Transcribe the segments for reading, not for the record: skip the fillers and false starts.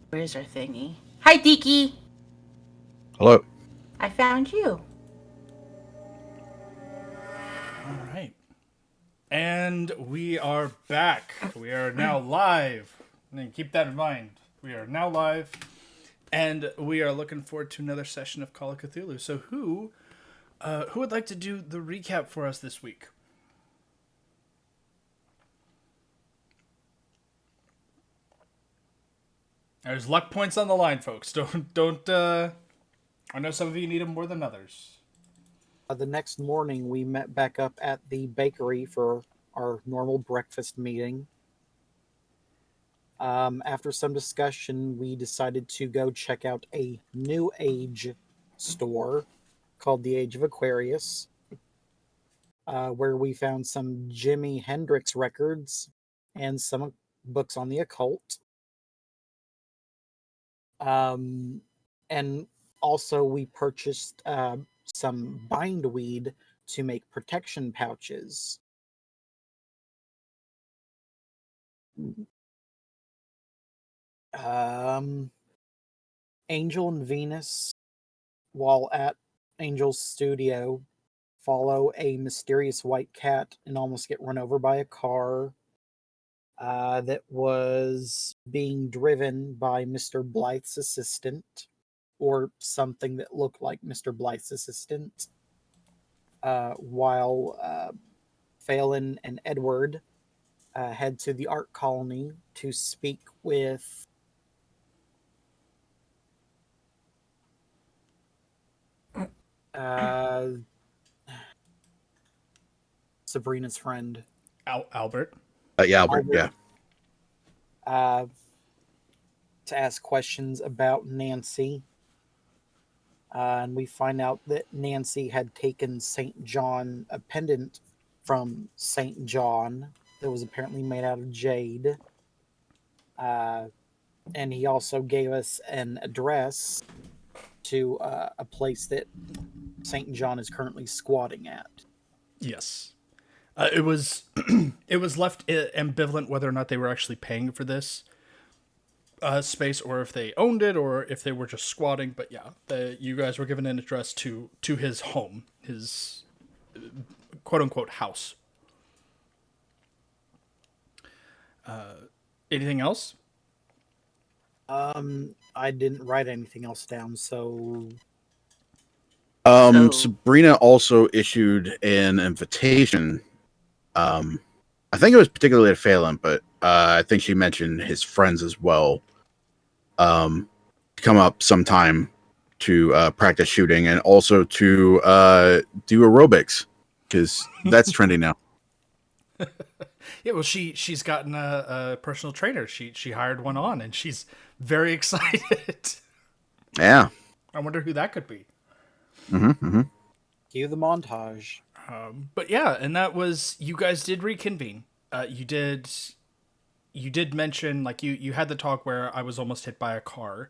Where's our thingy? Hi, Deaky! Hello. I found you. All right. And we are back. We are now live. And keep that in mind. We are now live. And we are looking forward to another session of Call of Cthulhu. So who would like to do the recap for us this week? There's luck points on the line, folks. Don't. I know some of you need them more than others. The next morning, we met back up at the bakery for our normal breakfast meeting. After some discussion, we decided to go check out a New Age store called the Age of Aquarius, where we found some Jimi Hendrix records and some books on the occult. And also, we purchased some bindweed to make protection pouches. Angel and Venus, while at Angel's studio, follow a mysterious white cat and almost get run over by a car that was being driven by Mr. Blythe's assistant, or something that looked like Mr. Blythe's assistant, while Phelan and Edward head to the art colony to speak with Sabrina's friend. Albert. Yeah, Albert. Yeah. To ask questions about Nancy. And we find out that Nancy had taken St. John, a pendant from St. John that was apparently made out of jade. And he also gave us an address to a place that St. John is currently squatting at. Yes. It was it was left ambivalent whether or not they were actually paying for this space, or if they owned it, or if they were just squatting. But yeah, you guys were given an address to his home, his quote unquote house. Anything else? I didn't write anything else down, so. Sabrina also issued an invitation. I think it was particularly to Phelan, but I think she mentioned his friends as well. To come up sometime to practice shooting, and also to do aerobics, because that's trendy now. Yeah, well, she's gotten a personal trainer. She hired one on, and she's very excited. Yeah. I wonder who that could be. Cue the montage. But yeah, and that was, you guys did reconvene. You did mention, like, you had the talk where I was almost hit by a car.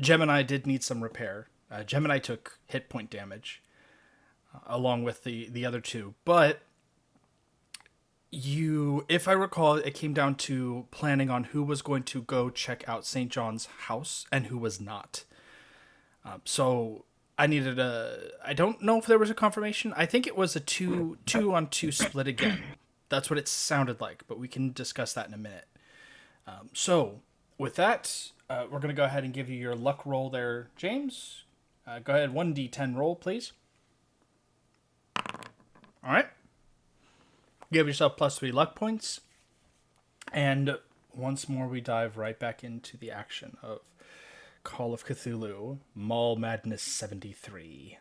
Gemini did need some repair. Gemini took hit point damage, along with the other two. But if I recall, it came down to planning on who was going to go check out St. John's house and who was not. So I needed I don't know if there was a confirmation. I think it was a 2-on-2 split again. That's what it sounded like, but we can discuss that in a minute. So with that, we're going to go ahead and give you your luck roll there, James. Go ahead, 1d10 roll, please. All right. Give yourself +3 luck points. And once more, we dive right back into the action of Call of Cthulhu, Mall Madness 73.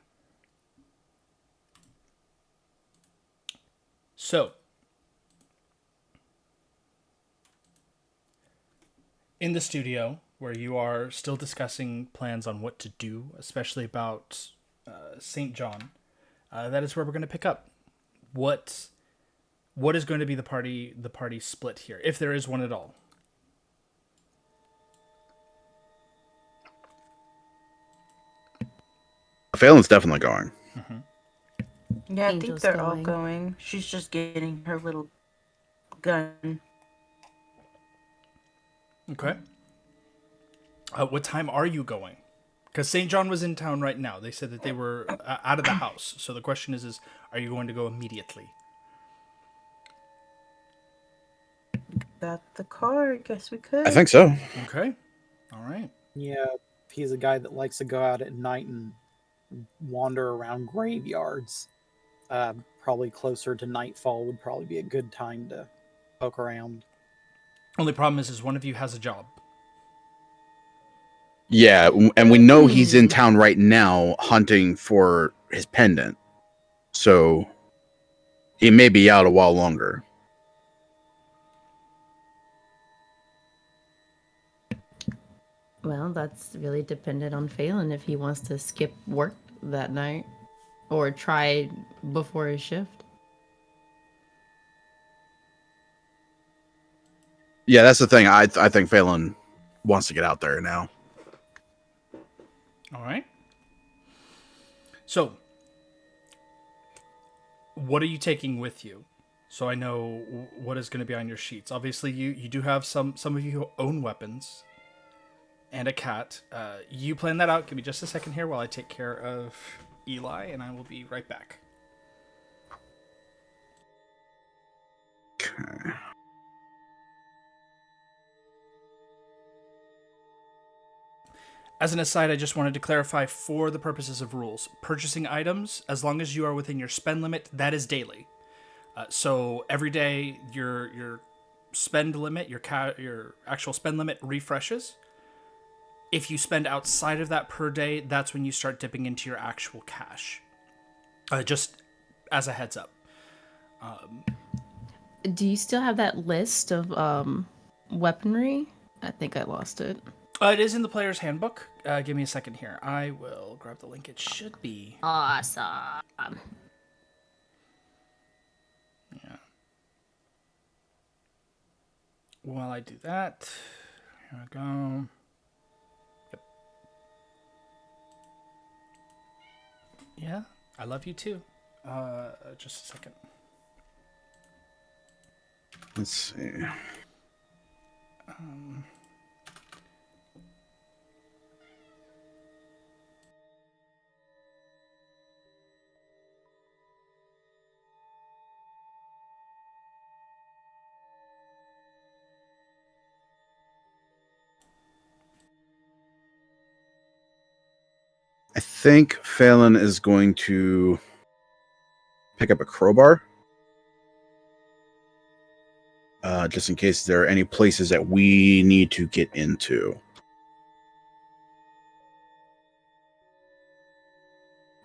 So, in the studio, where you are still discussing plans on what to do, especially about St. John, that is where we're going to pick up. What is going to be the party split here, if there is one at all? Phelan's definitely going. Yeah, I think Angel's they're all going. going. She's just getting her little gun. Okay. What time are you going? Because St. John was in town right now. They said that they were out of the house. So the question is, are you going to go immediately? Got the car. Guess we could. I think so. Okay. All right. Yeah, if he's a guy that likes to go out at night and wander around graveyards, probably closer to nightfall would probably be a good time to poke around. Only problem is one of you has a job. Yeah, and we know he's in town right now hunting for his pendant. So he may be out a while longer. Well, that's really dependent on Phelan if he wants to skip work that night or try before his shift. Yeah, that's the thing. I think Phelan wants to get out there now. All right. So, what are you taking with you? So I know what is going to be on your sheets. Obviously, you do have some of you who own weapons and a cat. You plan that out. Give me just a second here while I take care of Eli, and I will be right back. Okay. As an aside, I just wanted to clarify for the purposes of rules. Purchasing items, as long as you are within your spend limit, that is daily. So every day, your spend limit, your actual spend limit refreshes. If you spend outside of that per day, that's when you start dipping into your actual cash. Just as a heads up. Do you still have that list of weaponry? I think I lost it. It is in the player's handbook. Give me a second here. I will grab the link. It should be. Awesome. Yeah. While I do that, here we go. Yep. Yeah, I love you too. Just a second. Let's see. I think Phelan is going to pick up a crowbar. Just in case there are any places that we need to get into.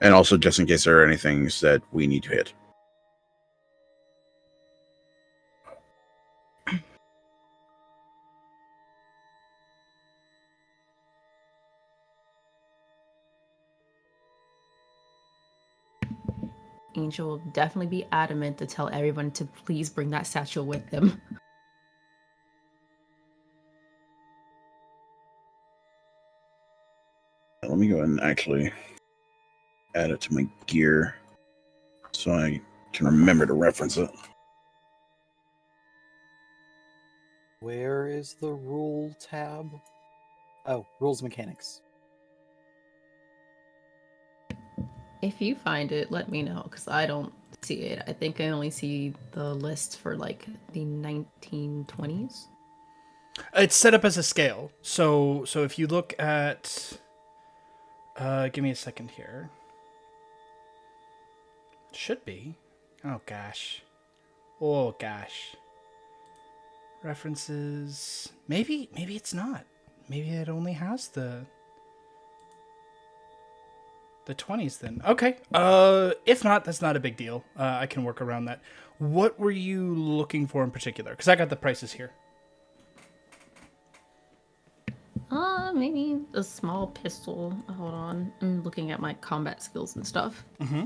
And also just in case there are any things that we need to hit. Angel will definitely be adamant to tell everyone to please bring that satchel with them. Let me go ahead and actually add it to my gear so I can remember to reference it. Where is the rule tab? Oh, rules mechanics. If you find it, let me know, because I don't see it. I think I only see the list for like the 1920s. It's set up as a scale. So if you look at, give me a second here. Should be. Oh gosh. References. Maybe it's not. Maybe it only has the 20s then. Okay. If not, that's not a big deal. I can work around that. What were you looking for in particular? Because I got the prices here. Maybe a small pistol. Hold on. I'm looking at my combat skills and stuff. Mm-hmm.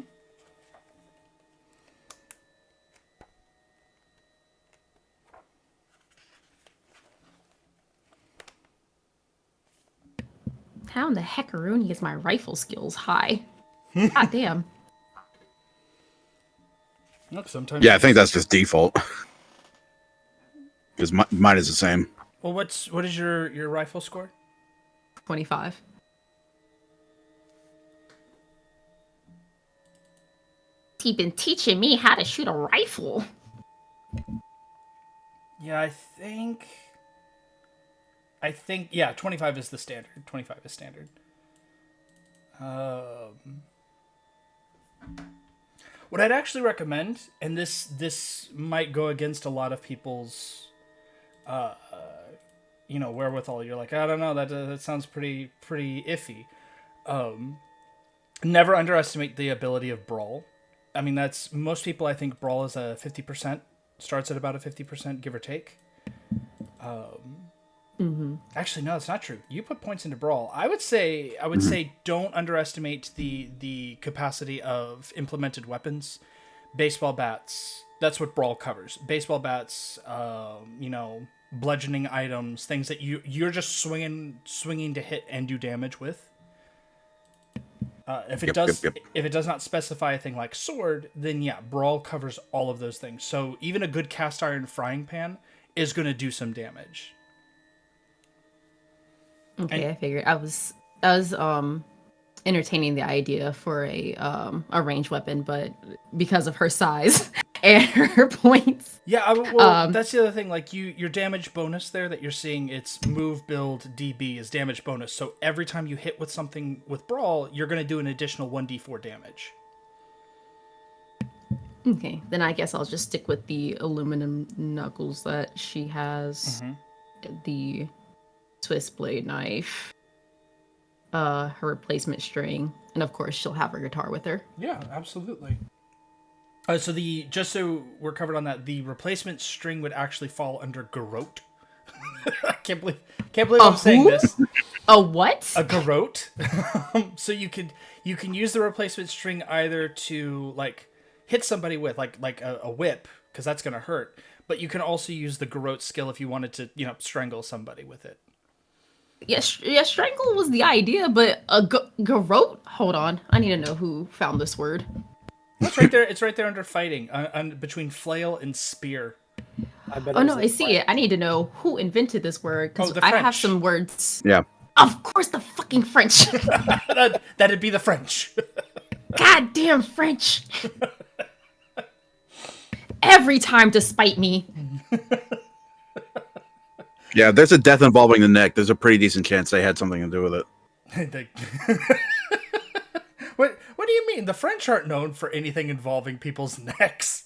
How in the heckaroony is my rifle skills high? God damn. Look, sometimes. Yeah, I think that's just default. Because mine is the same. Well, what is your rifle score? 25. He's been teaching me how to shoot a rifle. Yeah, I think yeah, 25 is the standard. 25 is standard. What I'd actually recommend, and this might go against a lot of people's wherewithal. You're like, I don't know, that sounds pretty iffy. Never underestimate the ability of Brawl. I mean, that's most people. I think Brawl is a 50%, starts at about a 50%, give or take. Actually, no, that's not true. You put points into Brawl. I would say don't underestimate the capacity of implemented weapons, baseball bats. That's what Brawl covers. Baseball bats, bludgeoning items, things that you're just swinging to hit and do damage with. If it does not specify a thing like sword, then yeah, Brawl covers all of those things. So even a good cast iron frying pan is going to do some damage. Okay, I figured. I was entertaining the idea for a ranged weapon, but because of her size and her points. Yeah, that's the other thing. Like your damage bonus there that you're seeing, it's move, build, DB is damage bonus. So every time you hit with something with Brawl, you're going to do an additional 1d4 damage. Okay, then I guess I'll just stick with the aluminum knuckles that she has. The twist blade knife, her replacement string, and of course she'll have her guitar with her. Yeah, absolutely. Just so we're covered on that, the replacement string would actually fall under garrote. I can't believe I'm saying this. A what? A garrote. So you can use the replacement string either to like hit somebody with like a whip, because that's gonna hurt. But you can also use the garrote skill if you wanted to, strangle somebody with it. Yes, strangle was the idea, but a garrote? Hold on, I need to know who found this word. It's right there. It's right there under fighting, between flail and spear. I see it. I need to know who invented this word, because I have some words. Yeah. Of course, the fucking French. That'd be the French. Goddamn French. Every time to spite me. Yeah, there's a death involving the neck. There's a pretty decent chance they had something to do with it. What do you mean? The French aren't known for anything involving people's necks.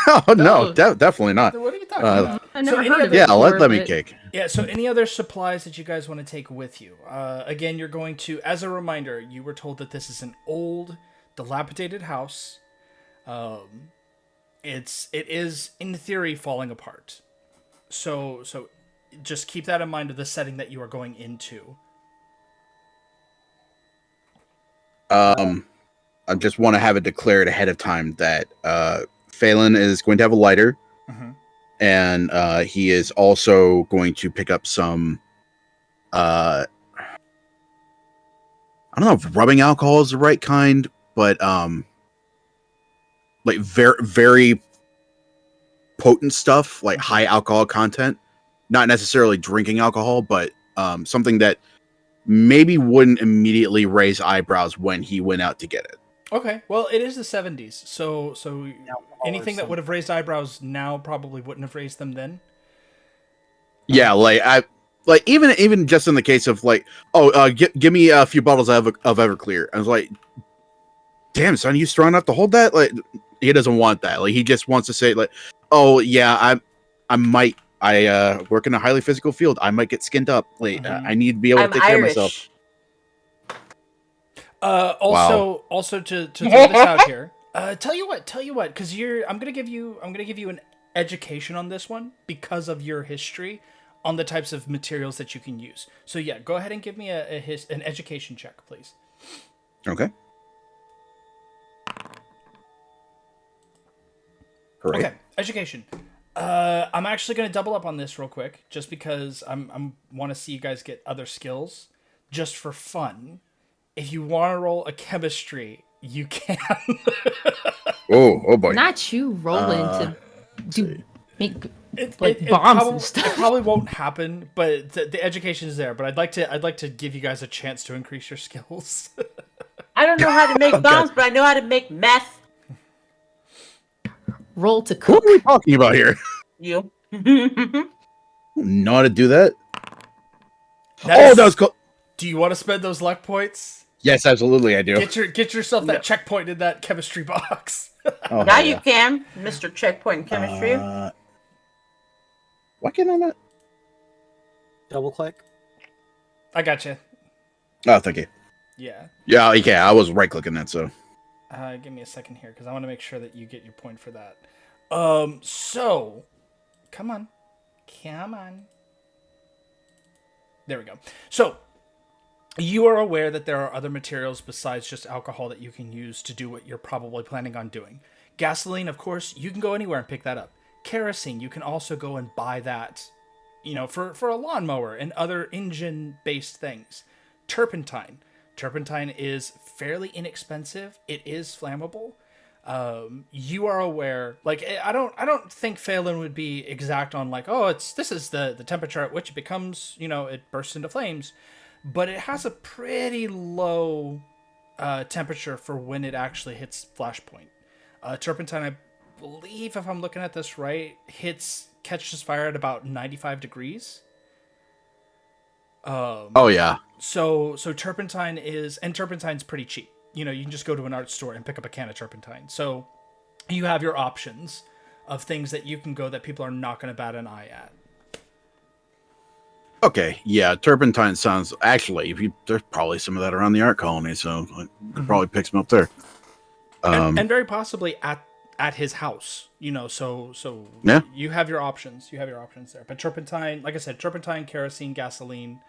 Oh no, definitely not. What are you talking about? I never heard of it. Yeah, before, let me cake. Yeah, so any other supplies that you guys want to take with you? Again, you're going to, as a reminder, you were told that this is an old, dilapidated house. It is in theory falling apart. So just keep that in mind of the setting that you are going into. I just want to have it declared ahead of time that Phelan is going to have a lighter, and he is also going to pick up some. I don't know if rubbing alcohol is the right kind, but like very very potent stuff, like high alcohol content. Not necessarily drinking alcohol, but something that maybe wouldn't immediately raise eyebrows when he went out to get it. Okay, well, it is the 70s, so anything that would have raised eyebrows now probably wouldn't have raised them then. Yeah, even just in the case of like, give me a few bottles of Everclear. I was like, damn, son, you strong enough to hold that? Like, he doesn't want that. Like, he just wants to say like, oh yeah, I work in a highly physical field. I might get skinned up. Like, I need to be able to take care of myself. Also to throw this out here. Tell you what, because I'm gonna give you an education on this one because of your history on the types of materials that you can use. So yeah, go ahead and give me an education check, please. Okay. Correct. Okay, education. I'm actually going to double up on this real quick, just because I'm want to see you guys get other skills, just for fun. If you want to roll a chemistry, you can. Oh boy! Not you rolling to make like bombs and It stuff. probably won't happen, but the education is there. But I'd like to give you guys a chance to increase your skills. I don't know how to make bombs, but I know how to make meth. Roll to What cook. are we talking about here? You. Know how to do that? That That was cool. Do you want to spend those luck points? Yes, absolutely, I do. Get yourself that checkpoint in that chemistry box. Oh, Now hell you yeah. can, Mr. Checkpoint in Chemistry. Why can't I not? Double click. I got you. Oh, thank you. Yeah. Yeah, okay. I was right clicking that, so. Give me a second here because I want to make sure that you get your point for that. So, come on. There we go. So, you are aware that there are other materials besides just alcohol that you can use to do what you're probably planning on doing. Gasoline, of course, you can go anywhere and pick that up. Kerosene, you can also go and buy that, for a lawnmower and other engine-based things. Turpentine. Turpentine is fairly inexpensive. It is flammable. You are aware, like, I don't think Phelan would be exact on like, this is the temperature at which it becomes, it bursts into flames, but it has a pretty low temperature for when it actually hits flashpoint. Turpentine, I believe, if I'm looking at this right, catches fire at about 95 degrees. Oh yeah. So turpentine's pretty cheap. You can just go to an art store and pick up a can of turpentine. So you have your options of things that you can go that people are not going to bat an eye at. Okay, yeah, turpentine sounds actually. There's probably some of that around the art colony, so I could probably pick some up there. And very possibly at his house, So yeah, you have your options. You have your options there. But turpentine, like I said, turpentine, kerosene, gasoline.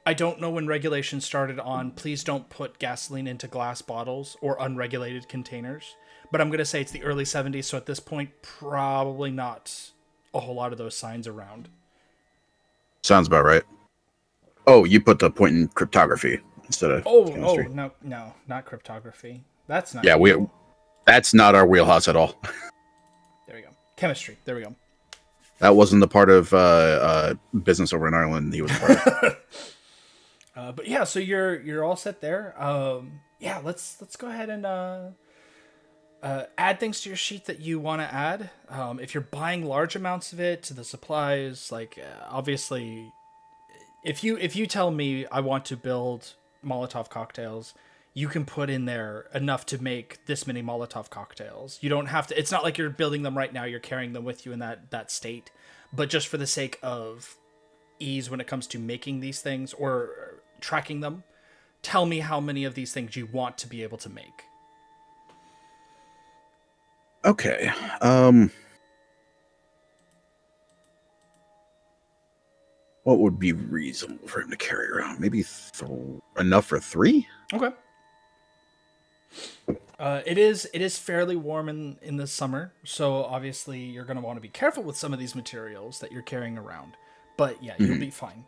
I don't know when regulations started on please don't put gasoline into glass bottles or unregulated containers. But I'm going to say it's the early 70s, so at this point, probably not a whole lot of those signs around. sounds about right. Oh, you put the point in cryptography instead of chemistry. No, not cryptography. That's not. Yeah, that's not our wheelhouse at all. There we go. Chemistry. There we go. That wasn't the part of business over in Ireland he was part of. But yeah, so you're all set there. Yeah, let's go ahead and add things to your sheet that you want to add. If you're buying large amounts of it to the supplies, like obviously, if you tell me I want to build Molotov cocktails, you can put in there enough to make this many Molotov cocktails. You don't have to. It's not like you're building them right now. You're carrying them with you in that state. But just for the sake of ease when it comes to making these things or tracking them, tell me how many of these things you want to be able to make. Okay. What would be reasonable for him to carry around? Maybe enough for 3? Okay. It is fairly warm in the summer, so obviously you're going to want to be careful with some of these materials that you're carrying around. But yeah, you'll be fine.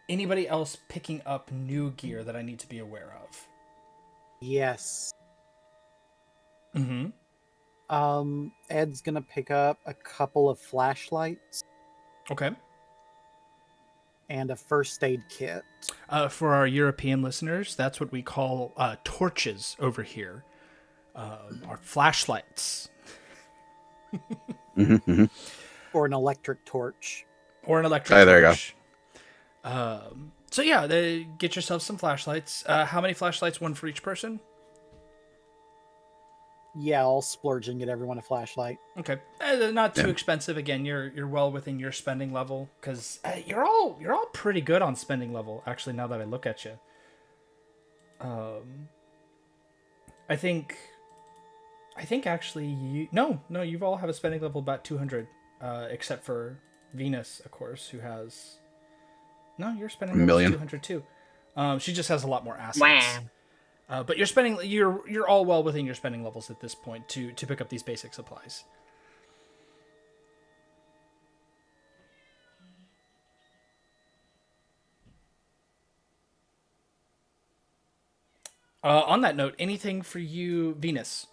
Anybody else picking up new gear that I need to be aware of? Yes. Mm-hmm. Ed's gonna pick up a couple of flashlights Okay. and a first aid kit. For our European listeners, that's what we call torches over here. Our flashlights. Or an electric torch. Or an electric there torch. So yeah, get yourself some flashlights. How many flashlights? One for each person? Yeah, I'll splurge and get everyone a flashlight. Okay, they're not too expensive. Again, you're well within your spending level because you're all pretty good on spending level. Actually, now that I look at you, I think actually you've all have a spending level about 200, except for Venus, of course, who has your spending level is 200 too. She just has a lot more assets. Wow. But you're all well within your spending levels at this point to pick up these basic supplies. On that note, anything for you, Venus?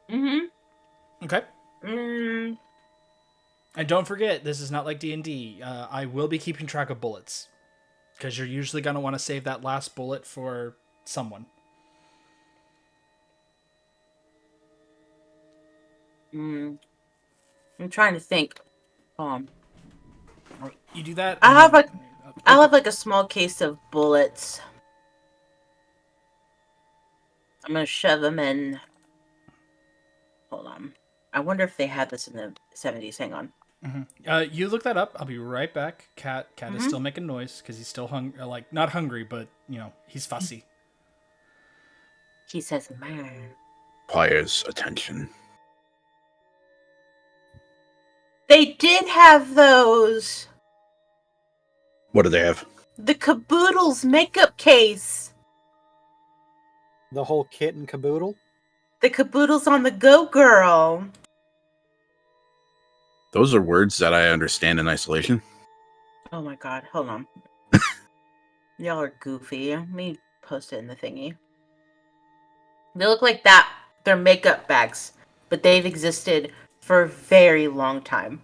Mm-hmm. Okay. And don't forget, this is not like D&D. I will be keeping track of bullets. Because you're usually going to want to save that last bullet for someone. I'm trying to think. You do that. I'll have like a small case of bullets. I'm gonna shove them in. Hold on. I wonder if they had this in the 70s. Hang on. You look that up. I'll be right back. Cat is still making noise because he's still not hungry, but he's fussy. He says, "Man." Requires attention. They did have those. What do they have? The Caboodle's makeup case. The whole kit and caboodle? The Caboodle's on the go, girl. Those are words that I understand in isolation. Oh my god, hold on. Y'all are goofy. Let me post it in the thingy. They look like that. They're makeup bags, but they've existed for a very long time.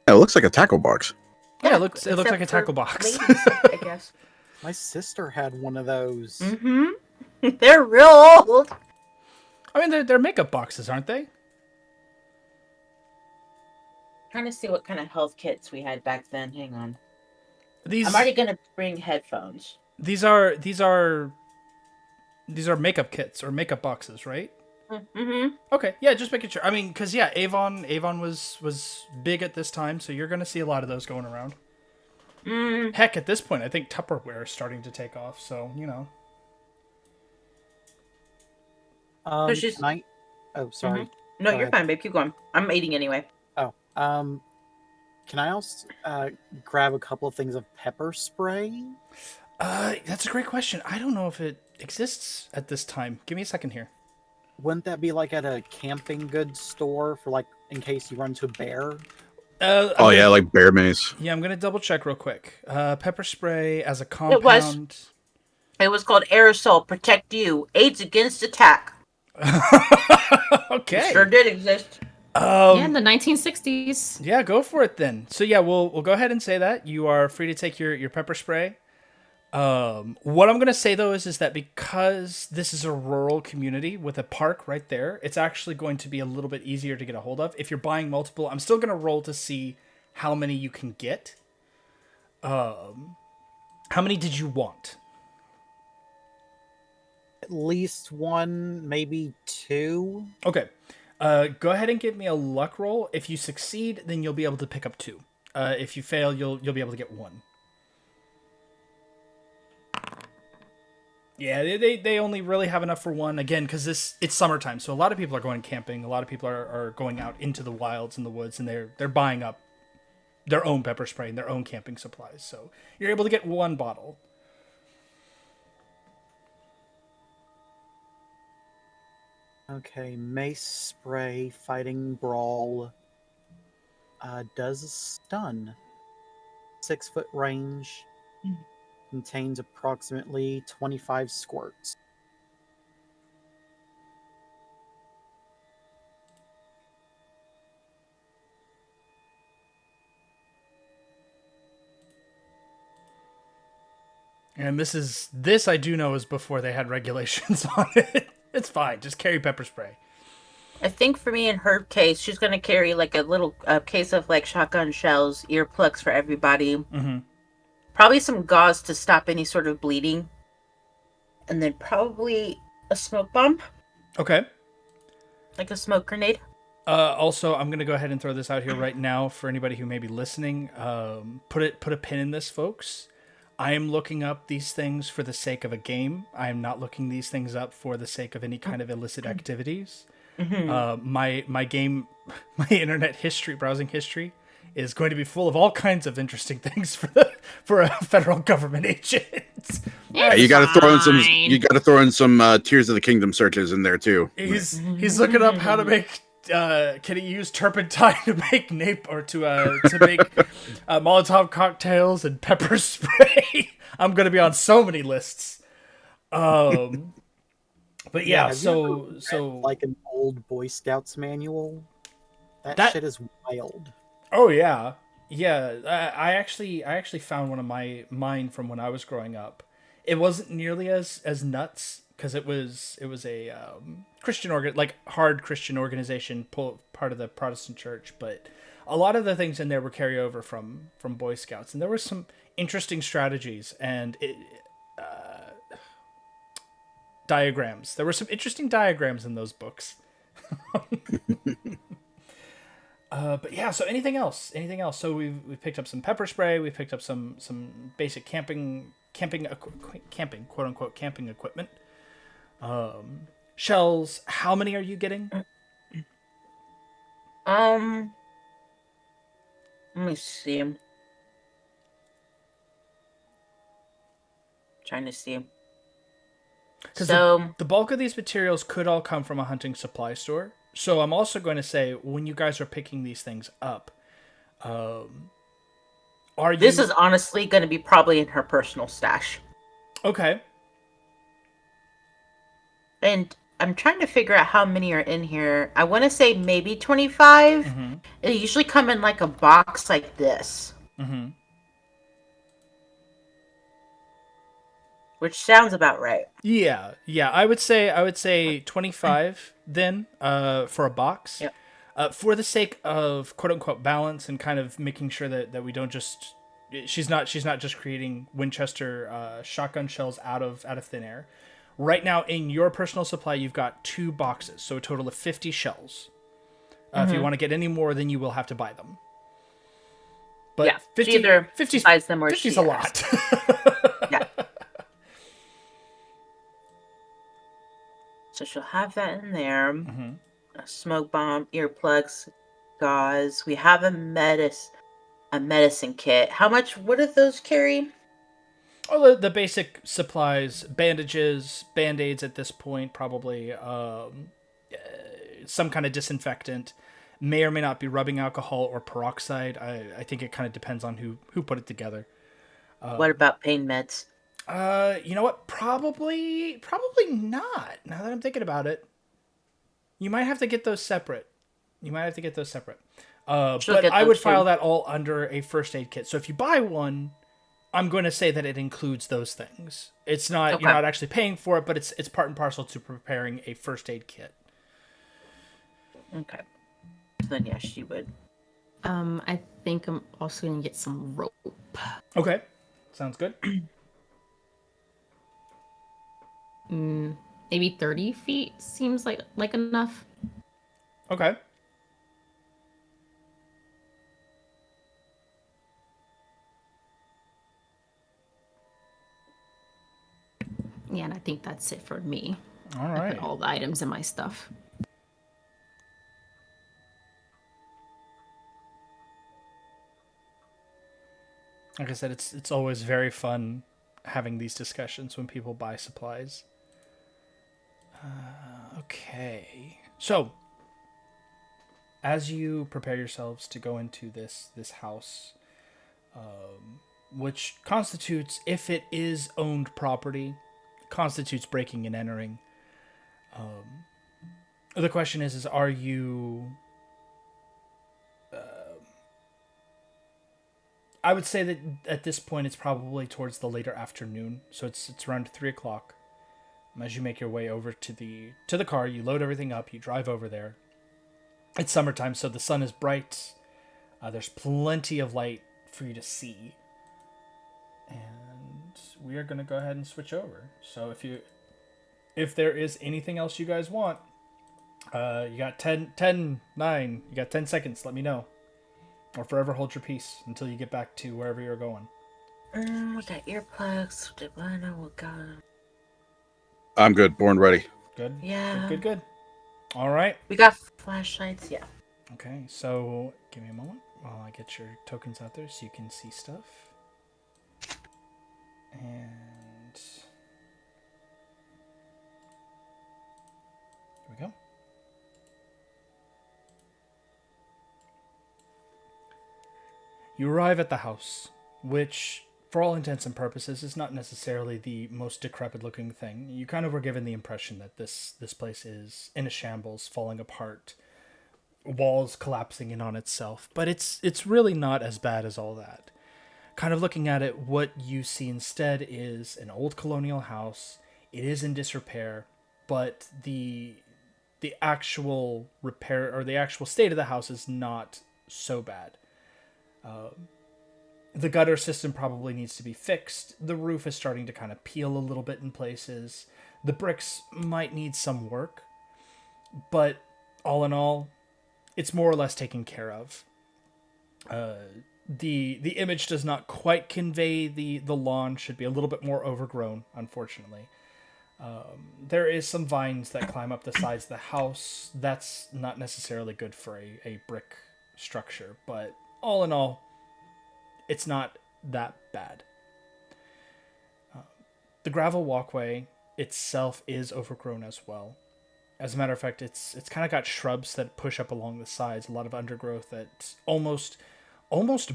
Yeah, it looks like a tackle box. Yeah, it looks like a tackle box. Ladies, I guess. My sister had one of those. They're real old. I mean, they're makeup boxes, aren't they? Trying to see what kind of health kits we had back then. Hang on. I'm already gonna bring headphones. These are makeup kits or makeup boxes, right? Okay, yeah, just making sure. I mean, because Avon was big at this time, so you're gonna see a lot of those going around. Heck, at this point, I think Tupperware is starting to take off. So Oh, sorry. No, Go you're ahead. fine, babe. Keep going. I'm eating anyway. Oh, can I also grab a couple of things of pepper spray? That's a great question. I don't know if it exists at this time. Give me a second here. Wouldn't that be like at a camping goods store for like in case you run into a bear? Like bear mace. Yeah, I'm gonna double check real quick. Pepper spray as a compound. It was called aerosol. Protect you. Aids against attack. Okay. It sure did exist. In the 1960s. Yeah, go for it then. So yeah, we'll go ahead and say that you are free to take your pepper spray. What I'm gonna say though is that because this is a rural community with a park right there, it's actually going to be a little bit easier to get a hold of. If you're buying multiple, I'm still gonna roll to see how many you can get. How many did you want? At least one, maybe two. Okay. Go ahead and give me a luck roll. If you succeed, then you'll be able to pick up two. If you fail, you'll be able to get one. Yeah, they only really have enough for one, again, because it's summertime, so a lot of people are going camping, a lot of people are going out into the wilds and the woods, and they're buying up their own pepper spray and their own camping supplies, so you're able to get one bottle. Okay, mace spray, fighting brawl, does stun. 6-foot range, contains approximately 25 squirts. And this I do know is before they had regulations on it. It's fine, just carry pepper spray. I think for me in her case, she's gonna carry like a little case of like shotgun shells, earplugs for everybody. Probably some gauze to stop any sort of bleeding, and then probably a smoke bomb. Okay. Like a smoke grenade. Also, I'm going to go ahead and throw this out here right now for anybody who may be listening. Put a pin in this, folks. I am looking up these things for the sake of a game. I am not looking these things up for the sake of any kind of illicit activities. My internet browsing history, is going to be full of all kinds of interesting things for a federal government agent. Yeah, you got to throw in some. You got to throw in some Tears of the Kingdom searches in there too. He's looking up how to make. Can he use turpentine to make to make Molotov cocktails and pepper spray? I'm gonna be on so many lists. But yeah, so like an old Boy Scouts manual. That shit is wild. Oh yeah, yeah. I actually found one of mine from when I was growing up. It wasn't nearly as nuts because it was a Christian hard Christian organization, part of the Protestant church. But a lot of the things in there were carryover from Boy Scouts, and there were some interesting strategies and diagrams. There were some interesting diagrams in those books. But yeah, so anything else? Anything else? So we picked up some pepper spray. We picked up some basic camping quote unquote camping equipment. Shells. How many are you getting? Let me see. Trying to see. So the bulk of these materials could all come from a hunting supply store. So I'm also going to say, when you guys are picking these things up, are you? This is honestly going to be probably in her personal stash. Okay. And I'm trying to figure out how many are in here. I want to say maybe 25. Mm-hmm. They usually come in like a box like this. Mm-hmm. Which sounds about right. Yeah. I would say 25 then for a box. Yep. For the sake of quote unquote balance and kind of making sure that we don't just she's not just creating Winchester shotgun shells out of thin air. Right now in your personal supply you've got 2 boxes, so a total of 50 shells. If you want to get any more, then you will have to buy them. But yeah, 50, she either 50 buys them or 50's she a asks. lot. Yeah. So she'll have that in there. Mm-hmm. A smoke bomb, earplugs, gauze. We have a medicine kit. How much? What do those carry? Oh, the basic supplies, bandages, band-aids at this point, probably some kind of disinfectant. May or may not be rubbing alcohol or peroxide. I think it kind of depends on who put it together. What about pain meds? You know what? Probably not. Now that I'm thinking about it, you might have to get those separate. But I would file that all under a first aid kit. So if you buy one, I'm going to say that it includes those things. It's not You're not actually paying for it, but it's part and parcel to preparing a first aid kit. Okay. So then yeah, she would. I think I'm also gonna get some rope. Okay, sounds good. Maybe 30 feet seems like enough. Okay. Yeah, and I think that's it for me. All right. I put all the items in my stuff. Like I said, it's always very fun having these discussions when people buy supplies. Okay. So, as you prepare yourselves to go into this house, which constitutes, if it is owned property, constitutes breaking and entering. The question is are you... I would say that at this point it's probably towards the later afternoon, so it's around 3:00. As you make your way over to the car, you load everything up, you drive over there. It's summertime, so the sun is bright. There's plenty of light for you to see, and we are going to go ahead and switch over. So if there is anything else you guys want, you got 9, you got 10 seconds. Let me know. Or forever hold your peace until you get back to wherever you're going. We got earplugs. We got... I'm good. Born ready. Good? Yeah. Good. All right. We got flashlights, yeah. Okay, so give me a moment while I get your tokens out there so you can see stuff. And... here we go. You arrive at the house, which, for all intents and purposes, is not necessarily the most decrepit-looking thing. You kind of were given the impression that this place is in a shambles, falling apart. walls collapsing in on itself. But it's really not as bad as all that. Kind of looking at it, what you see instead is an old colonial house. It is in disrepair, but the actual repair or the actual state of the house is not so bad. The gutter system probably needs to be fixed. The roof is starting to kind of peel a little bit in places. The bricks might need some work, but all in all, it's more or less taken care of. The image does not quite convey the lawn. Should be a little bit more overgrown, unfortunately. There is some vines that climb up the sides of the house. That's not necessarily good for a brick structure, but all in all, it's not that bad. The gravel walkway itself is overgrown as well. As a matter of fact, it's kind of got shrubs that push up along the sides, a lot of undergrowth that almost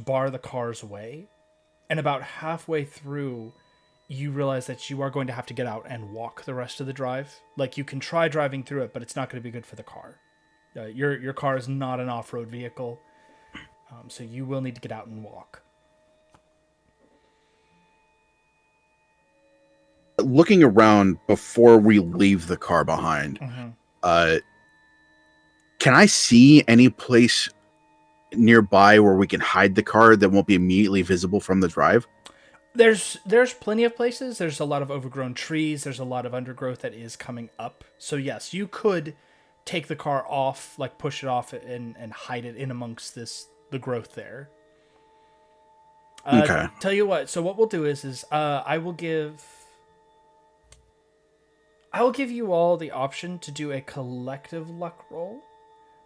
bar the car's way. And about halfway through, you realize that you are going to have to get out and walk the rest of the drive. Like, you can try driving through it, but it's not going to be good for the car. Your car is not an off-road vehicle, so you will need to get out and walk. Looking around before we leave the car behind, can I see any place nearby where we can hide the car that won't be immediately visible from the drive? There's plenty of places. There's a lot of overgrown trees. There's a lot of undergrowth that is coming up. So yes, you could take the car off, like push it off and hide it in amongst the growth there. Okay. Tell you what. So what we'll do is I will give you all the option to do a collective luck roll.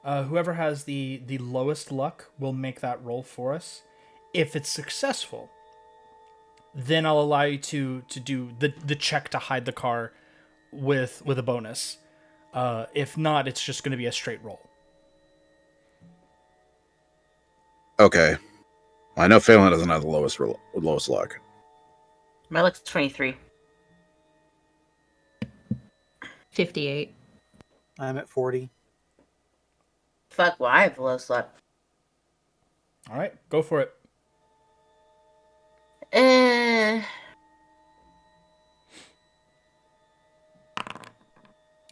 Whoever has the lowest luck will make that roll for us. If it's successful, then I'll allow you to do the check to hide the car with a bonus. If not, it's just going to be a straight roll. Okay. I know Phelan doesn't have the lowest luck. My luck's 23. 58. I'm at 40. Fuck, well, I have the lowest luck. All right, go for it.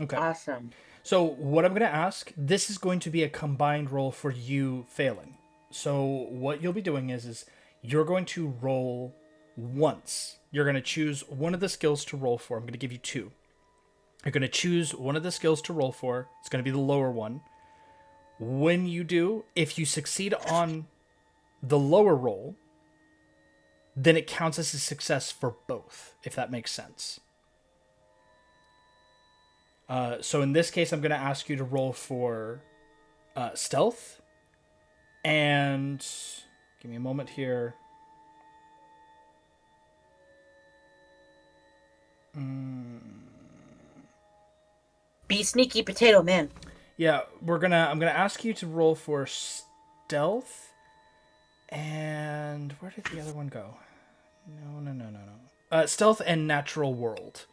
Okay. Awesome. So what I'm going to ask, this is going to be a combined roll for you failing. So what you'll be doing is you're going to roll once. You're going to choose one of the skills to roll for. I'm going to give you two. You're going to choose one of the skills to roll for. It's going to be the lower one. When you do, if you succeed on the lower roll, then it counts as a success for both, if that makes sense. So in this case, I'm going to ask you to roll for stealth. And give me a moment here. Be sneaky potato man. Yeah, I'm gonna ask you to roll for stealth. And where did the other one go? No. Stealth and natural world.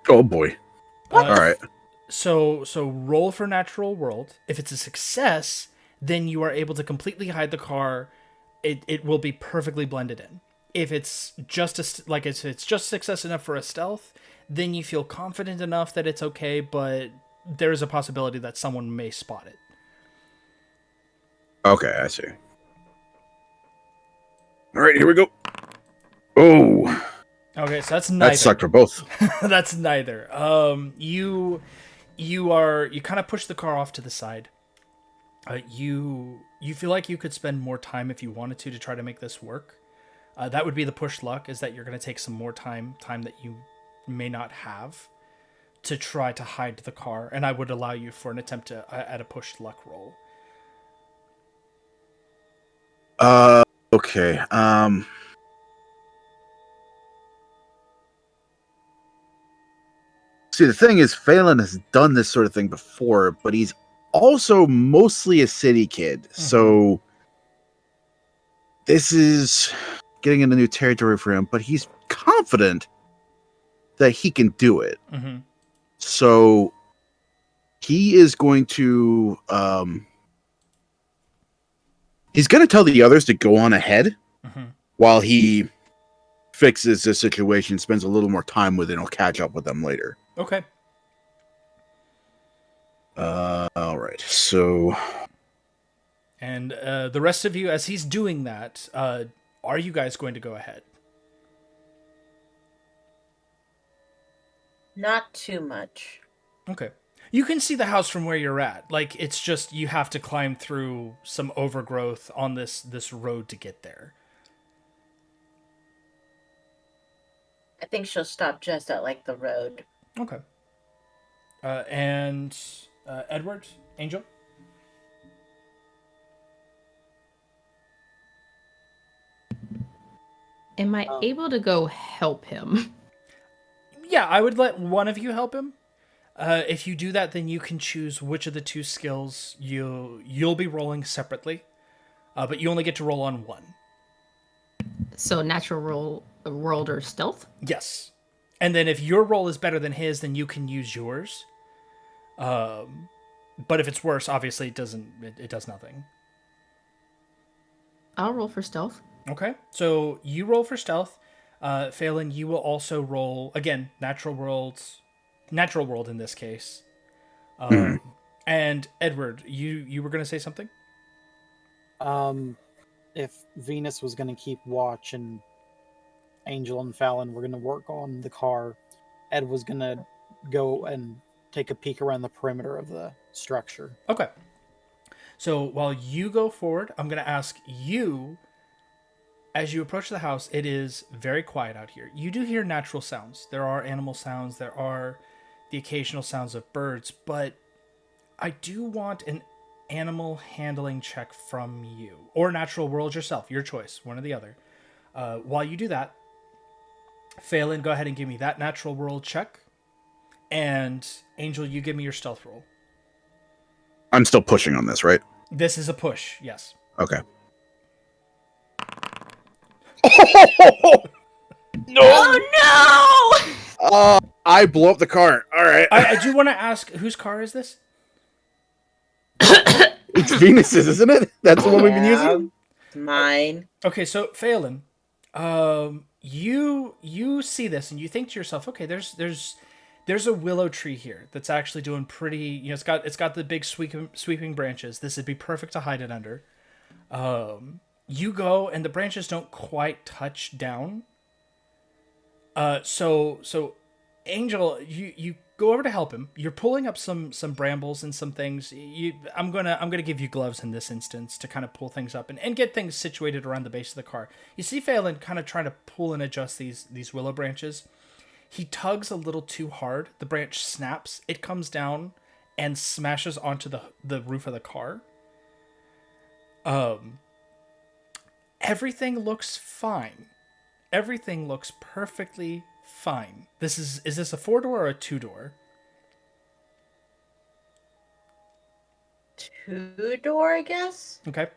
Oh boy. All right. So roll for natural world. If it's a success, then you are able to completely hide the car. It will be perfectly blended in. If it's just it's just success enough for a stealth, then you feel confident enough that it's okay, but there is a possibility that someone may spot it. Okay, I see. All right, here we go. Oh. Okay, so that's neither. That sucked for both. That's neither. You kind of push the car off to the side. You feel like you could spend more time if you wanted to try to make this work. That would be the push luck, is that you're going to take some more time that you may not have to try to hide the car, and I would allow you for an attempt at a push luck roll. Okay. See, the thing is, Phelan has done this sort of thing before, but he's also mostly a city kid. Mm-hmm. So this is getting into new territory for him, but he's confident that he can do it. Mm-hmm. So he is going to he's going to tell the others to go on ahead Mm-hmm. while he fixes the situation, spends a little more time with it, and he'll catch up with them later. Okay. All right. So, And the rest of you, as he's doing that, are you guys going to go ahead? Not too much. Okay. You can see the house from where you're at. Like, it's just you have to climb through some overgrowth on this road to get there. I think she'll stop just at like the road. Okay. And Edward, Angel? Am I able to go help him? Yeah, I would let one of you help him. If you do that, then you can choose which of the two skills you'll be rolling separately, but you only get to roll on one. So natural world or stealth? Yes. And then if your roll is better than his, then you can use yours. But if it's worse, obviously it does nothing. I'll roll for stealth. Okay. So you roll for stealth. Phelan, you will also roll, again, natural world in this case. And Edward, you were going to say something? If Venus was going to keep watch and Angel and Fallon were going to work on the car, Ed was going to go and take a peek around the perimeter of the structure. Okay. So while you go forward, I'm going to ask you, as you approach the house, it is very quiet out here. You do hear natural sounds. There are animal sounds. There are the occasional sounds of birds, but I do want an animal handling check from you, or natural world yourself, your choice, one or the other. While you do that, Phelan, go ahead and give me that natural world check, and Angel, you give me your stealth roll. I'm still pushing on this, right? This is a push, yes. Okay. No! Oh no! I blow up the car. All right. I do want to ask, whose car is this? It's Venus's, isn't it? That's the one we've been using? Mine. Okay, so Phelan, you see this and you think to yourself, okay, there's a willow tree here that's actually doing pretty. It's got the big sweeping branches. This would be perfect to hide it under. You go and the branches don't quite touch down. So Angel, you go over to help him. You're pulling up some brambles and some things. I'm gonna give you gloves in this instance to kind of pull things up and get things situated around the base of the car. You see Phelan kind of trying to pull and adjust these willow branches. He tugs a little too hard. The branch snaps. It comes down and smashes onto the roof of the car. Everything looks fine. Everything looks perfectly fine. Is this a 4-door or a 2-door? 2-door, I guess. Okay.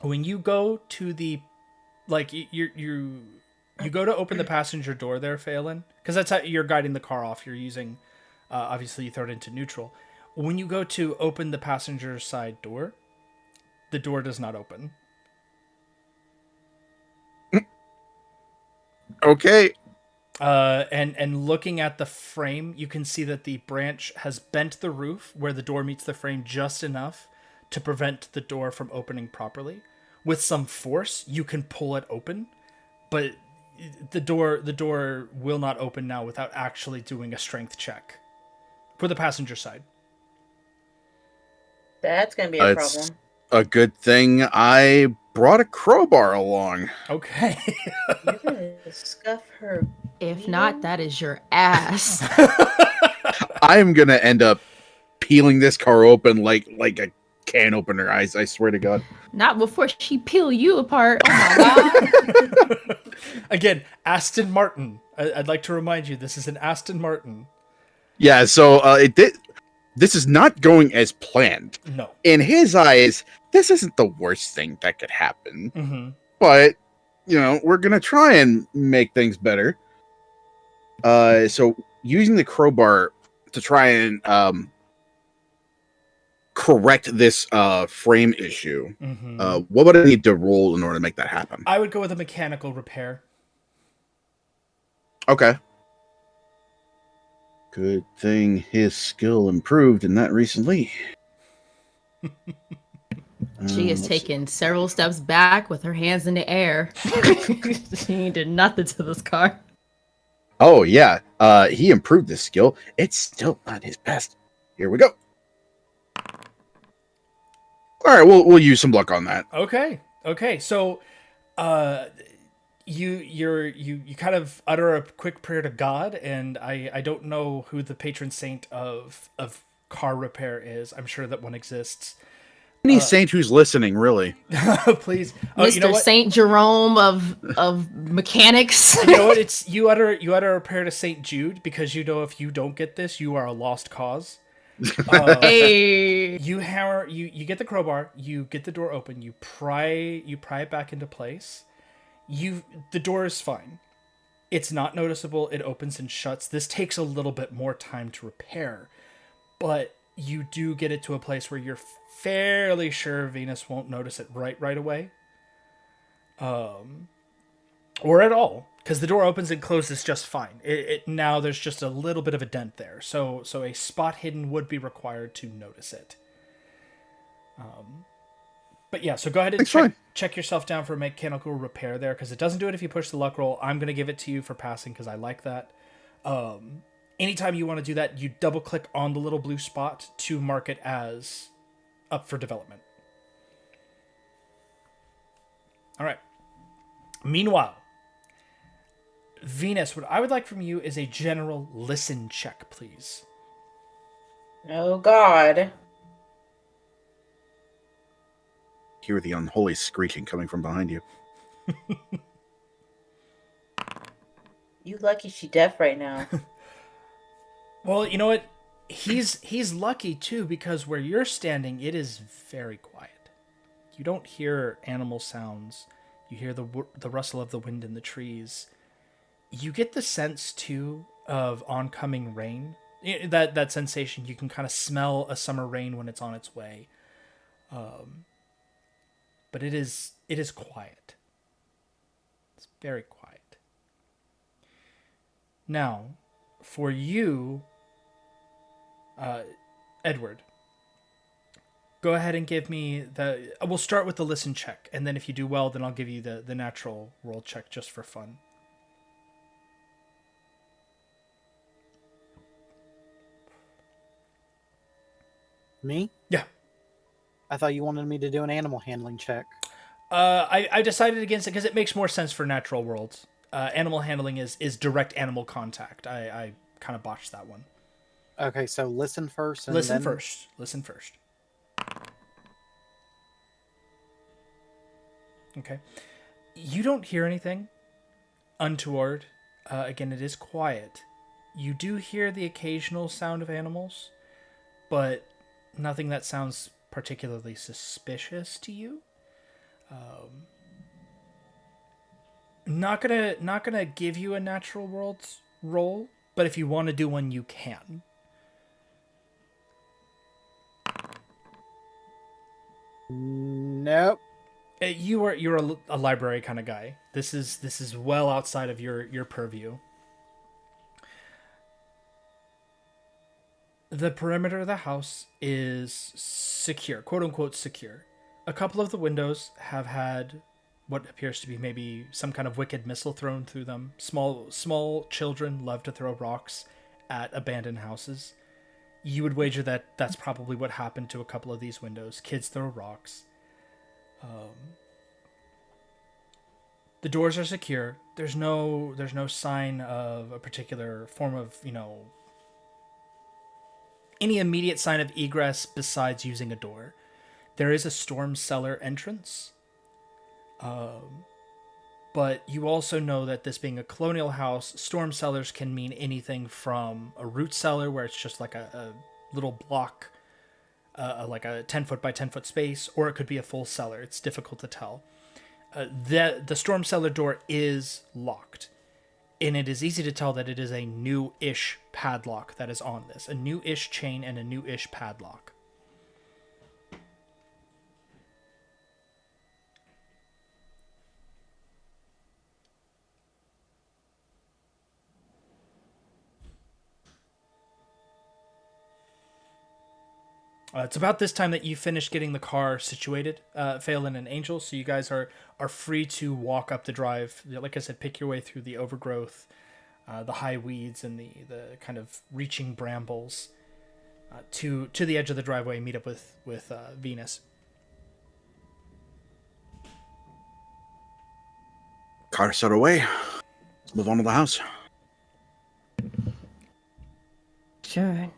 When you go to the, like, you go to open the passenger door there, Phelan, because that's how you're guiding the car off. You're using, obviously you throw it into neutral. When you go to open the passenger side door, the door does not open. Okay. And looking at the frame, you can see that the branch has bent the roof where the door meets the frame just enough to prevent the door from opening properly. With some force, you can pull it open, but the door will not open now without actually doing a strength check for the passenger side. That's gonna be a problem. A good thing I brought a crowbar along. Okay. You're gonna scuff her. If not, that is your ass. I'm gonna end up peeling this car open like a can opener. I swear to God. Not before she peel you apart. Oh my god. Again, Aston Martin. I'd like to remind you, this is an Aston Martin. Yeah, so this is not going as planned. No. In his eyes, this isn't the worst thing that could happen. Mm-hmm. But, we're going to try and make things better. So using the crowbar to try and correct this frame issue, Mm-hmm. what would I need to roll in order to make that happen? I would go with a mechanical repair. Okay. Good thing his skill improved in that recently. She is let's taking several steps back with her hands in the air. She did nothing to this car. Oh yeah, he improved this skill. It's still not his best. Here we go. All right, we'll use some luck on that. Okay. So, you kind of utter a quick prayer to God, and I don't know who the patron saint of car repair is. I'm sure that one exists. Any saint who's listening, really. Please, Mr. you know what? Saint Jerome of mechanics. You know what? It's you utter a prayer to Saint Jude, because you know if you don't get this, you are a lost cause. Hey. You hammer, you get the crowbar, you get the door open, you pry it back into place. The door is fine. It's not noticeable. It opens and shuts. This takes a little bit more time to repair, but you do get it to a place where you're fairly sure Venus won't notice it right away. Or at all, because the door opens and closes just fine. Now there's just a little bit of a dent there, so a spot hidden would be required to notice it. But yeah, so go ahead and check yourself down for a mechanical repair there, because it doesn't do it if you push the luck roll. I'm going to give it to you for passing because I like that. Anytime you want to do that, you double click on the little blue spot to mark it as up for development. All right. Meanwhile, Venus, what I would like from you is a general listen check, please. Oh, God. Hear the unholy screeching coming from behind you. You lucky she deaf right now. Well, you know what? He's lucky too, because where you're standing, it is very quiet. You don't hear animal sounds. You hear the rustle of the wind in the trees. You get the sense too of oncoming rain. That sensation, you can kind of smell a summer rain when it's on its way. But it is quiet. It's very quiet. Now, for you, Edward, go ahead and give me we'll start with the listen check, and then if you do well, then I'll give you the natural roll check just for fun. Me? Yeah. I thought you wanted me to do an animal handling check. I decided against it because it makes more sense for natural worlds. Animal handling is direct animal contact. I kind of botched that one. Okay, so listen first. Listen first. Okay. You don't hear anything untoward. Again, it is quiet. You do hear the occasional sound of animals, but nothing that sounds particularly suspicious to you. Not gonna give you a natural worlds roll, but if you want to do one, you can. Nope. You're a library kind of guy. This is well outside of your purview. The perimeter of the house is secure, quote unquote secure. A couple of the windows have had what appears to be maybe some kind of wicked missile thrown through them. Small children love to throw rocks at abandoned houses. You would wager that that's probably what happened to a couple of these windows. Kids throw rocks. The doors are secure. There's no sign of a particular form of, any immediate sign of egress besides using a door. There is a storm cellar entrance. But you also know that this being a colonial house, storm cellars can mean anything from a root cellar, where it's just like a little block, like a 10-foot by 10-foot space, or it could be a full cellar. It's difficult to tell. The storm cellar door is locked, and it is easy to tell that it is a new-ish padlock that is on this. A new-ish chain and a new-ish padlock. It's about this time that you finish getting the car situated, Phelan and Angel, so you guys are free to walk up the drive. Like I said, pick your way through the overgrowth, the high weeds, and the kind of reaching brambles to the edge of the driveway and meet up with Venus. Car set away. Let's move on to the house. Sure.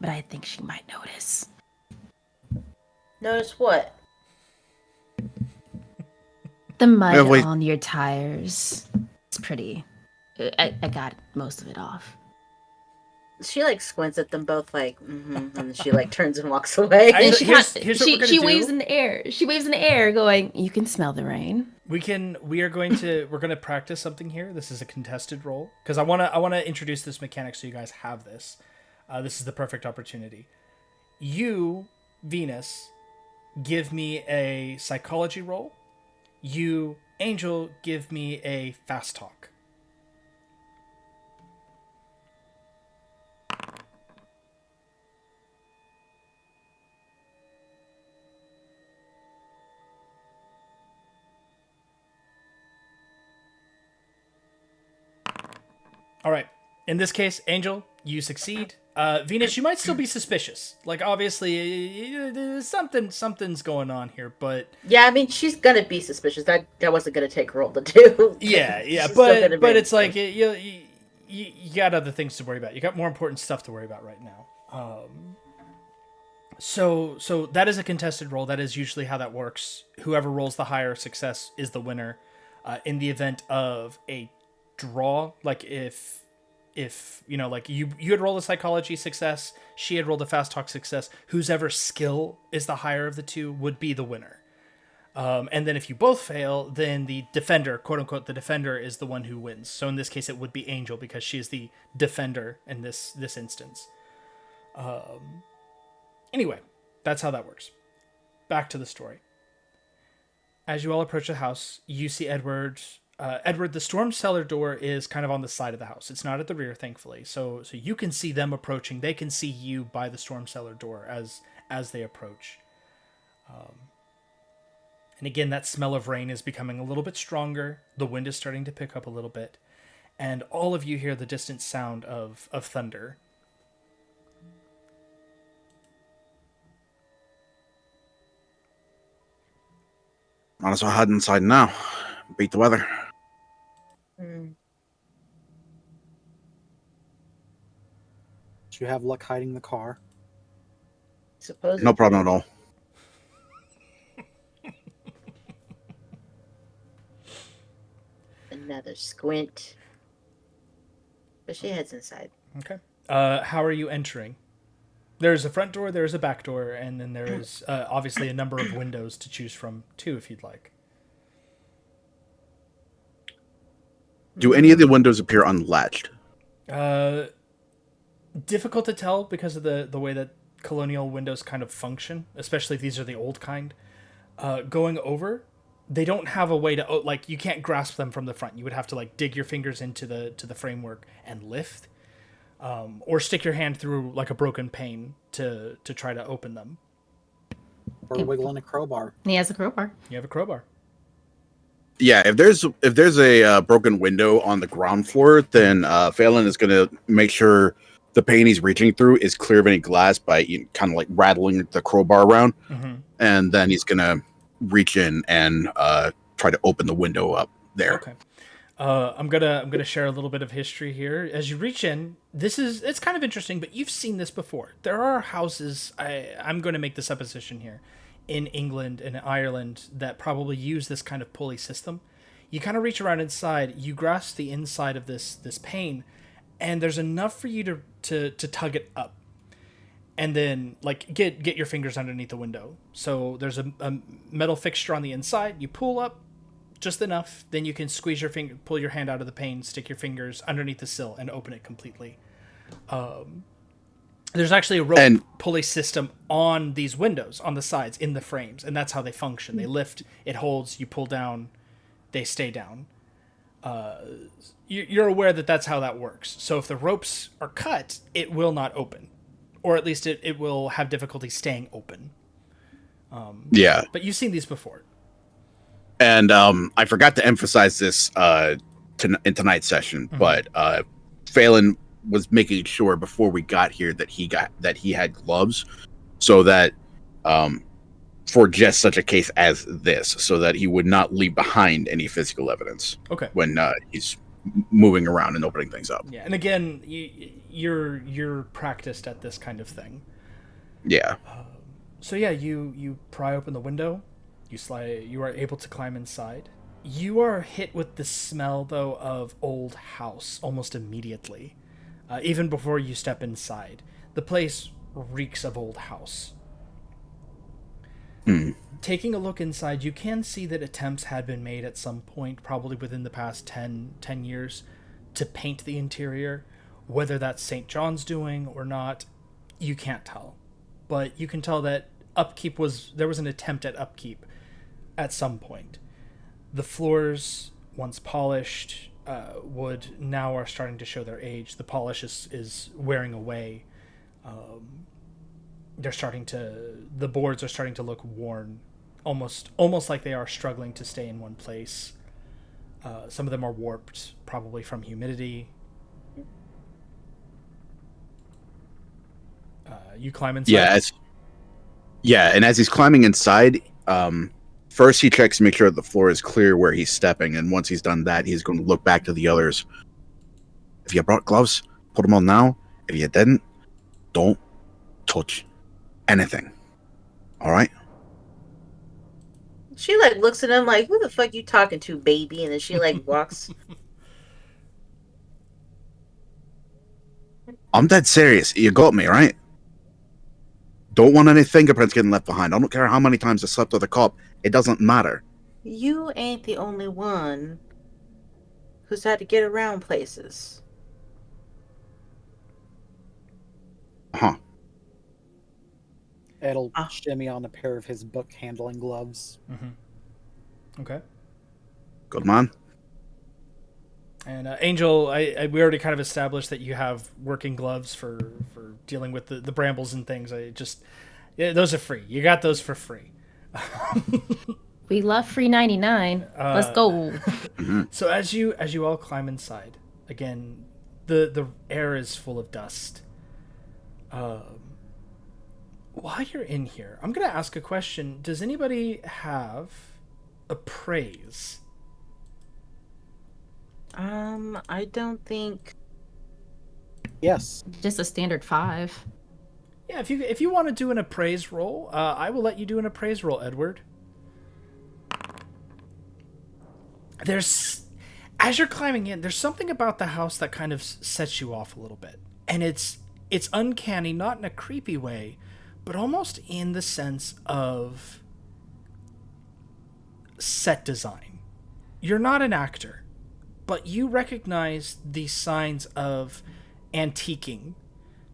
But I think she might notice. Notice what? The mud wait. on your tires. It's pretty. I got most of it off. She like squints at them both, like, and then she like turns and walks away. Here's She what we're gonna she do. waves in the air. She waves in the air, going, "You can smell the rain." We're going to practice something here. This is a contested roll because I wanna introduce this mechanic so you guys have this. This is the perfect opportunity. You, Venus, give me a psychology roll. You, Angel, give me a fast talk. All right. In this case, Angel, you succeed. Venus, you might still be suspicious. Like, obviously, something's going on here, but Yeah, I mean, she's gonna be suspicious. That wasn't gonna take a roll to do. yeah, She's still gonna but be- it's like you got other things to worry about. You got more important stuff to worry about right now. So that is a contested roll. That is usually how that works. Whoever rolls the higher success is the winner. In the event of a draw, like if you know, like you had rolled a psychology success, she had rolled a fast talk success, whose ever skill is the higher of the two would be the winner. And then if you both fail, then the defender, quote unquote, the defender is the one who wins. So in this case, it would be Angel because she is the defender in this instance. Anyway, that's how that works. Back to the story. As you all approach the house, you see Edward. Edward, the storm cellar door is kind of on the side of the house. It's not at the rear, thankfully. So you can see them approaching. They can see you by the storm cellar door as they approach. And again, that smell of rain is becoming a little bit stronger. The wind is starting to pick up a little bit. And all of you hear the distant sound of thunder. Might as well hide inside now. Beat the weather. Hmm. Do you have luck hiding the car? Suppose No problem at all. Another squint. But she heads inside. Okay. How are you entering? There's a front door, there's a back door, and then there is obviously a number of windows to choose from too, if you'd like. Do any of the windows appear unlatched? Difficult to tell because of the way that colonial windows kind of function, especially if these are the old kind. Going over, they don't have a way to, like, you can't grasp them from the front. You would have to like dig your fingers into the framework and lift, or stick your hand through like a broken pane to try to open them. Or wiggling a crowbar? He has a crowbar. You have a crowbar. Yeah, if there's a broken window on the ground floor, then Phelan is going to make sure the pane he's reaching through is clear of any glass by kind of like rattling the crowbar around, and then he's going to reach in and try to open the window up there. Okay. I'm gonna share a little bit of history here. As you reach in, it's kind of interesting, but you've seen this before. There are houses. I'm going to make the supposition here, in England and Ireland that probably use this kind of pulley system. You kind of reach around inside, you grasp the inside of this pane, and there's enough for you to tug it up, and then like get your fingers underneath the window. So there's a metal fixture on the inside. You pull up just enough, then you can squeeze your finger, pull your hand out of the pane, stick your fingers underneath the sill, and open it completely. There's actually a rope pulley system on these windows, on the sides, in the frames, and that's how they function. They lift, it holds, you pull down, they stay down. You're aware that that's how that works. So if the ropes are cut, it will not open. or at least it will have difficulty staying open. Yeah. But you've seen these before. And I forgot to emphasize this in tonight's session, but Phelan was making sure before we got here that he had gloves, so that for just such a case as this, so that he would not leave behind any physical evidence. Okay. When he's moving around and opening things up. Yeah, and again, you're practiced at this kind of thing. Yeah. So yeah, you pry open the window, you are able to climb inside. You are hit with the smell though of old house almost immediately, even before you step inside. The place reeks of old house. Taking a look inside, you can see that attempts had been made at some point, probably within the past 10 years, to paint the interior. Whether that's St. John's doing or not, you can't tell. But you can tell that there was an attempt at upkeep at some point. The floors, once polished, wood now are starting to show their age. The polish is wearing away. The boards are starting to look worn, almost like they are struggling to stay in one place. Some of them are warped, probably from humidity. You climb inside. And as he's climbing inside, first he checks to make sure the floor is clear where he's stepping, and once he's done that, he's going to look back to the others. If you brought gloves, put them on now. If you didn't, don't touch anything. All right? She like looks at him like, "Who the fuck you talking to, baby?" And then she like walks. I'm dead serious. You got me, right? Don't want any fingerprints getting left behind. I don't care how many times I slept with a cop. It doesn't matter. You ain't the only one who's had to get around places. Huh. Ed'll shimmy on a pair of his book handling gloves. Okay. Good man. And Angel, we already kind of established that you have working gloves for dealing with the brambles and things. Those are free. You got those for free. We love free 99. Let's go. So as you all climb inside, again, the air is full of dust. While you're in here, I'm going to ask a question. Does anybody have appraise? I don't think. Yes. Just a standard 5. Yeah, if you want to do an appraise roll, I will let you do an appraise roll, Edward. As you're climbing in, there's something about the house that kind of sets you off a little bit. And it's uncanny, not in a creepy way, but almost in the sense of set design. You're not an actor, but you recognize the signs of antiquing.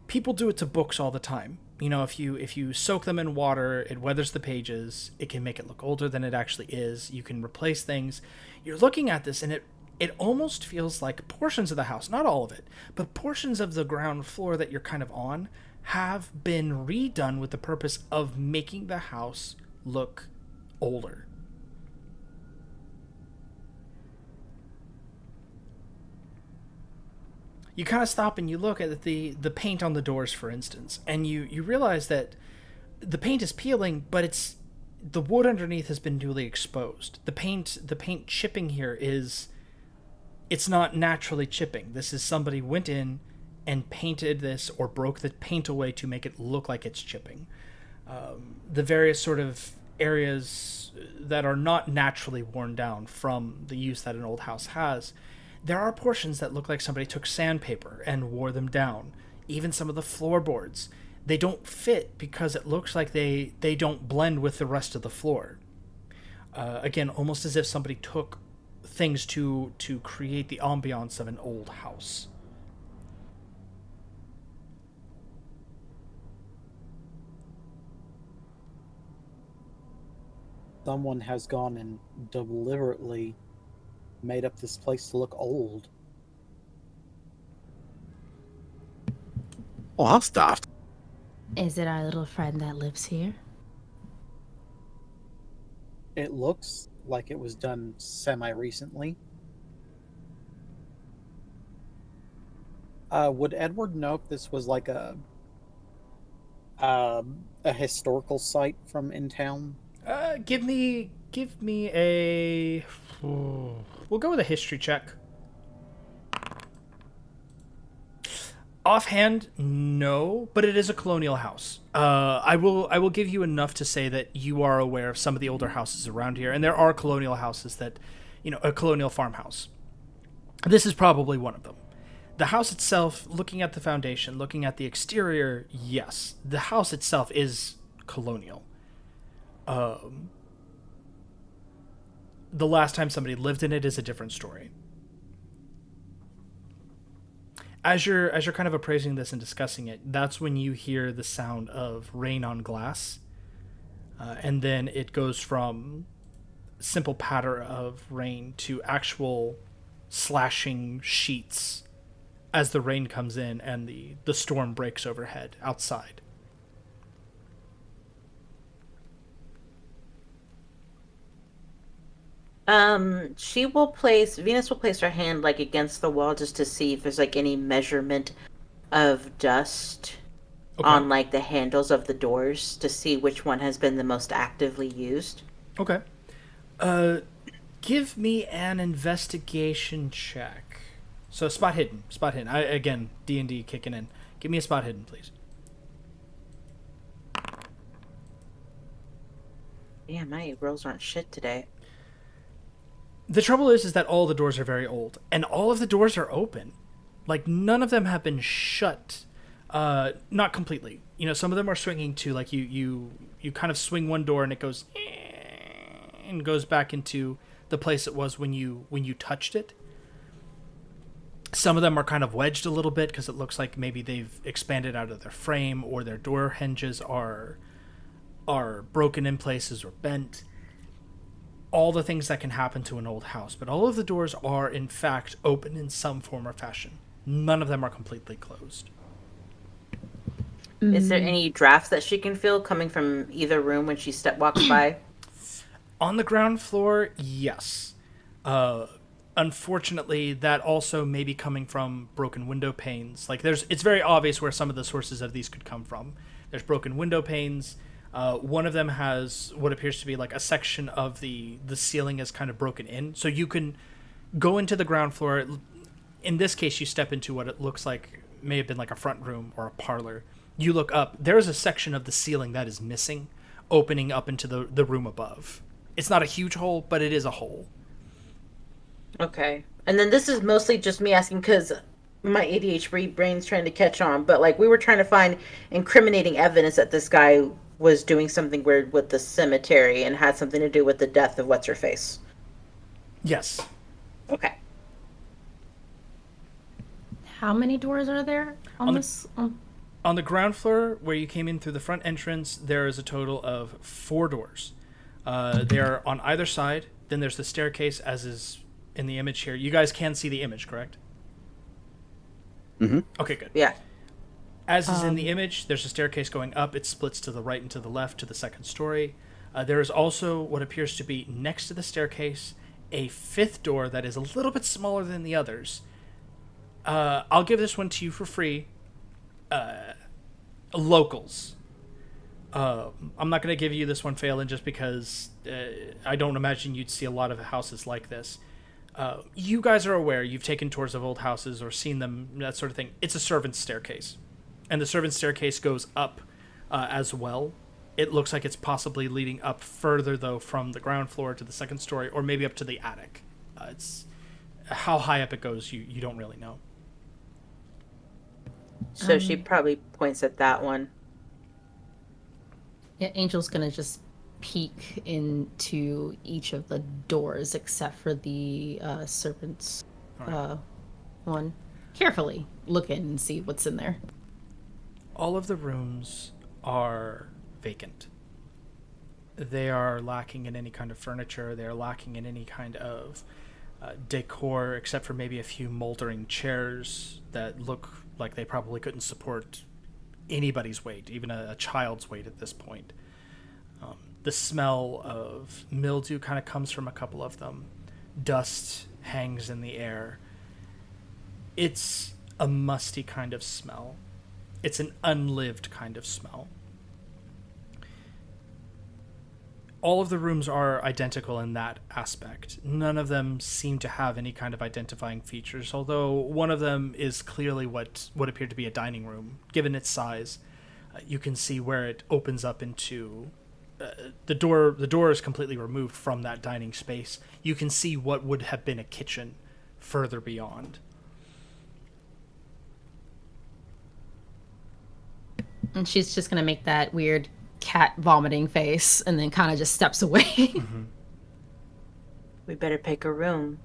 People do it to books all the time. You know, if you soak them in water, it weathers the pages. It can make it look older than it actually is. You can replace things. You're looking at this, and it almost feels like portions of the house, not all of it, but portions of the ground floor that you're kind of on have been redone with the purpose of making the house look older. You kind of stop and you look at the paint on the doors, for instance, and you realize that the paint is peeling, but the wood underneath has been newly exposed. The paint chipping here it's not naturally chipping. This is somebody went in and painted this or broke the paint away to make it look like it's chipping. The various sort of areas that are not naturally worn down from the use that an old house has, there are portions that look like somebody took sandpaper and wore them down. Even some of the floorboards, they don't fit because it looks like they don't blend with the rest of the floor. Again, almost as if somebody took things to create the ambiance of an old house. Someone has gone and deliberately made up this place to look old. Oh, that's daft. Is it our little friend that lives here? It looks like it was done semi-recently. Would Edward know if this was like a historical site from in town? Give me a. We'll go with a history check. Offhand, no, but it is a colonial house. I will give you enough to say that you are aware of some of the older houses around here, and there are colonial houses that, a colonial farmhouse. This is probably one of them. The house itself, looking at the foundation, looking at the exterior, yes, the house itself is colonial. The last time somebody lived in it is a different story. As you're kind of appraising this and discussing it, that's when you hear the sound of rain on glass, and then it goes from simple patter of rain to actual slashing sheets as the rain comes in and the storm breaks overhead outside. Venus will place her hand like against the wall just to see if there's like any measurement of dust on like the handles of the doors to see which one has been the most actively used. Okay. Give me an investigation check. So spot hidden. Again, D&D kicking in. Give me a spot hidden, please. Yeah, my rolls aren't shit today. The trouble is that all the doors are very old, and all of the doors are open. Like, none of them have been shut. Not completely. Some of them are swinging to, like, you kind of swing one door and it goes and goes back into the place it was when you touched it. Some of them are kind of wedged a little bit because it looks like maybe they've expanded out of their frame, or their door hinges are broken in places or bent. All the things that can happen to an old house, but all of the doors are in fact open in some form or fashion. None of them are completely closed. Is there any drafts that she can feel coming from either room when she walks by? On the ground floor, yes. Unfortunately, that also may be coming from broken window panes. Like, it's very obvious where some of the sources of these could come from. There's broken window panes. One of them has what appears to be like a section of the ceiling is kind of broken in. So you can go into the ground floor. In this case, you step into what it looks like may have been like a front room or a parlor. You look up. There's a section of the ceiling that is missing, opening up into the room above. It's not a huge hole, but it is a hole. Okay. And then this is mostly just me asking because my ADHD brain's trying to catch on. But like we were trying to find incriminating evidence that this guy was doing something weird with the cemetery and had something to do with the death of what's-her-face. Yes. Okay. How many doors are there on this? On the ground floor, where you came in through the front entrance, there is a total of 4 doors. They are on either side. Then there's the staircase, as is in the image here. You guys can see the image, correct? Mm-hmm. Okay, good. Yeah. As is in the image, there's a staircase going up. It splits to the right and to the left to the second story. There is also what appears to be next to the staircase a 5th door that is a little bit smaller than the others. I'll give this one to you for free. Locals. I'm not going to give you this one, Phelan, just because I don't imagine you'd see a lot of houses like this. You guys are aware. You've taken tours of old houses or seen them, that sort of thing. It's a servant's staircase. And the servant's staircase goes up as well. It looks like it's possibly leading up further, though, from the ground floor to the second story, or maybe up to the attic. It's how high up it goes, you don't really know. So she probably points at that one. Yeah, Angel's gonna just peek into each of the doors except for the serpent's one. Carefully look in and see what's in there. All of the rooms are vacant. They are lacking in any kind of furniture. They are lacking in any kind of decor, except for maybe a few moldering chairs that look like they probably couldn't support anybody's weight, even a child's weight at this point. The smell of mildew kind of comes from a couple of them. Dust hangs in the air. It's a musty kind of smell. It's an unlived kind of smell. All of the rooms are identical in that aspect. None of them seem to have any kind of identifying features, although one of them is clearly what appeared to be a dining room. Given its size, you can see where it opens up into... the door is completely removed from that dining space. You can see what would have been a kitchen further beyond. And she's just going to make that weird cat vomiting face and then kind of just steps away. Mm-hmm. We better pick a room.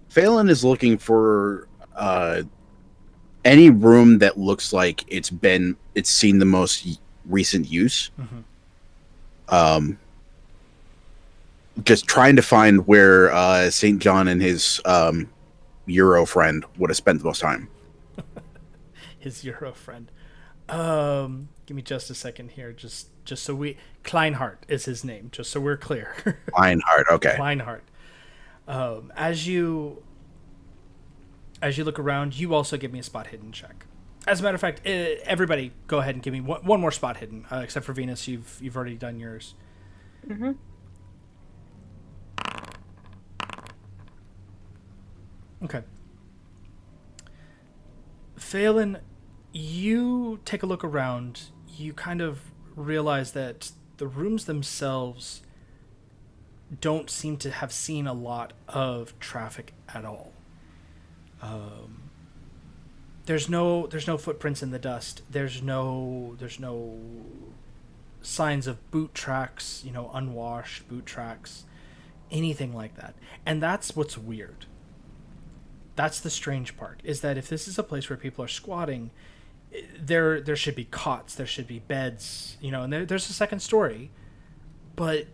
Phelan is looking for any room that looks like it's seen the most recent use. Mm-hmm. Just trying to find where St. John and his Euro friend would have spent the most time. His Euro friend. Give me just a second here. Just so Kleinhardt is his name, just so we're clear. Kleinhardt, okay. Kleinhardt. As you look around, you also give me a spot hidden check. As a matter of fact, everybody go ahead and give me one more spot hidden, except for Venus. You've already done yours. Mm-hmm. Okay. Phelan, you take a look around. You kind of realize that the rooms themselves don't seem to have seen a lot of traffic at all. There's no footprints in the dust. There's no signs of boot tracks, unwashed boot tracks, anything like that. And that's what's weird. That's the strange part, is that if this is a place where people are squatting, there should be cots, there should be beds, and there's a second story, but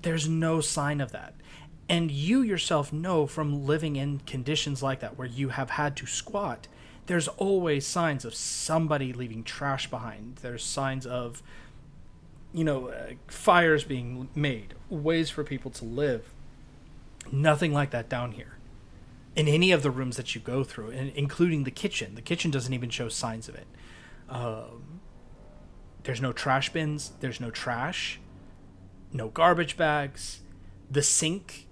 there's no sign of that. And you yourself know from living in conditions like that, where you have had to squat, there's always signs of somebody leaving trash behind. There's signs of, fires being made, ways for people to live. Nothing like that down here. In any of the rooms that you go through, including the kitchen. The kitchen doesn't even show signs of it. There's no trash bins. There's no trash. No garbage bags. The sink,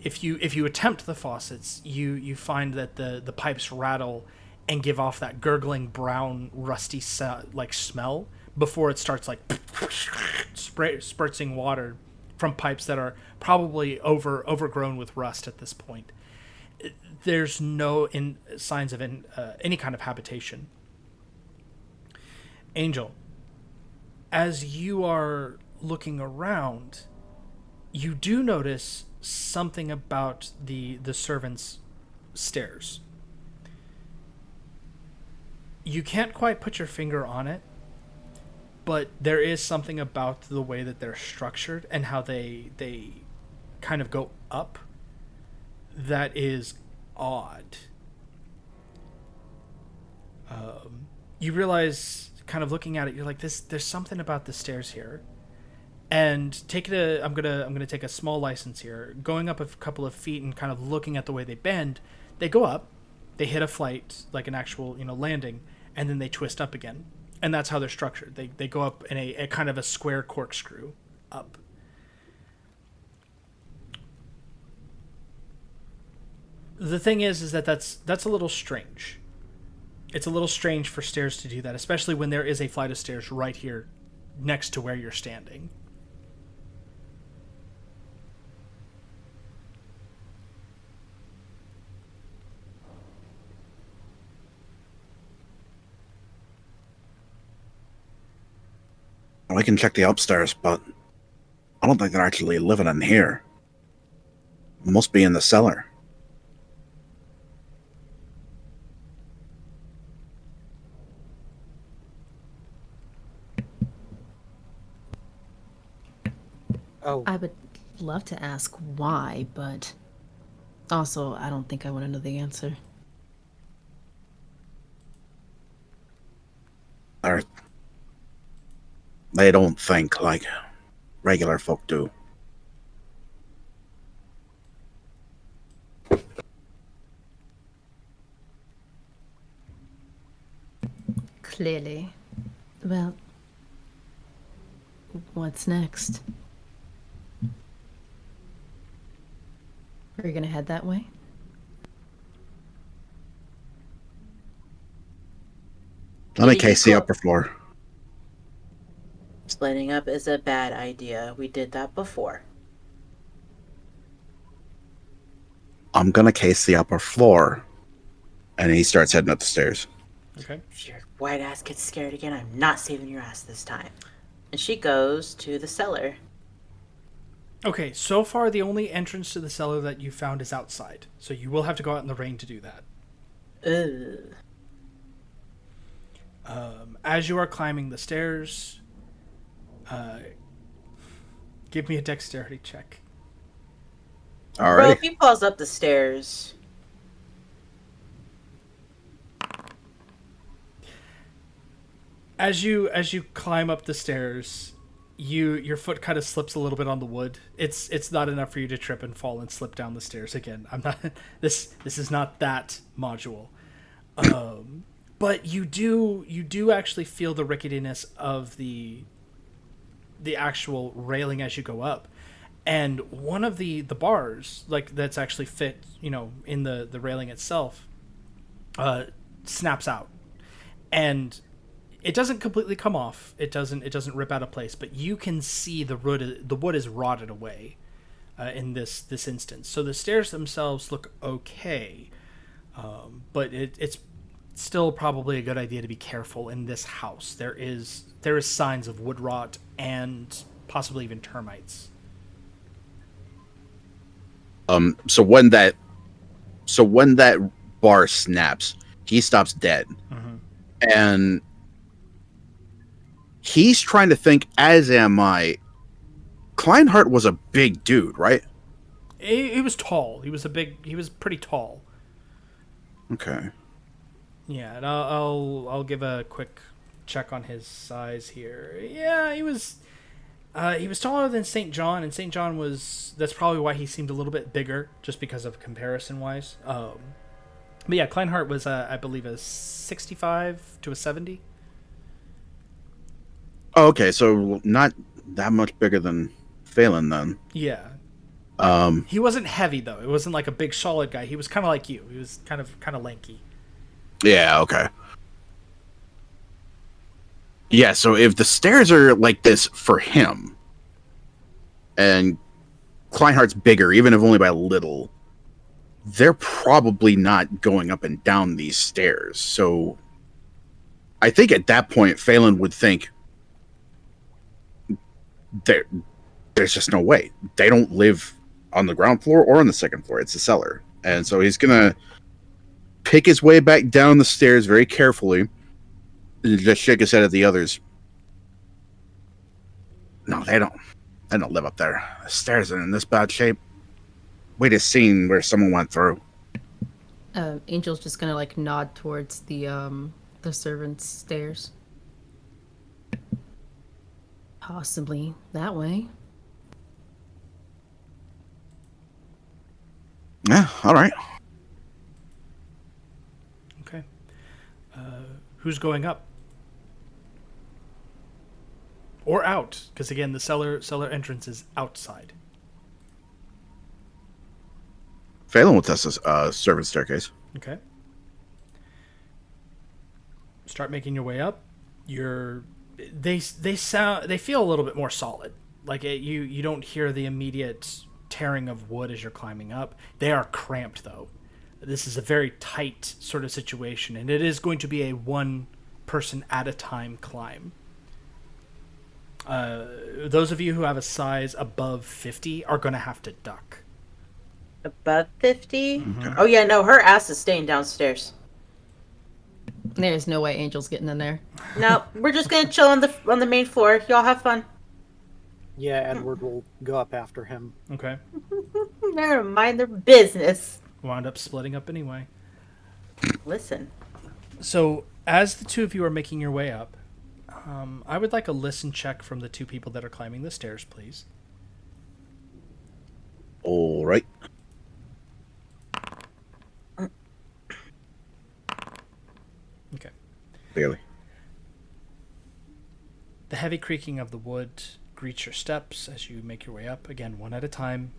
if you attempt the faucets, you find that the pipes rattle and give off that gurgling brown rusty smell before it starts spurting water from pipes that are probably overgrown with rust at this point. There's no signs of any kind of habitation. Angel, as you are looking around, you do notice something about the servants' stairs. You can't quite put your finger on it, but there is something about the way that they're structured and how they kind of go up that is odd. You realize, kind of looking at it, you're like, there's something about the stairs here. And I'm gonna take a small license here. Going up a couple of feet and kind of looking at the way they bend, they go up, they hit a flight, like an actual landing, and then they twist up again. And that's how they're structured. They go up in a kind of a square corkscrew up. The thing is that that's a little strange. It's a little strange for stairs to do that, especially when there is a flight of stairs right here next to where you're standing. We can check the upstairs, but I don't think they're actually living in here. Must be in the cellar. Oh, I would love to ask why, but also I don't think I want to know the answer. they don't think like regular folk do. Clearly. Well, what's next? Are you gonna head that way? Let me case the upper floor. Splitting up is a bad idea. We did that before. I'm gonna case the upper floor. And he starts heading up the stairs. Okay. If your white ass gets scared again, I'm not saving your ass this time. And she goes to the cellar. Okay, so far the only entrance to the cellar that you found is outside. So you will have to go out in the rain to do that. Ugh. As you are climbing the stairs, give me a dexterity check. All Bro, right. if he falls up the stairs. As you climb up the stairs, your foot kind of slips a little bit on the wood. It's not enough for you to trip and fall and slip down the stairs again. I'm not this is not that module. But you do actually feel the ricketiness of the actual railing as you go up. And one of the bars, like that's actually fit, in the railing itself, snaps out. And it doesn't completely come off. It doesn't rip out of place, but you can see the wood is rotted away in this instance. So the stairs themselves look okay, but it's still probably a good idea to be careful in this house. There is signs of wood rot and possibly even termites. So when that bar snaps, he stops dead, and he's trying to think, as am I. Kleinhardt was a big dude, right? He was tall. He was pretty tall. Okay. Yeah, and I'll give a quick check on his size here. Yeah, he was taller than St. John, and St. John that's probably why he seemed a little bit bigger, just because of comparison wise. But yeah, Kleinhardt was I believe a 65 to a 70. Oh, okay, so not that much bigger than Phelan then. Yeah. He wasn't heavy though. It wasn't like a big solid guy. He was kind of like you. He was kind of lanky. Yeah, okay. Yeah, so if the stairs are like this for him, and Kleinhardt's bigger, even if only by a little, they're probably not going up and down these stairs. So I think at that point, Phelan would think, there's just no way. They don't live on the ground floor or on the second floor. It's a cellar. And so he's going to pick his way back down the stairs very carefully and just shake his head at the others. No, they don't live up there. The stairs are in this bad shape. We just seen where someone went through. Angel's just gonna nod towards the servants' stairs. Possibly that way. Yeah, all right. Okay. Who's going up? Or out? Because again, the cellar entrance is outside. Phelan will test this servant staircase. Okay. Start making your way up. They feel a little bit more solid. Like you don't hear the immediate tearing of wood as you're climbing up. They are cramped though. This is a very tight sort of situation, and it is going to be a one person at a time climb. Those of you who have a size above 50 are going to have to duck. Above 50? Mm-hmm. Oh yeah, no, her ass is staying downstairs. There's no way Angel's getting in there. No, we're just gonna chill on the main floor. Y'all have fun. Yeah, Edward will go up after him. Okay. They're gonna mind their business. Wound up splitting up anyway. Listen. So, as the two of you are making your way up, I would like a listen check from the two people that are climbing the stairs, please. All right. Okay. Barely. The heavy creaking of the wood greets your steps as you make your way up, again, one at a time.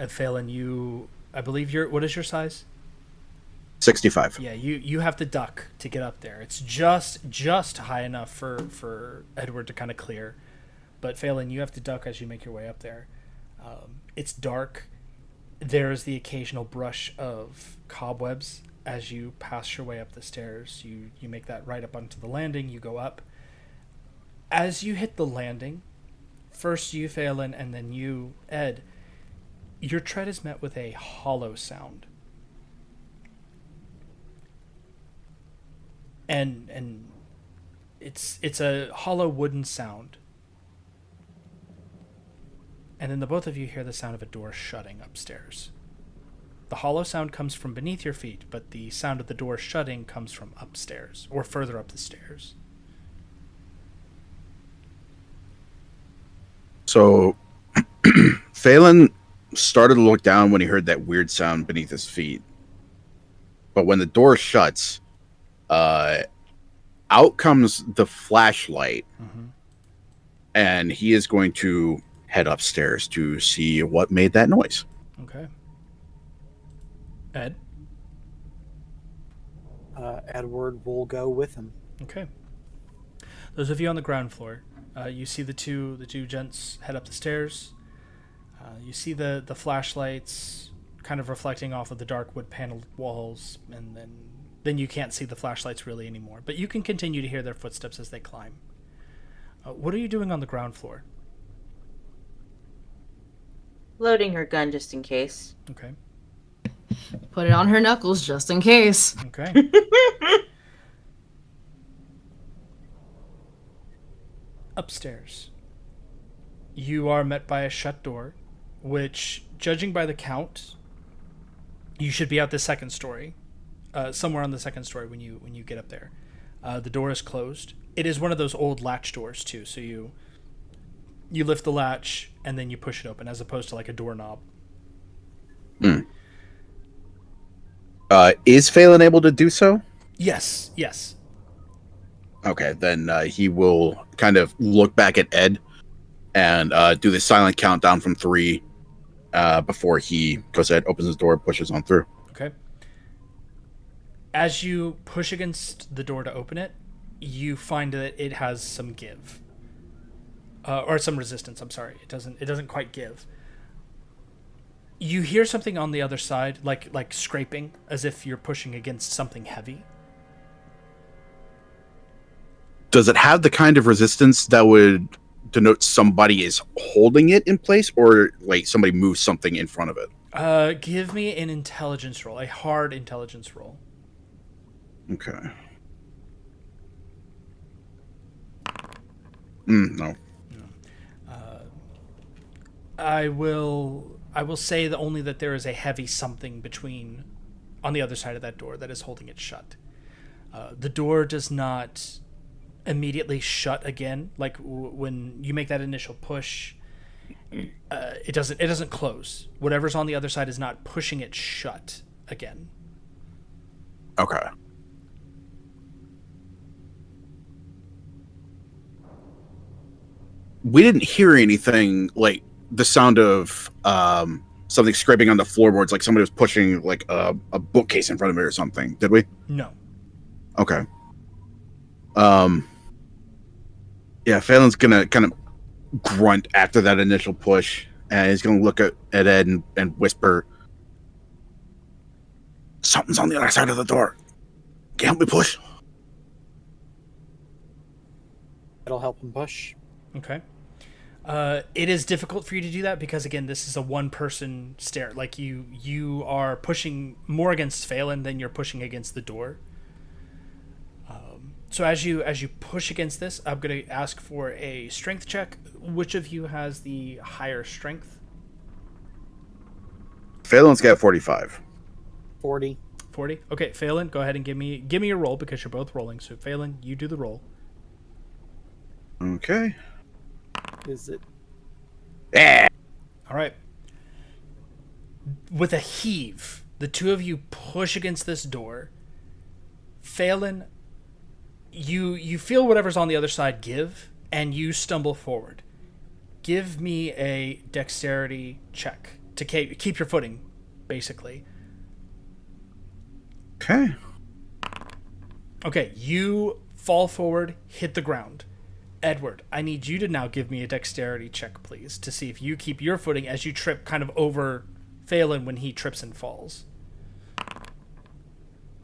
Phelan, I believe what is your size? 65. Yeah, you have to duck to get up there. It's just high enough for Edward to kind of clear. But Phelan, you have to duck as you make your way up there. It's dark. There's the occasional brush of cobwebs as you pass your way up the stairs. You make that right up onto the landing. You go up. As you hit the landing, first you, Phelan, and then you, Ed, your tread is met with a hollow sound. And it's a hollow wooden sound. And then the both of you hear the sound of a door shutting upstairs. The hollow sound comes from beneath your feet, but the sound of the door shutting comes from upstairs, or further up the stairs. So, Phelan started to look down when he heard that weird sound beneath his feet. But when the door shuts, out comes the flashlight, and he is going to head upstairs to see what made that noise. Okay. Ed? Edward will go with him. Okay. Those of you on the ground floor, you see the two gents head up the stairs. You see the flashlights kind of reflecting off of the dark wood paneled walls, and then you can't see the flashlights really anymore. But you can continue to hear their footsteps as they climb. What are you doing on the ground floor? Loading her gun just in case. Okay. Put it on her knuckles just in case. Okay. Upstairs, you are met by a shut door, which, judging by the count, you should be out the second story, somewhere on the second story when you get up there. The door is closed. It is one of those old latch doors too, so you lift the latch and then you push it open, as opposed to like a doorknob. Is Phelan able to do so? Yes. Okay, then he will kind of look back at Ed and do the silent countdown from 3 before he goes ahead, opens his door, pushes on through. Okay. As you push against the door to open it, you find that it has some give. Or some resistance, I'm sorry. It doesn't quite give. You hear something on the other side, like scraping, as if you're pushing against something heavy. Does it have the kind of resistance that would denote somebody is holding it in place, or like somebody moves something in front of it? Give me an intelligence roll, a hard intelligence roll. Okay. No. I will say that only that there is a heavy something on the other side of that door that is holding it shut. The door does not immediately shut again. Like when you make that initial push, it doesn't close. Whatever's on the other side is not pushing it shut again. Okay. We didn't hear anything like the sound of something scraping on the floorboards, like somebody was pushing like a bookcase in front of it or something. Did we? No. Okay. Yeah, Phelan's gonna kind of grunt after that initial push, and he's gonna look at Ed and whisper, "Something's on the other side of the door. Can you help me push?" It'll help him push. Okay. It is difficult for you to do that because, again, this is a one-person stair. Like, you are pushing more against Phelan than you're pushing against the door. So as you push against this, I'm going to ask for a strength check. Which of you has the higher strength? Phelan's got 45. 40. 40? Okay, Phelan, go ahead and give me your roll because you're both rolling. So, Phelan, you do the roll. Okay. Is it? Yeah. All right. With a heave, the two of you push against this door. Phelan, you feel whatever's on the other side give, and you stumble forward. Give me a dexterity check to keep your footing, basically. Okay. Okay, you fall forward, hit the ground. Edward, I need you to now give me a dexterity check, please, to see if you keep your footing as you trip kind of over Phelan when he trips and falls.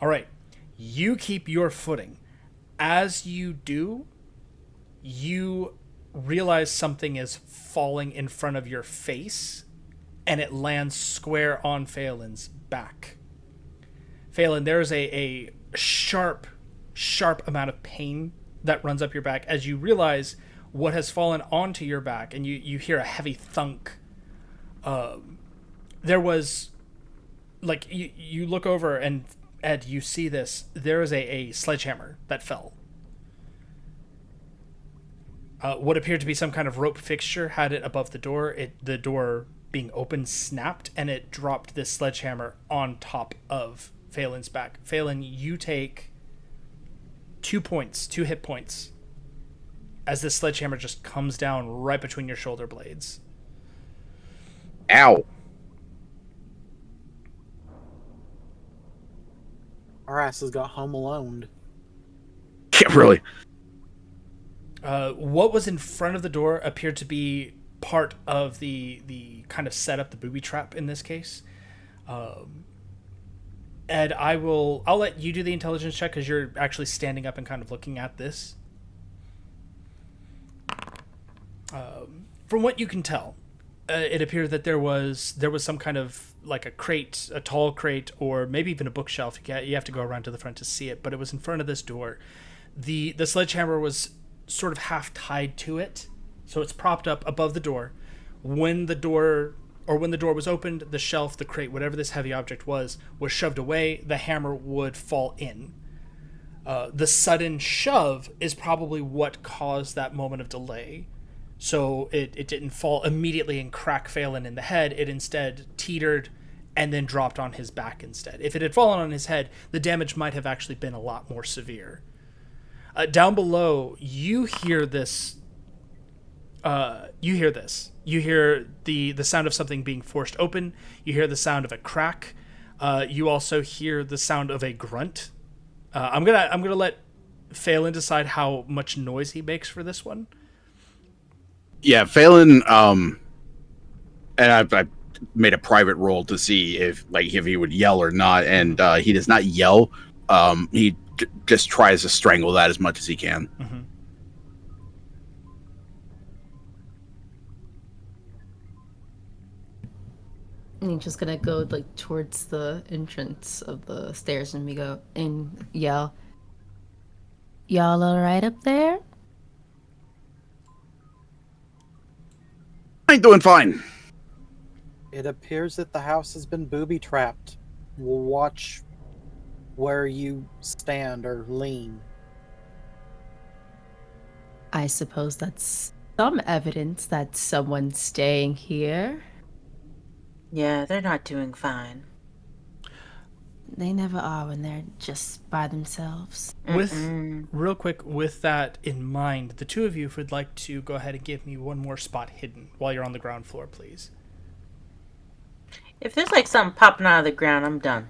All right, you keep your footing. As you do, you realize something is falling in front of your face, and it lands square on Phelan's back. Phelan, there's a sharp amount of pain that runs up your back as you realize what has fallen onto your back, and you hear a heavy thunk. There was, like, you look over, and Ed, you see this. There is a sledgehammer that fell. What appeared to be some kind of rope fixture had it above the door. The door being opened snapped, and it dropped this sledgehammer on top of Phelan's back. Phelan, you take 2 hit points, as this sledgehammer just comes down right between your shoulder blades. Ow. Our asses got home alone. Yeah, really. What was in front of the door appeared to be part of the kind of setup, the booby trap in this case. Ed, I'll let you do the intelligence check because you're actually standing up and kind of looking at this. From what you can tell, it appeared that there was some kind of like a crate, a tall crate, or maybe even a bookshelf. You have to go around to the front to see it, but it was in front of this door. The sledgehammer was sort of half tied to it, so it's propped up above the door. When the door was opened, the shelf, the crate, whatever this heavy object was shoved away. The hammer would fall in. The sudden shove is probably what caused that moment of delay. So it didn't fall immediately and crack Phelan in the head. It instead teetered and then dropped on his back instead. If it had fallen on his head, the damage might have actually been a lot more severe. Down below, you hear this. You hear the sound of something being forced open. You hear the sound of a crack. You also hear the sound of a grunt. I'm gonna let Phelan decide how much noise he makes for this one. Yeah, Phelan. And I made a private roll to see if he would yell or not, and he does not yell. He just tries to strangle that as much as he can. Mm-hmm. And he's just gonna go like towards the entrance of the stairs and we go and yell, "Y'all all right up there?" I ain't doing fine. It appears that the house has been booby-trapped. We'll watch where you stand or lean. I suppose that's some evidence that someone's staying here. Yeah, they're not doing fine. They never are when they're just by themselves. Real quick, with that in mind, the two of you, if would like to go ahead and give me one more spot hidden while you're on the ground floor, please. If there's like something popping out of the ground, I'm done.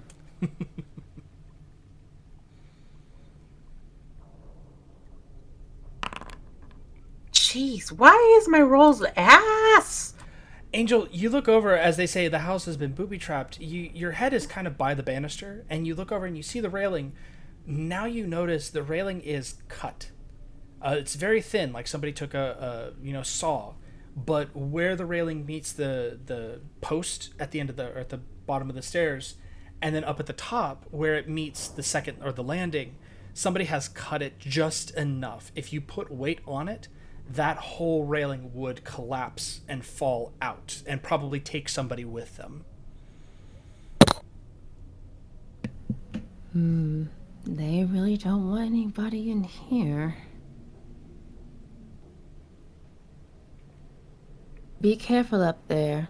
Jeez, why is my rolls ass? Angel, you look over as they say the house has been booby-trapped. Your head is kind of by the banister, and you look over and you see the railing. Now you notice the railing is cut. It's very thin, like somebody took a saw. But where the railing meets the post at the end of at the bottom of the stairs, and then up at the top where it meets the second or the landing, somebody has cut it just enough. If you put weight on it, that whole railing would collapse and fall out and probably take somebody with them. They really don't want anybody in here. Be careful up there.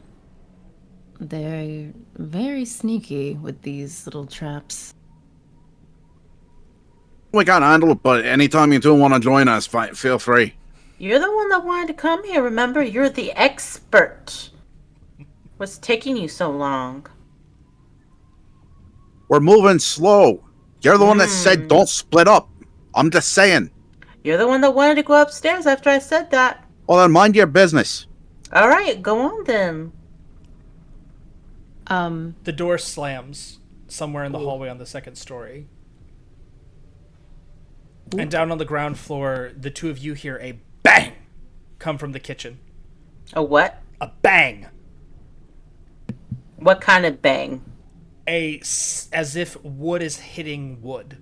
They're very sneaky with these little traps. We can't handle it, but anytime you two want to join us, feel free. You're the one that wanted to come here, remember? You're the expert. What's taking you so long? We're moving slow. You're the one that said don't split up. I'm just saying. You're the one that wanted to go upstairs after I said that. Well, then mind your business. All right, go on then. The door slams somewhere in the hallway on the second story. And down on the ground floor, the two of you hear a bang come from the kitchen. A what? A bang. What kind of bang? As if wood is hitting wood.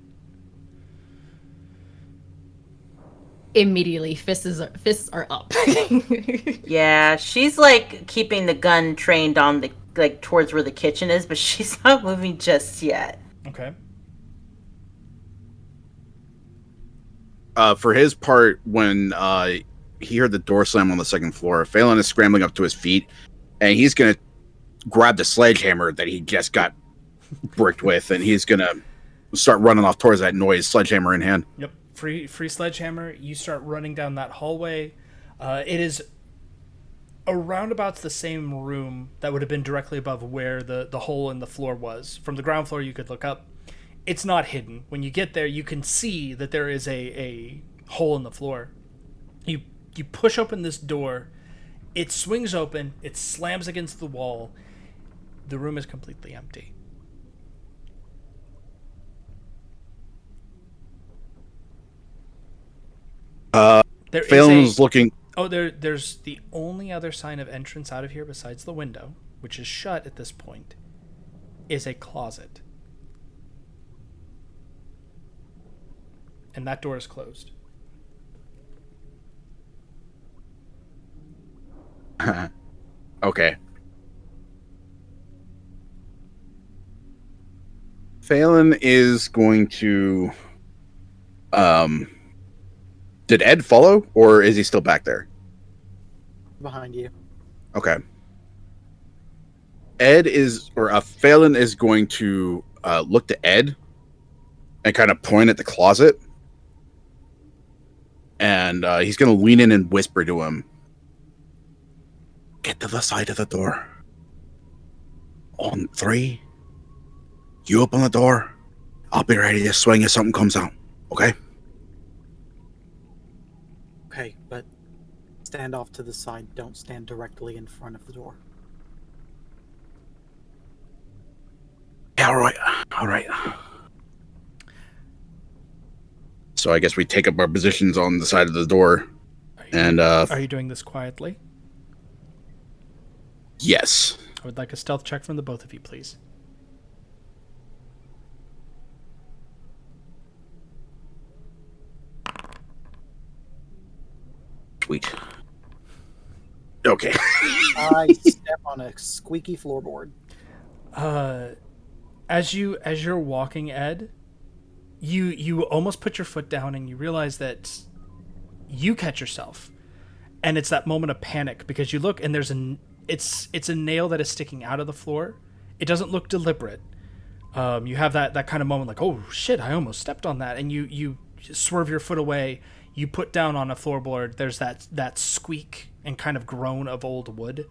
Immediately, fists are up. Yeah, she's like keeping the gun trained on the towards where the kitchen is, but she's not moving just yet. Okay. For his part, when he heard the door slam on the second floor, Phelan is scrambling up to his feet, and he's gonna grab the sledgehammer that he just got bricked with, and he's gonna start running off towards that noise, sledgehammer in hand. Yep. Free sledgehammer. You start running down that hallway. It is around about the same room that would have been directly above where the hole in the floor was. From the ground floor, you could look up. It's not hidden. When you get there, you can see that there is a hole in the floor. You push open this door. It swings open. It slams against the wall. The room is completely empty. Phelan's looking. Oh, there's the only other sign of entrance out of here besides the window, which is shut at this point, is a closet. And that door is closed. Okay. Phelan is going to. Did Ed follow, or is he still back there? Behind you. Okay. Phelan is going to look to Ed and kind of point at the closet. And he's going to lean in and whisper to him. Get to the side of the door. On 3. You open the door. I'll be ready to swing if something comes out. Okay? Okay, but stand off to the side. Don't stand directly in front of the door. Yeah, all right. So I guess we take up our positions on the side of the door. Are you doing this quietly? Yes. I would like a stealth check from the both of you, please. Sweet. Okay. I step on a squeaky floorboard. As you're walking, Ed, you almost put your foot down and you realize that you catch yourself, and it's that moment of panic because you look and there's it's a nail that is sticking out of the floor. It doesn't look deliberate. You have that kind of moment like, oh shit, I almost stepped on that, and you swerve your foot away. You put down on a floorboard. There's that squeak and kind of groan of old wood.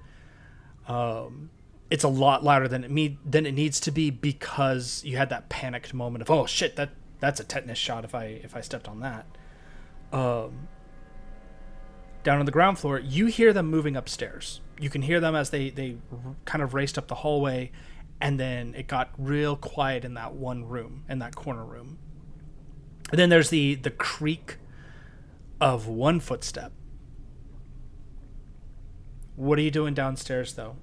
It's a lot louder than it needs to be because you had that panicked moment of, oh shit, that's a tetanus shot if I stepped on that. Down on the ground floor, you hear them moving upstairs. You can hear them as they kind of raced up the hallway, and then it got real quiet in that one room, in that corner room. And then there's the creak of one footstep. What are you doing downstairs, though?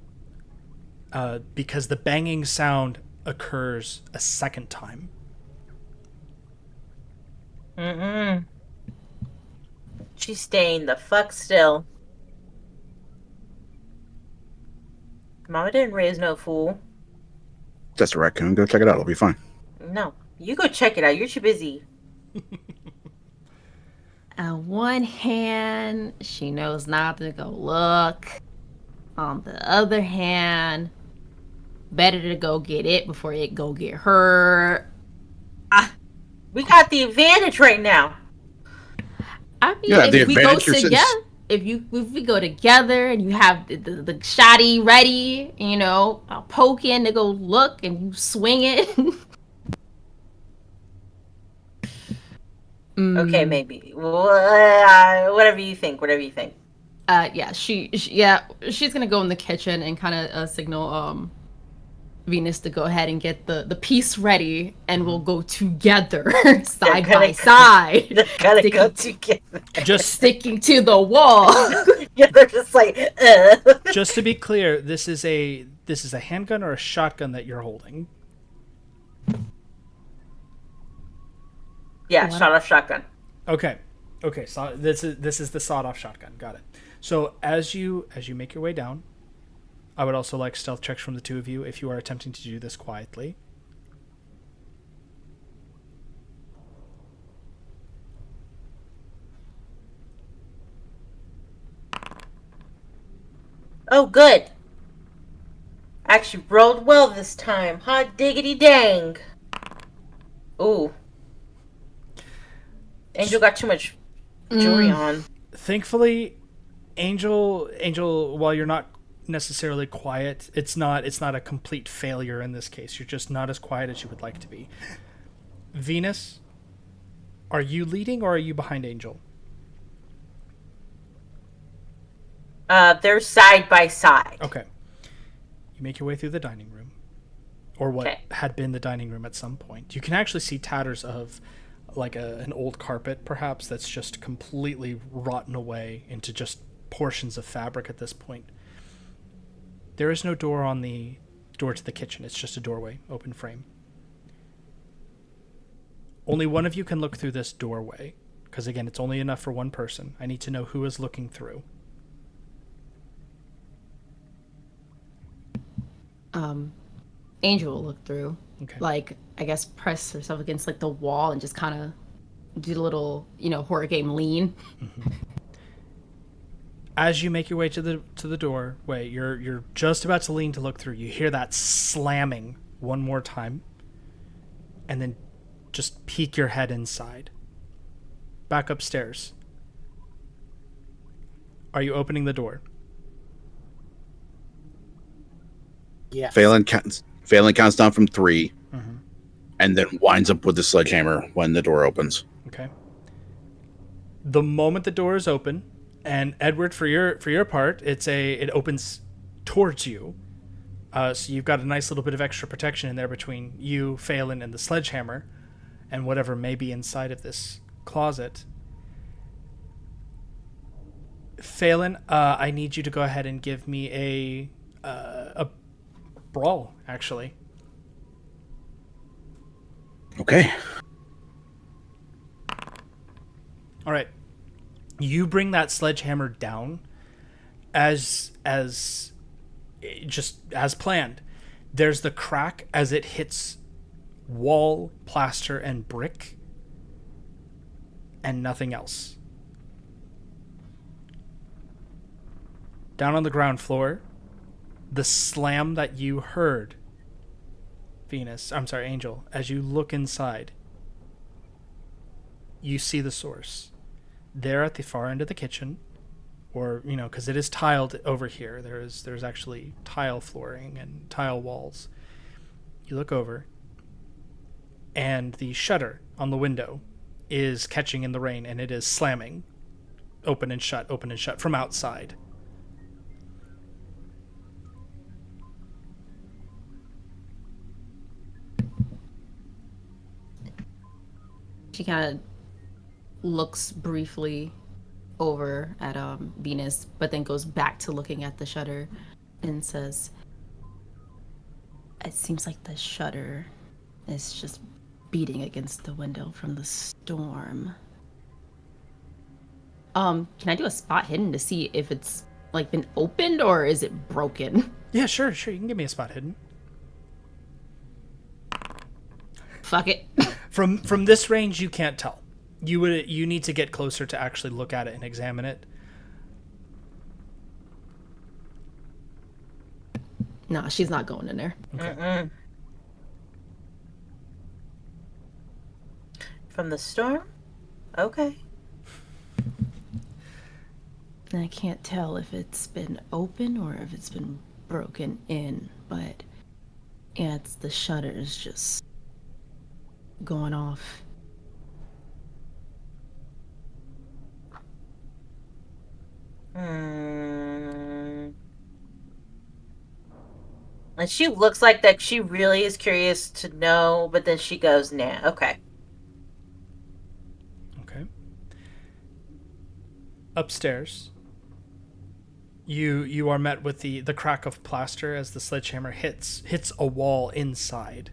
Because the banging sound occurs a second time. She's staying the fuck still. Mama didn't raise no fool. Just a raccoon. Go check it out. It'll be fine. No, you go check it out. You're too busy. On one hand, she knows not to go look. On the other hand, better to go get it before it go get her. We got the advantage right now. I mean, Yeah, the if we go advantage together, since if we go together and you have the shotty ready, you know, I'll poke in to go look and you swing it. Okay, maybe. Whatever you think. Whatever you think. Yeah, she's gonna go in the kitchen and kind of signal Venus to go ahead and get the piece ready, and we'll go together side by side. They're gonna go together. Just Sticking to the wall. Yeah, they're just like. Just to be clear, this is a handgun or a shotgun that you're holding. Yeah, shot-off shotgun. Okay. So this is the sawed-off shotgun. Got it. So as you make your way down, I would also like stealth checks from the two of you if you are attempting to do this quietly. Oh, good. Actually rolled well this time. Hot diggity dang. Ooh. Angel got too much jewelry on. Thankfully, Angel, while you're not necessarily quiet, it's not a complete failure in this case. You're just not as quiet as you would like to be. Venus, are you leading or are you behind Angel? They're side by side. Okay. You make your way through the dining room, or what had been the dining room at some point. You can actually see tatters of like an old carpet, perhaps, that's just completely rotten away into just portions of fabric at this point. There is no door on the door to the kitchen. It's just a doorway, open frame. Only one of you can look through this doorway, because again, it's only enough for one person. I need to know who is looking through. Angel will look through. Okay. Like, I guess press herself against like the wall and just kind of do the little, horror game lean. Mm-hmm. As you make your way to the doorway, you're just about to lean to look through. You hear that slamming one more time, and then just peek your head inside. Back upstairs. Are you opening the door? Yeah. Phelan counts down from 3, and then winds up with the sledgehammer when the door opens. Okay. The moment the door is open, and Edward, for your part, it opens towards you. So you've got a nice little bit of extra protection in there between you, Phelan, and the sledgehammer, and whatever may be inside of this closet. Phelan, I need you to go ahead and give me a brawl, actually. Okay. All right. You bring that sledgehammer down as just as planned. There's the crack as it hits wall, plaster, and brick, and nothing else. Down on the ground floor, the slam that you heard, Angel, as you look inside, you see the source. There at the far end of the kitchen, or, because it is tiled over here, there's actually tile flooring and tile walls. You look over, and the shutter on the window is catching in the rain, and it is slamming open and shut from outside. She kind of looks briefly over at Venus, but then goes back to looking at the shutter and says, "It seems like the shutter is just beating against the window from the storm. Can I do a spot hidden to see if it's like been opened or is it broken?" Yeah, sure. You can give me a spot hidden. Fuck it. From this range, you can't tell. You need to get closer to actually look at it and examine it. No, she's not going in there. Okay. From the storm? Okay. And I can't tell if it's been open or if it's been broken in, but yeah, it's the shutters just going off. And she looks like that she really is curious to know, but then she goes, nah, okay. Okay. Upstairs, you are met with the crack of plaster as the sledgehammer hits a wall inside.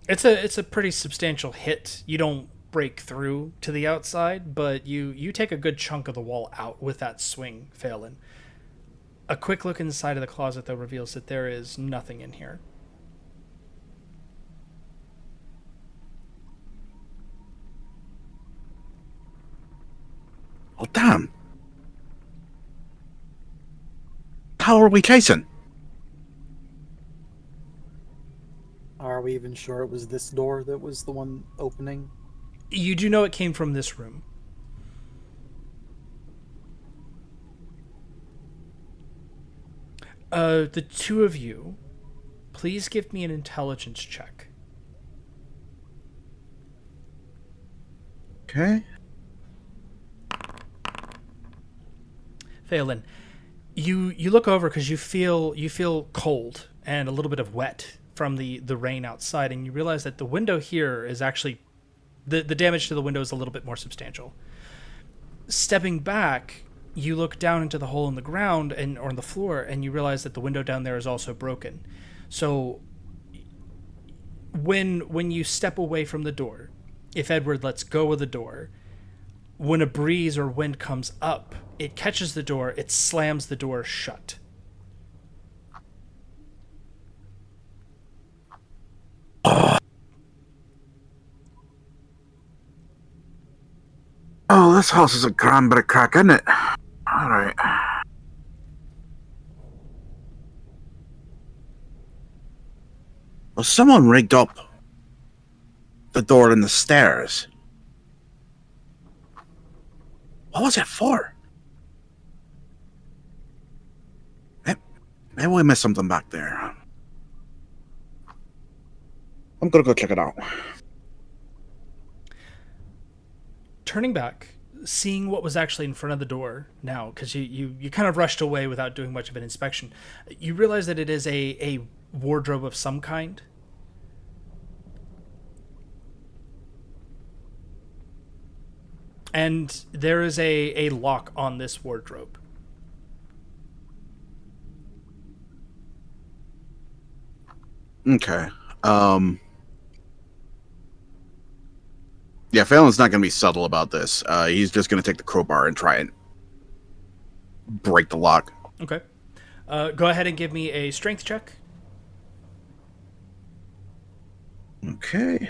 It's a pretty substantial hit. You don't break through to the outside, but you take a good chunk of the wall out with that swing, Phelan. A quick look inside of the closet, though, reveals that there is nothing in here. Oh, damn. How are we chasing? Are we even sure it was this door that was the one opening? You do know it came from this room. The two of you, please give me an intelligence check. Okay. Phelan, you look over because you feel cold and a little bit of wet from the rain outside, and you realize that the window here is actually the damage to the window is a little bit more substantial. Stepping back, you look down into the hole in the ground or on the floor, and you realize that the window down there is also broken. So when you step away from the door, if Edward lets go of the door, when a breeze or wind comes up, it catches the door, it slams the door shut. Oh, this house is a grand bit of crack, isn't it? Alright. Well, someone rigged up the door and the stairs. What was it for? Maybe we missed something back there. I'm gonna go check it out. Turning back, seeing what was actually in front of the door now, because you kind of rushed away without doing much of an inspection, you realize that it is a wardrobe of some kind. And there is a lock on this wardrobe. Okay. Yeah, Phelan's not going to be subtle about this. He's just going to take the crowbar and try and break the lock. Okay. Go ahead and give me a strength check. Okay.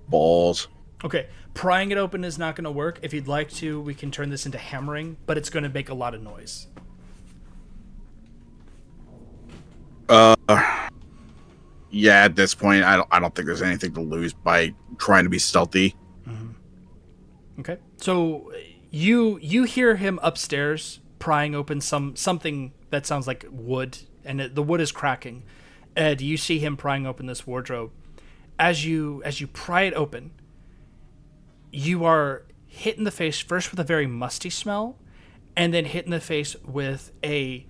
Balls. Okay. Prying it open is not going to work. If you'd like to, we can turn this into hammering, but it's going to make a lot of noise. Yeah, at this point, I don't think there's anything to lose by trying to be stealthy. Mm-hmm. Okay. So you hear him upstairs prying open something that sounds like wood, and the wood is cracking. Ed, you see him prying open this wardrobe. As you pry it open, you are hit in the face first with a very musty smell, and then hit in the face with a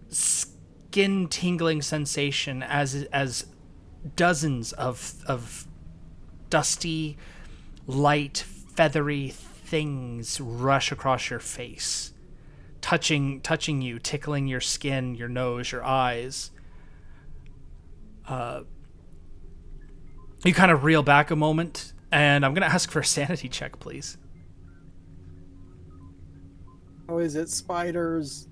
skin-tingling sensation as dozens of dusty, light, feathery things rush across your face, touching you, tickling your skin, your nose, your eyes. You kind of reel back a moment, and I'm going to ask for a sanity check, please. Oh, is it spiders?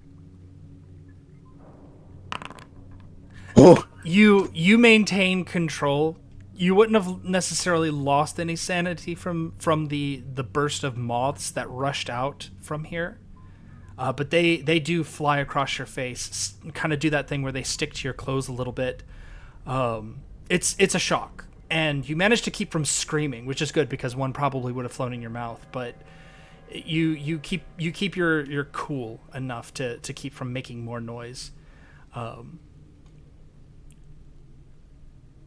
Oh, You maintain control. You wouldn't have necessarily lost any sanity from the burst of moths that rushed out from here. But they do fly across your face, kind of do that thing where they stick to your clothes a little bit. It's a shock, and you manage to keep from screaming, which is good because one probably would have flown in your mouth. But you keep your cool enough to keep from making more noise.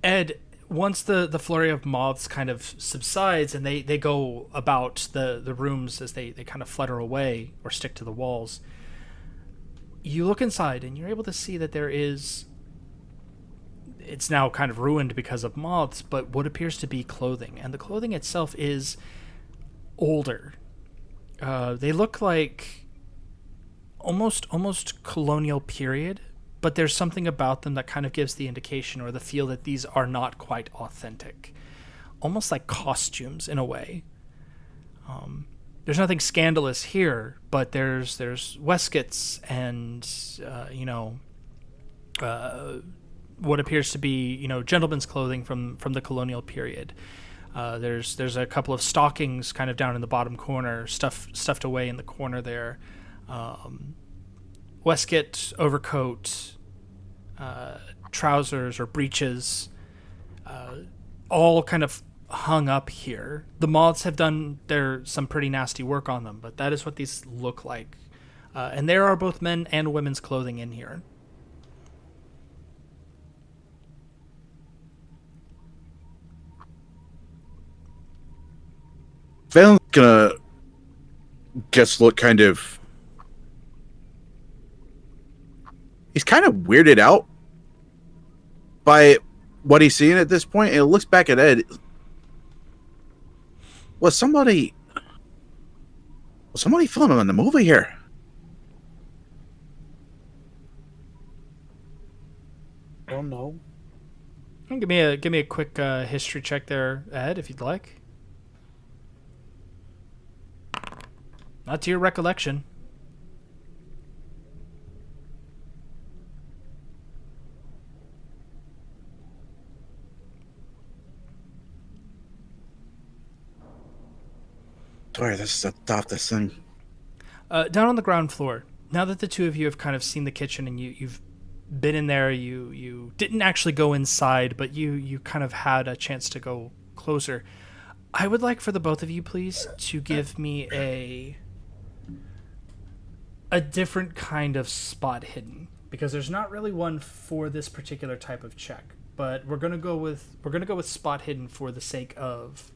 Ed, once the flurry of moths kind of subsides and they go about the rooms as they kind of flutter away or stick to the walls, you look inside and you're able to see that it's now kind of ruined because of moths, but what appears to be clothing. And the clothing itself is older. They look like almost colonial period, but there's something about them that kind of gives the indication or the feel that these are not quite authentic. Almost like costumes in a way. There's nothing scandalous here, but there's waistcoats and what appears to be gentlemen's clothing from the colonial period. There's a couple of stockings kind of down in the bottom corner, stuffed away in the corner there. Waistcoat, overcoat, trousers or breeches, all kind of hung up here. The moths have done some pretty nasty work on them, but that is what these look like. And there are both men and women's clothing in here. Valen's gonna just look kind of... He's kind of weirded out by what he's seeing at this point, and it looks back at Ed. Was somebody filming in the movie here? I don't know. Give me a quick history check there, Ed, if you'd like. Not to your recollection. Sorry, this is stop this thing. Down on the ground floor. Now that the two of you have kind of seen the kitchen and you've been in there, you didn't actually go inside, but you kind of had a chance to go closer. I would like for the both of you, please, to give me a different kind of spot hidden, because there's not really one for this particular type of check, but we're gonna go with spot hidden for the sake of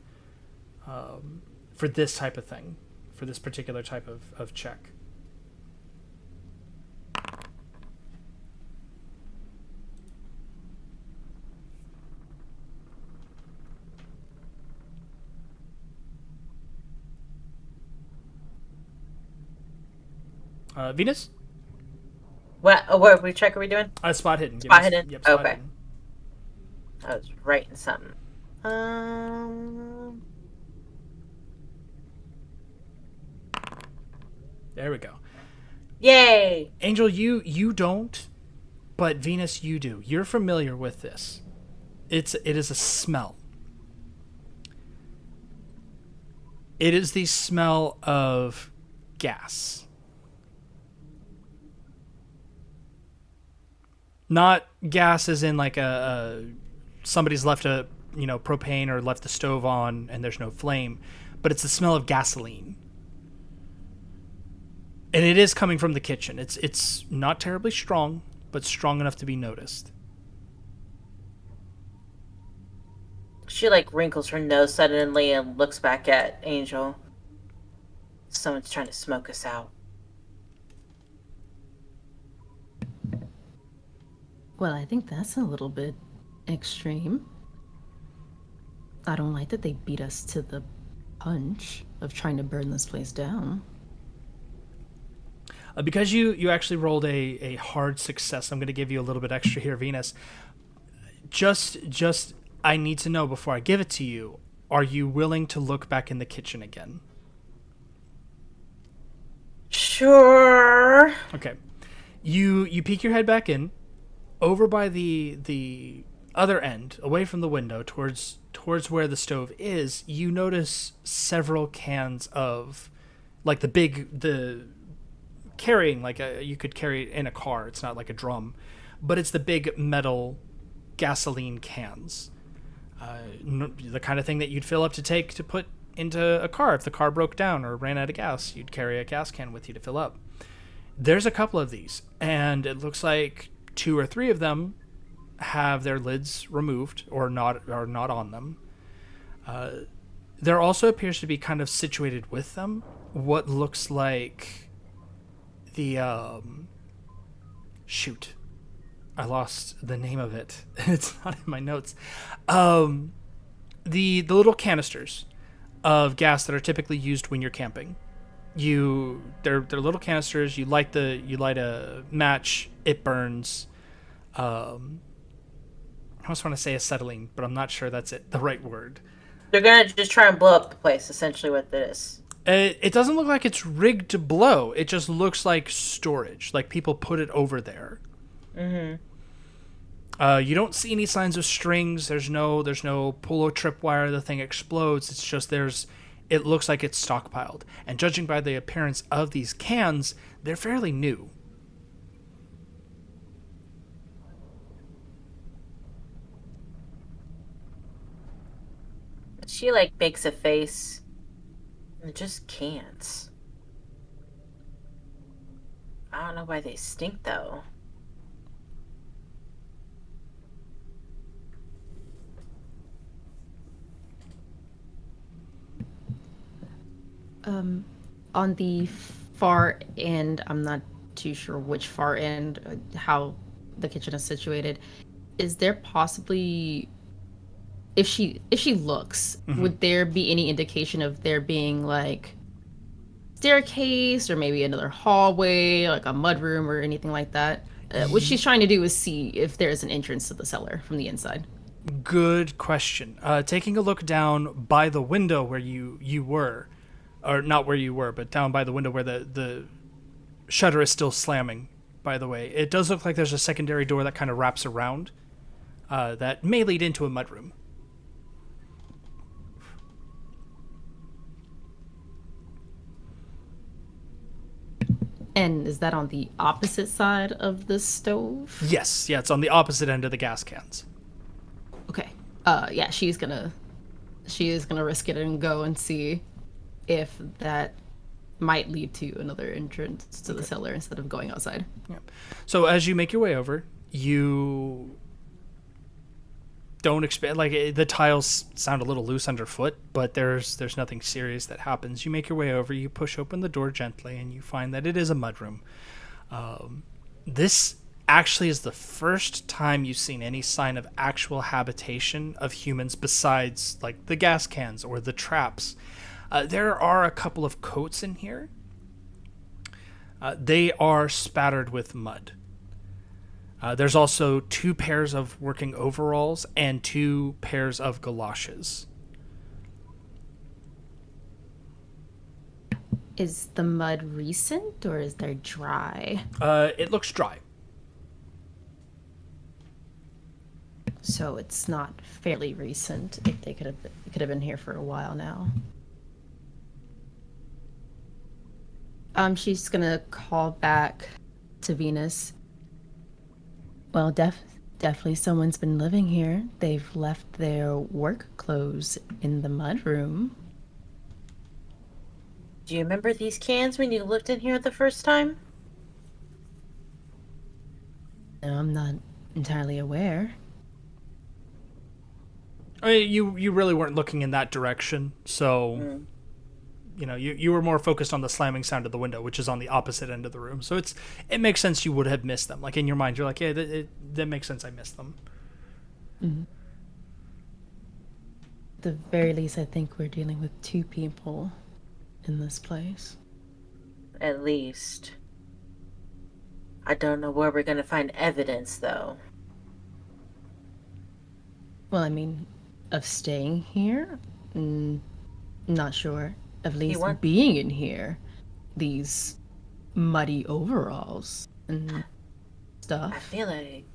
for this type of thing, for this particular type of check. Venus? What check are we doing? Spot hidden. Spot hidden? Yep, spot okay. Hidden. I was writing something. There we go. Yay! Angel, you don't, but Venus, you do. You're familiar with this. It is a smell. It is the smell of gas. Not gas as in like somebody's left a propane or left the stove on and there's no flame, but it's the smell of gasoline. And it is coming from the kitchen. It's not terribly strong, but strong enough to be noticed. She wrinkles her nose suddenly and looks back at Angel. Someone's trying to smoke us out. Well, I think that's a little bit extreme. I don't like that they beat us to the punch of trying to burn this place down. Because you actually rolled a hard success, I'm going to give you a little bit extra here, Venus. Just I need to know before I give it to you, are you willing to look back in the kitchen again? Sure. Okay. You peek your head back in. Over by the other end, away from the window, towards where the stove is, you notice several cans of, like the carrying, like you could carry it in a car. It's not like a drum, but it's the big metal gasoline cans. The kind of thing that you'd fill up to take to put into a car if the car broke down or ran out of gas. You'd carry a gas can with you to fill up. There's a couple of these, and it looks like 2 or 3 of them have their lids removed or not on them. There also appears to be, kind of situated with them, what looks like the shoot. I lost the name of it. It's not in my notes. The little canisters of gas that are typically used when you're camping. They're little canisters. You light a match, it burns. I almost want to say acetylene, but I'm not sure that's the right word. They're gonna just try and blow up the place. Essentially, what this. It doesn't look like it's rigged to blow. It just looks like storage, like people put it over there. Mm-hmm. You don't see any signs of strings. There's no pull or tripwire. The thing explodes. It's just it looks like it's stockpiled. And judging by the appearance of these cans, they're fairly new. She makes a face and just can't. I don't know why they stink though. On the far end, I'm not too sure which far end, how the kitchen is situated. Is there possibly, if she looks, would there be any indication of there being staircase or maybe another hallway, like a mudroom or anything like that? What she's trying to do is see if there's an entrance to the cellar from the inside. Good question. Taking a look down by the window where you were, or not where you were, but down by the window where the shutter is still slamming, by the way. It does look like there's a secondary door that kind of wraps around that may lead into a mudroom. And is that on the opposite side of the stove? Yes, yeah, it's on the opposite end of the gas cans. Okay. Yeah, she is gonna risk it and go and see if that might lead to another entrance to the cellar instead of going outside. Yeah. So as you make your way over, you don't expect, the tiles sound a little loose underfoot, but there's nothing serious that happens. You make your way over, you push open the door gently, and you find that it is a mudroom. This actually is the first time you've seen any sign of actual habitation of humans besides the gas cans or the traps. There are a couple of coats in here. They are spattered with mud. There's also 2 pairs of working overalls and 2 pairs of galoshes. Is the mud recent or is there dry? It looks dry. So it's not fairly recent. If they could have been here for a while now. She's gonna call back to Venus. Well, definitely someone's been living here. They've left their work clothes in the mudroom. Do you remember these cans when you looked in here the first time? No, I'm not entirely aware. I mean, you really weren't looking in that direction, so you were more focused on the slamming sound of the window, which is on the opposite end of the room. So it makes sense you would have missed them. In your mind, you're like, yeah, that makes sense. I missed them. Mm-hmm. At the very least, I think we're dealing with 2 people in this place. At least. I don't know where we're gonna find evidence, though. Well, I mean, of staying here? Not sure. At least being in here. These muddy overalls and stuff. I feel like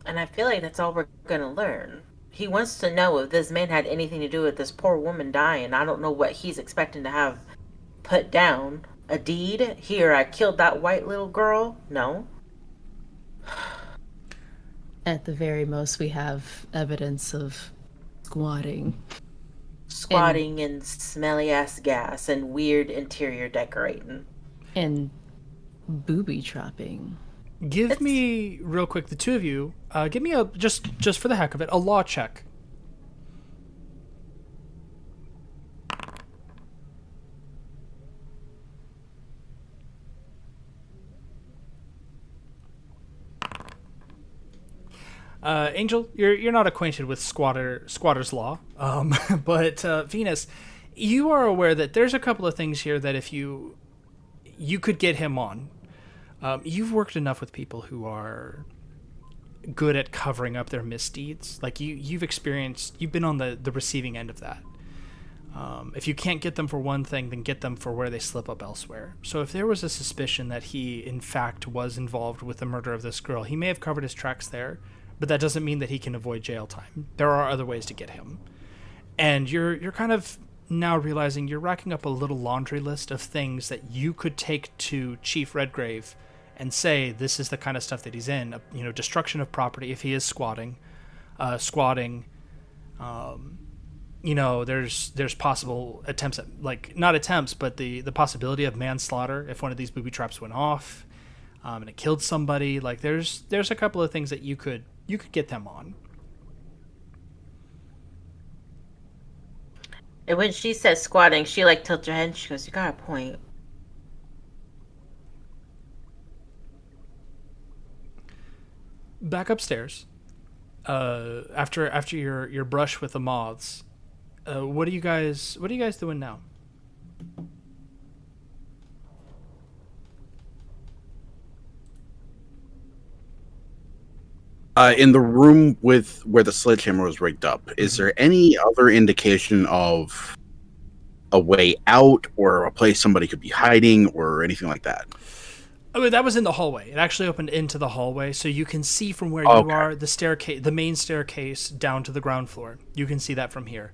And I feel like that's all we're gonna learn. He wants to know if this man had anything to do with this poor woman dying. I don't know what he's expecting to have put down. A deed? Here, I killed that white little girl? No. At the very most, we have evidence of squatting. Squatting and smelly ass gas and weird interior decorating. And booby trapping. Give me real quick, the two of you. Give me a just for the heck of it, a law check. Angel, you're not acquainted with squatter's law, but Venus, you are aware that there's a couple of things here that if you could get him on. You've worked enough with people who are good at covering up their misdeeds. Like you've been on the receiving end of that. If you can't get them for one thing, then get them for where they slip up elsewhere. So if there was a suspicion that he, in fact, was involved with the murder of this girl, he may have covered his tracks there, but that doesn't mean that he can avoid jail time. There are other ways to get him. And you're kind of now realizing you're racking up a little laundry list of things that you could take to Chief Redgrave and say this is the kind of stuff that he's in. Destruction of property if he is squatting. There's possible attempts at, like, not attempts, but the possibility of manslaughter if one of these booby traps went off, and it killed somebody. Like there's a couple of things that you could get them on. And when she says squatting, she tilts her head and she goes, "You got a point." Back upstairs. After your brush with the moths, what are you guys doing now? In the room with where the sledgehammer was rigged up, is there any other indication of a way out or a place somebody could be hiding or anything like that? I mean, that was in the hallway. It actually opened into the hallway, so you can see from where you are the staircase, the main staircase down to the ground floor. You can see that from here.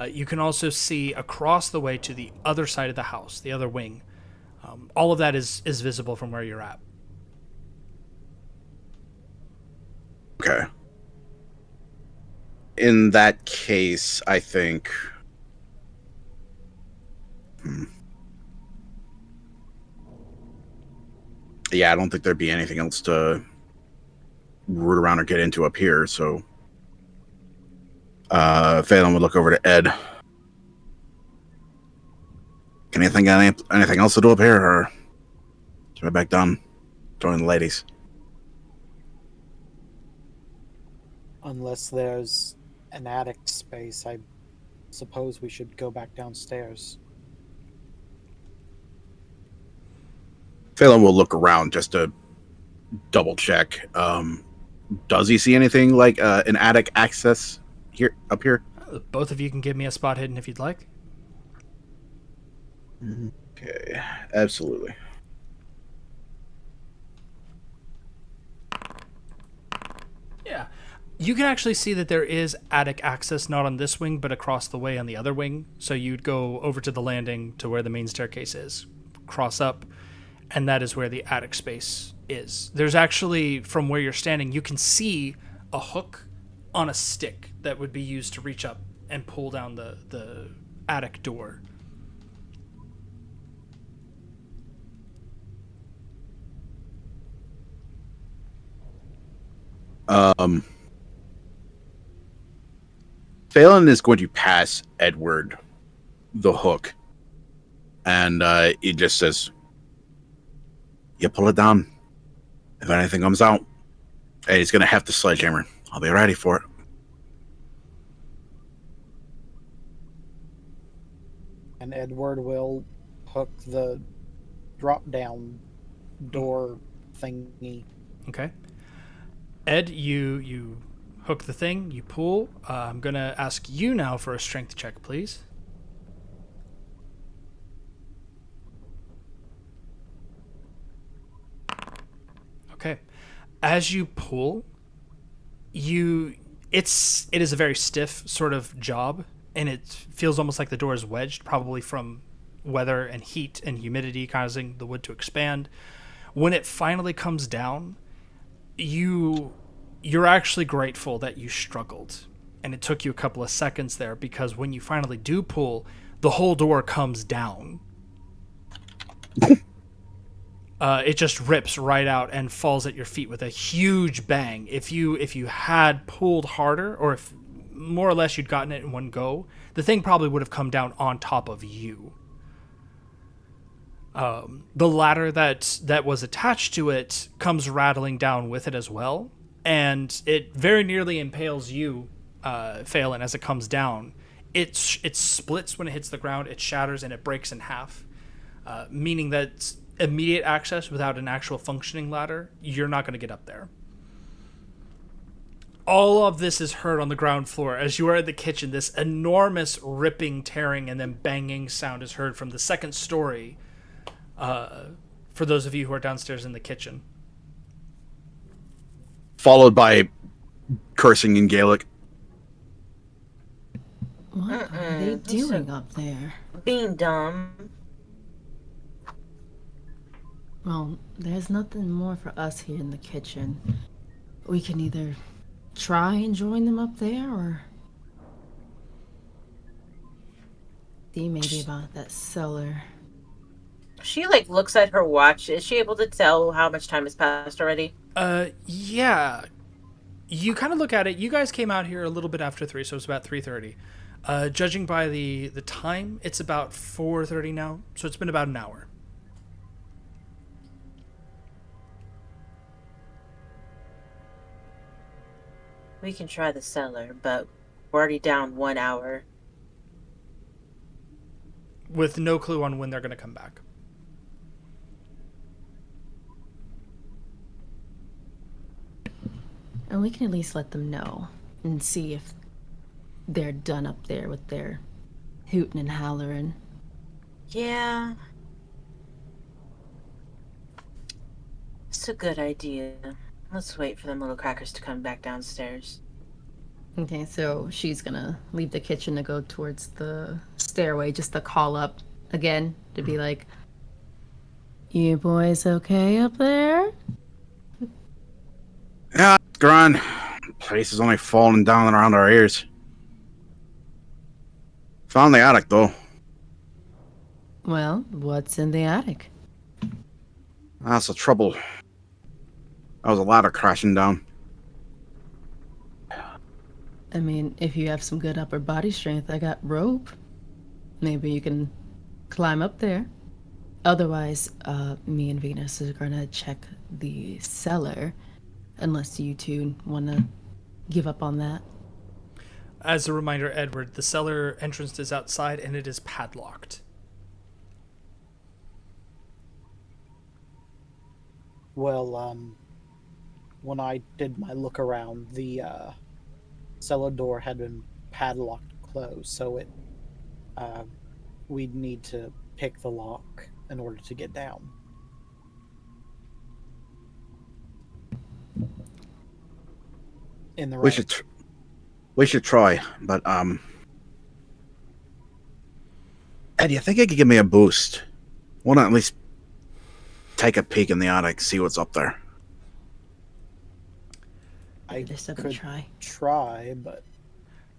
You can also see across the way to the other side of the house, the other wing. All of that is visible from where you're at. Okay. In that case, I think... Yeah, I don't think there'd be anything else to root around or get into up here, so... Phelan would look over to Ed. Can you think of anything else to do up here, or... Should I back down? Join the ladies. Unless there's an attic space, I suppose we should go back downstairs. Phelan will look around just to double check. Does he see anything like an attic access up here? Both of you can give me a spot hidden if you'd like. Okay, absolutely. Yeah. You can actually see that there is attic access, not on this wing, but across the way on the other wing. So you'd go over to the landing to where the main staircase is, cross up, and that is where the attic space is. There's actually, from where you're standing, you can see a hook on a stick that would be used to reach up and pull down the attic door. Phelan is going to pass Edward the hook, and he just says, "You pull it down. If anything comes out, hey, he's going to have the sledgehammer. I'll be ready for it." And Edward will hook the drop-down door thingy. Okay. Ed, you hook the thing, you pull. I'm going to ask you now for a strength check, please. Okay. As you pull, it is a very stiff sort of job, and it feels almost like the door is wedged, probably from weather and heat and humidity causing the wood to expand. When it finally comes down, you're actually grateful that you struggled, and it took you a couple of seconds there, because when you finally do pull, the whole door comes down. It just rips right out and falls at your feet with a huge bang. If you had pulled harder, or if more or less you'd gotten it in one go, the thing probably would have come down on top of you. The ladder that was attached to it comes rattling down with it as well, and it very nearly impales you, Phelan, as it comes down. It splits when it hits the ground, it shatters, and it breaks in half, meaning that immediate access without an actual functioning ladder, you're not going to get up there. All of this is heard on the ground floor. As you are in the kitchen, this enormous ripping, tearing, and then banging sound is heard from the second story, for those of you who are downstairs in the kitchen. Followed by cursing in Gaelic. What are they doing up there? Being dumb. Well, there's nothing more for us here in the kitchen. We can either try and join them up there, or see maybe about that cellar. She looks at her watch. Is she able to tell how much time has passed already? Yeah. You kind of look at it. You guys came out here a little bit after 3, so it's about 3:30. Judging by the time, it's about 4:30 now, so it's been about an hour. We can try the cellar, but we're already down 1 hour. With no clue on when they're going to come back. And we can at least let them know and see if they're done up there with their hooting and hollering. Yeah. It's a good idea. Let's wait for them little crackers to come back downstairs. Okay, so she's gonna leave the kitchen to go towards the stairway just to call up again to be like, "You boys okay up there?" Yeah, it's grand. The place is only falling down around our ears. Found the attic, though. Well, what's in the attic? That's the trouble. That was a ladder crashing down. I mean, if you have some good upper body strength, I got rope. Maybe you can climb up there. Otherwise, me and Venus are gonna check the cellar, unless you two wanna give up on that. As a reminder, Edward, the cellar entrance is outside and it is padlocked. Well, when I did my look around, the cellar door had been padlocked closed, so we'd need to pick the lock in order to get down. In the right. We should try, but Ed, you think it could give me a boost? Want to at least take a peek in the attic, see what's up there? I Just could try, but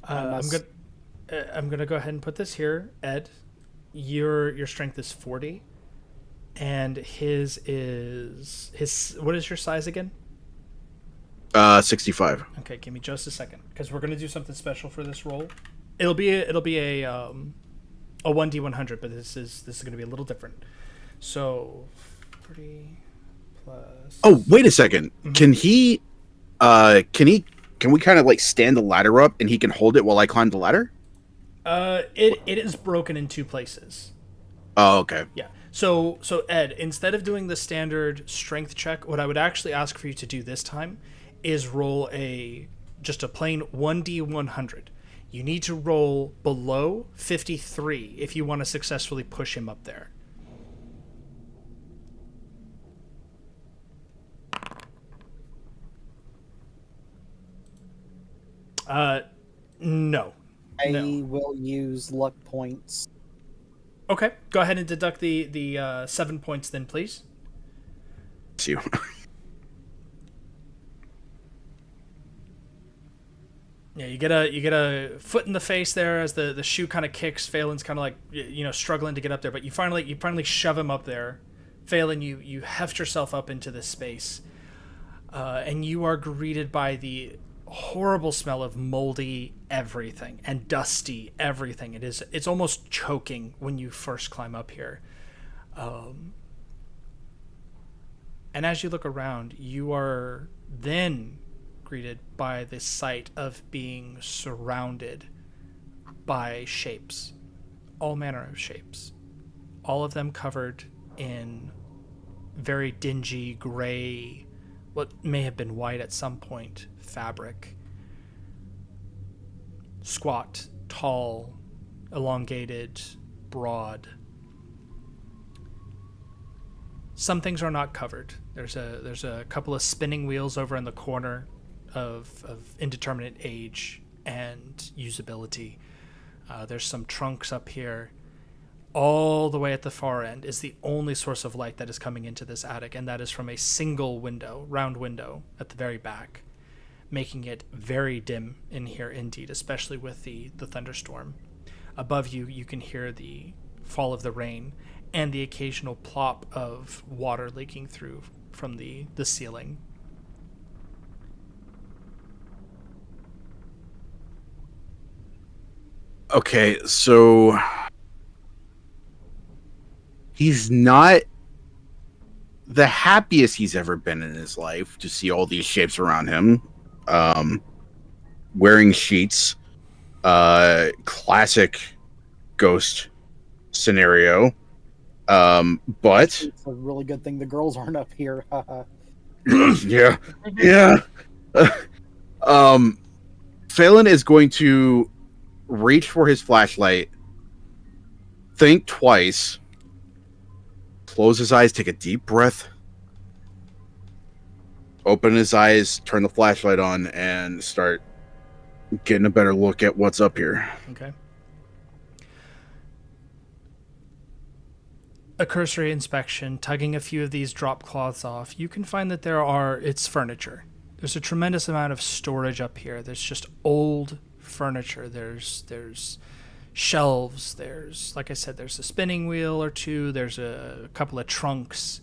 I'm gonna go ahead and put this here, Ed. Your strength is 40, and his what is your size again? 65. Okay, give me just a second, because we're gonna do something special for this roll. It'll be a 1d100, but this is gonna be a little different. So 40 plus. Oh, wait a second. Mm-hmm. Can we kind of like stand the ladder up and he can hold it while I climb the ladder? It is broken in 2 places. Oh, okay. Yeah. So Ed, instead of doing the standard strength check, what I would actually ask for you to do this time is roll just a plain 1d100. You need to roll below 53 if you want to successfully push him up there. No. I will use luck points. Okay, go ahead and deduct the 7 points then, please. It's you. Yeah, you get a foot in the face there as the shoe kind of kicks. Phelan's kind of like struggling to get up there, but you finally shove him up there. Phelan, you heft yourself up into this space, and you are greeted by the horrible smell of moldy everything and dusty everything. It's almost choking when you first climb up here. And as you look around, you are then greeted by the sight of being surrounded by shapes, all manner of shapes, all of them covered in very dingy gray, what may have been white at some point, fabric. Squat, tall, elongated, broad. Some things are not covered. There's a couple of spinning wheels over in the corner of indeterminate age and usability. There's some trunks up here. All the way at the far end is the only source of light that is coming into this attic, and that is from a single window, round window at the very back, making it very dim in here indeed, especially with the thunderstorm. Above you, you can hear the fall of the rain and the occasional plop of water leaking through from the ceiling. Okay, so he's not the happiest he's ever been in his life to see all these shapes around him. Wearing sheets, classic ghost scenario. But It's a really good thing the girls aren't up here. yeah. Phelan is going to reach for his flashlight, think twice, close his eyes, take a deep breath, open his eyes, turn the flashlight on, and start getting a better look at what's up here. Okay. A cursory inspection, tugging a few of these drop cloths off, you can find that it's furniture. There's a tremendous amount of storage up here. There's just old furniture. There's shelves. There's, like I said, there's a spinning wheel or two. There's a couple of trunks.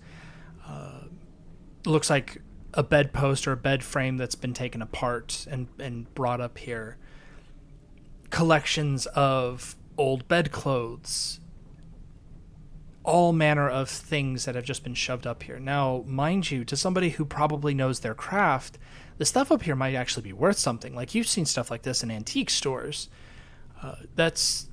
Looks like a bedpost or a bed frame that's been taken apart and brought up here. Collections of old bedclothes. All manner of things that have just been shoved up here. Now, mind you, to somebody who probably knows their craft, the stuff up here might actually be worth something. Like, you've seen stuff like this in antique stores. That's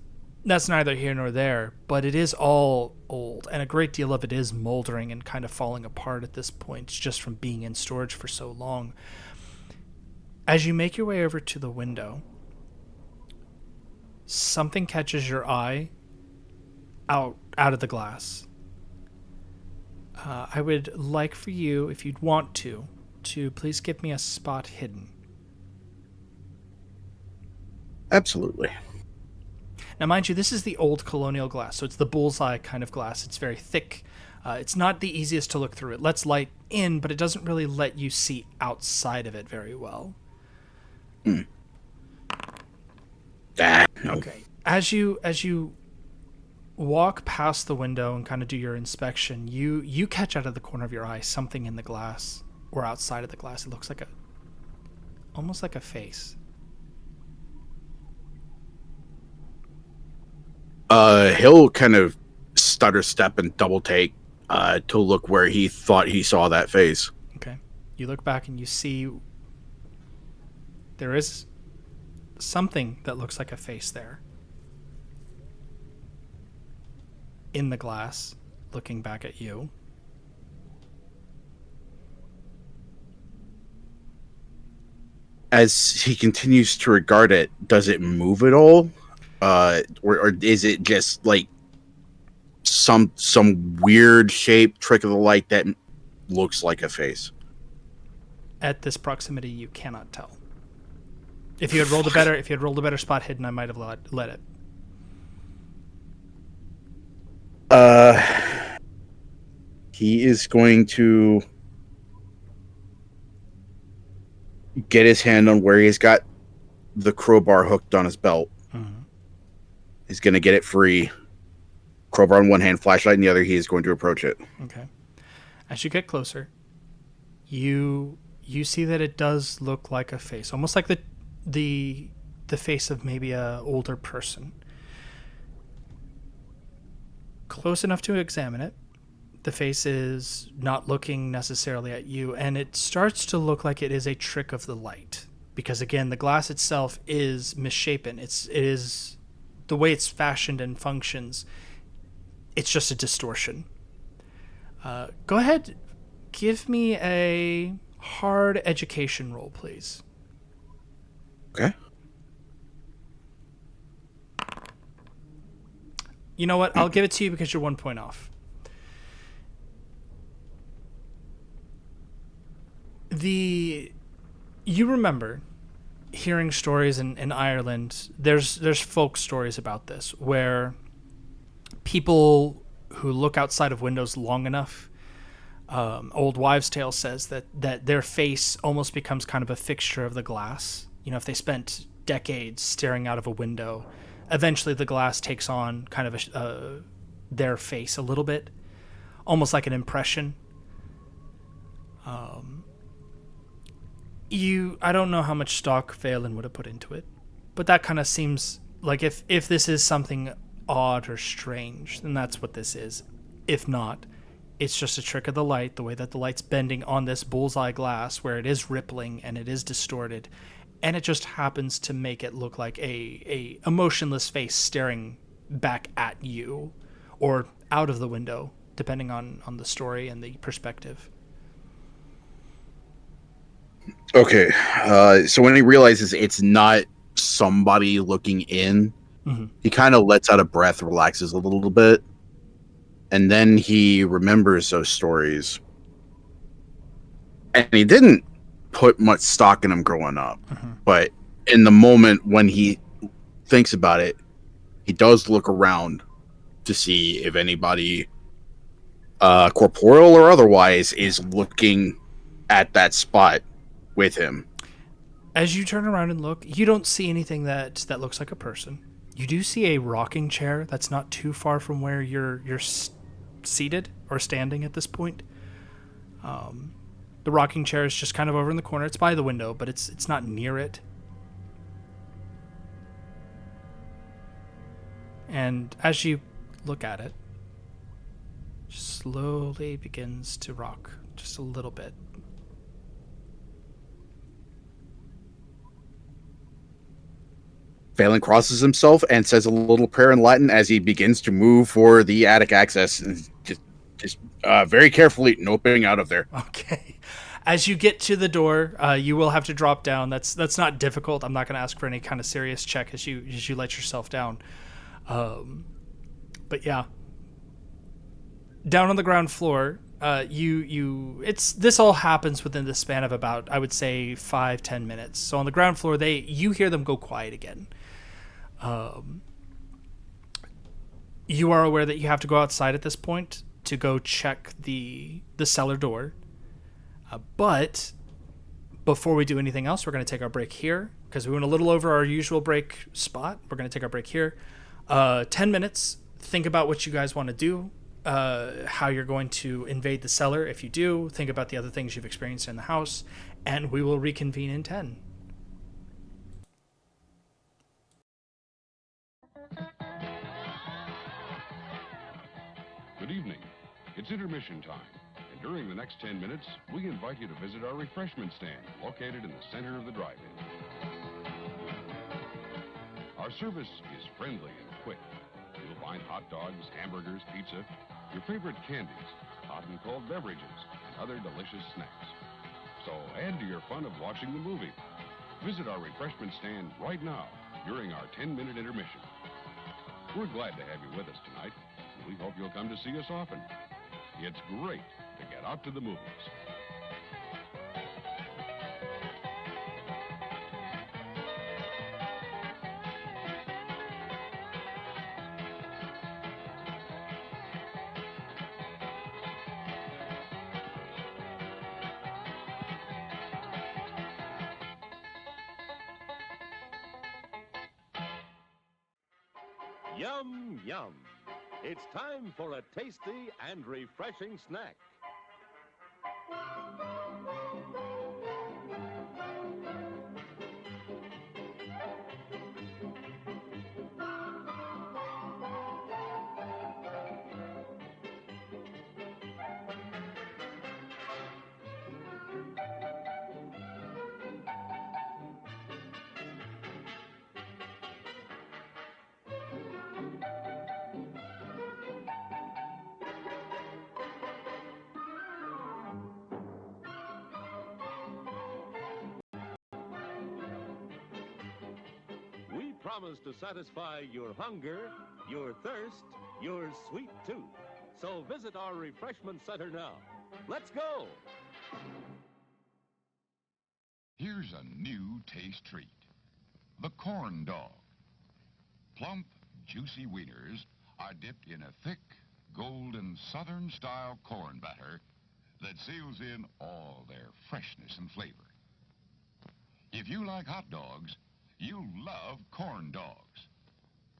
neither here nor there, but it is all old, and a great deal of it is moldering and kind of falling apart at this point, just from being in storage for so long. As you make your way over to the window, something catches your eye out of the glass. I would like for you, if you'd want to please give me a spot hidden. Absolutely. Now, mind you, this is the old colonial glass, so it's the bullseye kind of glass. It's very thick. It's not the easiest to look through. It lets light in, but it doesn't really let you see outside of it very well. No. Okay. As you walk past the window and kind of do your inspection, you catch out of the corner of your eye something in the glass or outside of the glass. It looks like almost like a face. He'll kind of stutter step and double take to look where he thought he saw that face. Okay. You look back and you see there is something that looks like a face there. In the glass, looking back at you. As he continues to regard it, does it move at all? Or is it just like some weird shape, trick of the light that looks like a face? At this proximity, you cannot tell. If you had rolled a better spot hidden, I might have let it. He is going to get his hand on where he's got the crowbar hooked on his belt. Mm-hmm. He's going to get it free. Crowbar in one hand, flashlight in the other. He is going to approach it. Okay. As you get closer, you see that it does look like a face, almost like the face of maybe a older person. Close enough to examine it. The face is not looking necessarily at you, and it starts to look like it is a trick of the light. Because again, the glass itself is misshapen. It is the way it's fashioned and functions. It's just a distortion. Go ahead, give me a hard education roll, please. Okay. You know what? I'll give it to you because you're 1 point off. You remember hearing stories in Ireland. There's folk stories about this where people who look outside of windows long enough, old wives' tale says that their face almost becomes kind of a fixture of the glass. You know, if they spent decades staring out of a window, eventually the glass takes on kind of their face a little bit, almost like an impression. I don't know how much stock Phelan would have put into it, but that kind of seems like if this is something odd or strange, then that's what this is. If not, it's just a trick of the light, the way that the light's bending on this bullseye glass where it is rippling and it is distorted, and it just happens to make it look like a emotionless face staring back at you or out of the window, depending on the story and the perspective. Okay, so when he realizes it's not somebody looking in, he kind of lets out a breath, relaxes a little bit, and then he remembers those stories. And he didn't put much stock in them growing up, but in the moment when he thinks about it, he does look around to see if anybody, corporeal or otherwise, is looking at that spot with him. As you turn around and look, you don't see anything that looks like a person. You do see a rocking chair that's not too far from where you're seated or standing at this point. The rocking chair is just kind of over in the corner. It's by the window, but it's not near it. And as you look at it, slowly begins to rock just a little bit. Phelan crosses himself and says a little prayer in Latin as he begins to move for the attic access. And just very carefully noping out of there. Okay. As you get to the door, you will have to drop down. That's not difficult. I'm not going to ask for any kind of serious check as you let yourself down. But yeah, down on the ground floor, this all happens within the span of about, I would say, 5-10 minutes. So on the ground floor, you hear them go quiet again. You are aware that you have to go outside at this point to go check the cellar door. But before we do anything else, we're going to take our break here because we went a little over our usual break spot. We're going to take our break here. 10 minutes. Think about what you guys want to do, how you're going to invade the cellar. If you do, think about the other things you've experienced in the house, and we will reconvene in 10. Good evening. It's intermission time. And during the next 10 minutes, we invite you to visit our refreshment stand located in the center of the drive-in. Our service is friendly and quick. You'll find hot dogs, hamburgers, pizza, your favorite candies, hot and cold beverages, and other delicious snacks. So add to your fun of watching the movie. Visit our refreshment stand right now during our 10-minute intermission. We're glad to have you with us tonight. We hope you'll come to see us often. It's great to get out to the movies. Yum, yum. It's time for a tasty and refreshing snack. We promise to satisfy your hunger, your thirst, your sweet tooth. So visit our refreshment center now. Let's go! Here's a new taste treat. The corn dog. Plump, juicy wieners are dipped in a thick, golden Southern-style corn batter that seals in all their freshness and flavor. If you like hot dogs, you'll love corn dogs.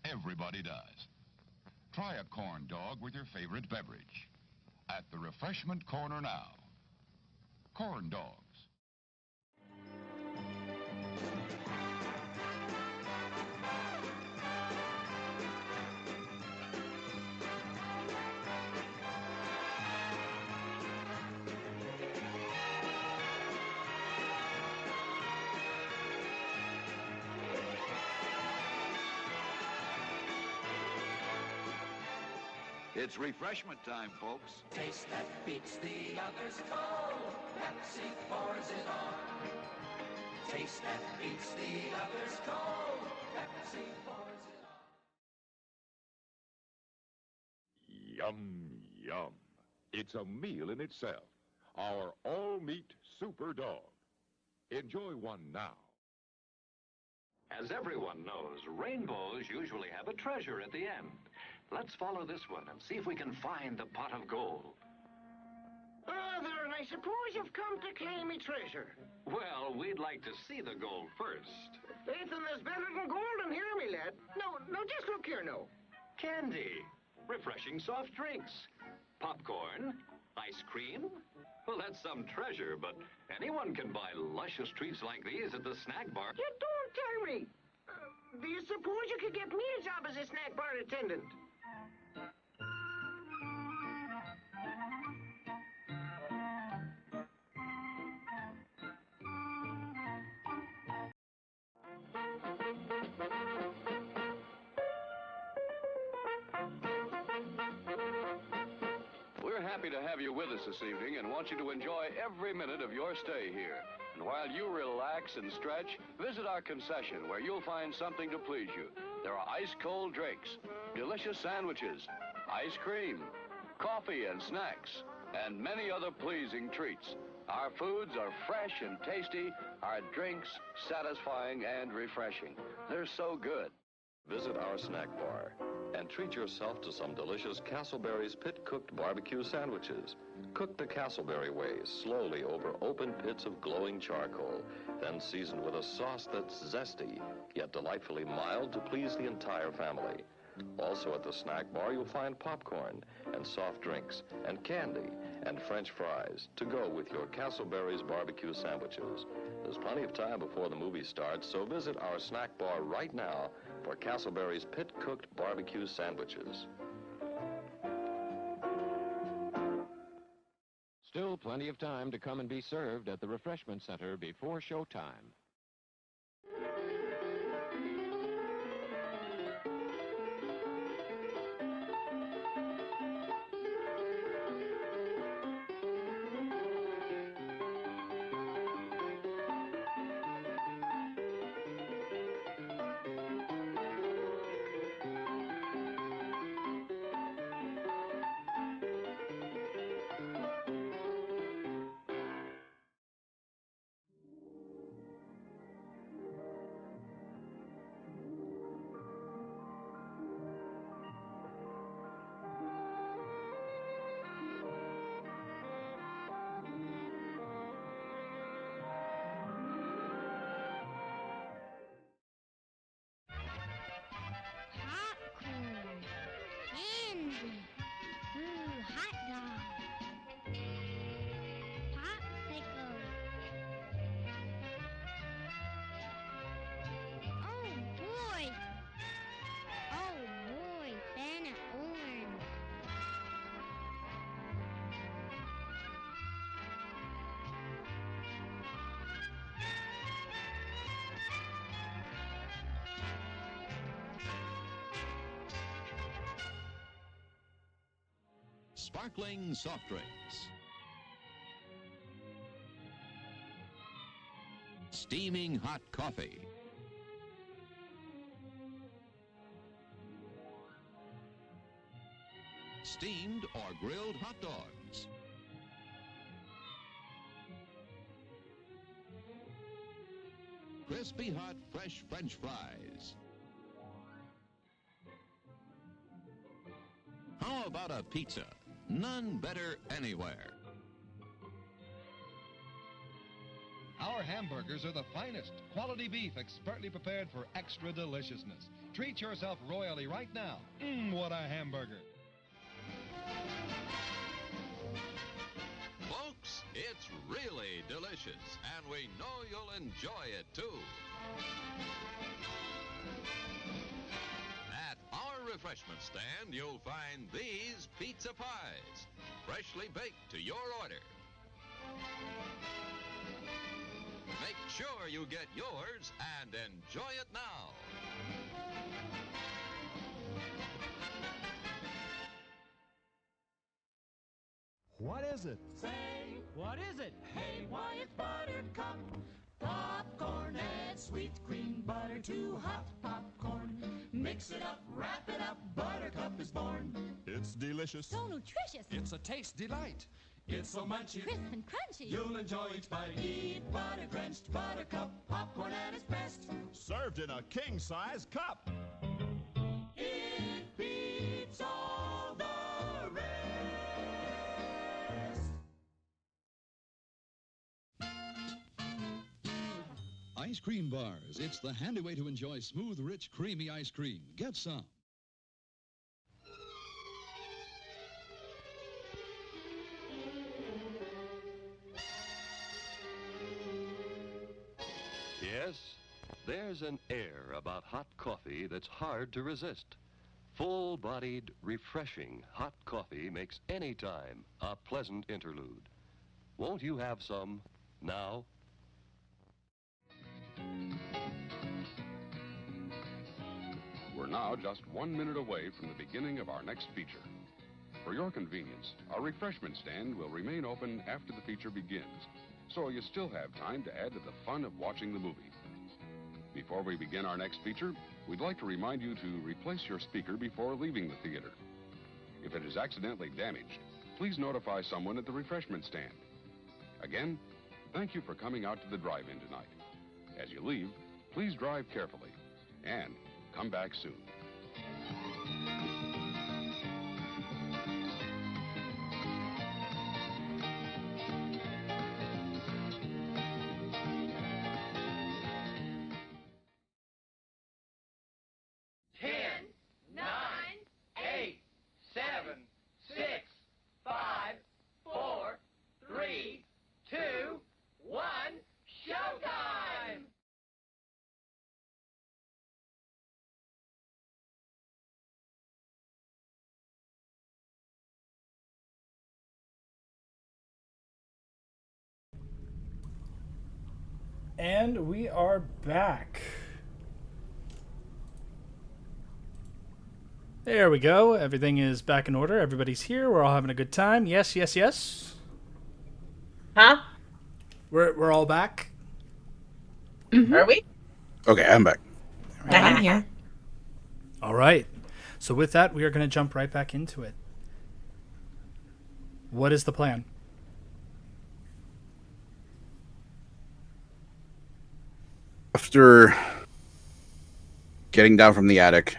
Everybody does. Try a corn dog with your favorite beverage. At the refreshment corner now. Corn dogs. It's refreshment time, folks. Taste that beats the others cold. Pepsi pours it on. Taste that beats the others cold. Pepsi pours it on. Yum, yum. It's a meal in itself. Our all-meat super dog. Enjoy one now. As everyone knows, rainbows usually have a treasure at the end. Let's follow this one and see if we can find the pot of gold. There, and I suppose you've come to claim me treasure. Well, we'd like to see the gold first. Ethan, there's better than gold in here, me lad. No, just look here, no. Candy, refreshing soft drinks, popcorn, ice cream. Well, that's some treasure, but anyone can buy luscious treats like these at the snack bar. You don't tell me. Do you suppose you could get me a job as a snack bar attendant? We're happy to have you with us this evening and want you to enjoy every minute of your stay here. And while you relax and stretch, visit our concession where you'll find something to please you. There are ice-cold drinks, delicious sandwiches, ice cream, coffee and snacks, and many other pleasing treats. Our foods are fresh and tasty, our drinks satisfying and refreshing. They're so good. Visit our snack bar and treat yourself to some delicious Castleberry's pit-cooked barbecue sandwiches. Cook the Castleberry way, slowly over open pits of glowing charcoal, then seasoned with a sauce that's zesty, yet delightfully mild to please the entire family. Also at the snack bar, you'll find popcorn and soft drinks and candy and French fries to go with your Castleberry's barbecue sandwiches. There's plenty of time before the movie starts, so visit our snack bar right now for Castleberry's pit-cooked barbecue sandwiches. Still plenty of time to come and be served at the refreshment center before showtime. sparkling soft drinks. Steaming hot coffee. Steamed or grilled hot dogs. Crispy hot fresh French fries. How about a pizza? None better anywhere. Our hamburgers are the finest. Quality beef expertly prepared for extra deliciousness. Treat yourself royally right now. What a hamburger. Folks, it's really delicious, and we know you'll enjoy it too. At our refreshment stand, you'll find these pizza pies, freshly baked to your order. Make sure you get yours and enjoy it now. What is it? Say, what is it? Hey, why, it's Buttercup. Popcorn and sweet cream butter, too hot popcorn. Mix it up, wrap it up, Buttercup is born. It's delicious. So nutritious. It's a taste delight. It's so munchy, crisp and crunchy. You'll enjoy each bite. Eat butter-drenched Buttercup popcorn at its best. Served in a king-size cup. It beats all the rest. Ice cream bars. It's the handy way to enjoy smooth, rich, creamy ice cream. Get some. Yes, there's an air about hot coffee that's hard to resist. Full-bodied, refreshing hot coffee makes any time a pleasant interlude. Won't you have some now? We're now just 1 minute away from the beginning of our next feature. For your convenience, our refreshment stand will remain open after the feature begins, so you still have time to add to the fun of watching the movie. Before we begin our next feature, we'd like to remind you to replace your speaker before leaving the theater. If it is accidentally damaged, please notify someone at the refreshment stand. Again, thank you for coming out to the drive-in tonight. As you leave, please drive carefully and come back soon. And we are back. There we go. Everything is back in order. Everybody's here. We're all having a good time. Yes, yes, yes. Huh? We're all back. Are we? Okay, I'm back. I'm here. All right. So with that, we are going to jump right back into it. What is the plan? After getting down from the attic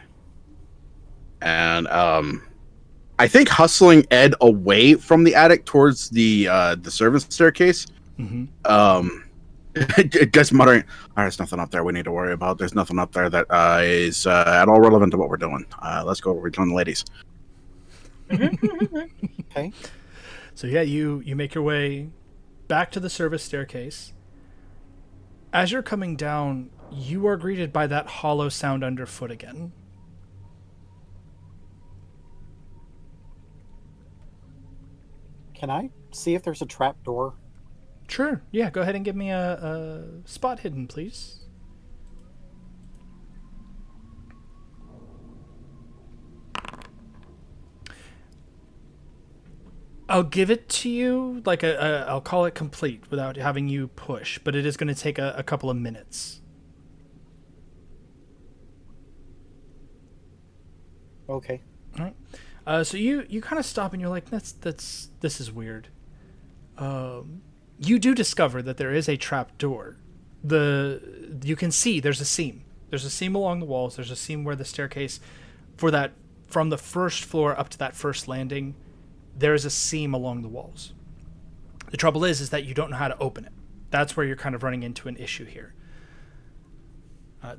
and I think hustling Ed away from the attic towards the servants' staircase. Just muttering, all right, there's nothing up there we need to worry about. There's nothing up there that is at all relevant to what we're doing. Let's go rejoin the ladies. Okay. So yeah, you make your way back to the service staircase. As you're coming down, you are greeted by that hollow sound underfoot again. Can I see if there's a trap door? Sure. Yeah, go ahead and give me a spot hidden, please. I'll give it to you, like I'll call it complete without having you push, but it is going to take a couple of minutes. Okay. All right. So you kind of stop and you're like, this is weird. You do discover that there is a trap door. You can see there's a seam. There's a seam along the walls. There's a seam where the staircase, from the first floor up to that first landing, there is a seam along the walls. The trouble is that you don't know how to open it. That's where you're kind of running into an issue here.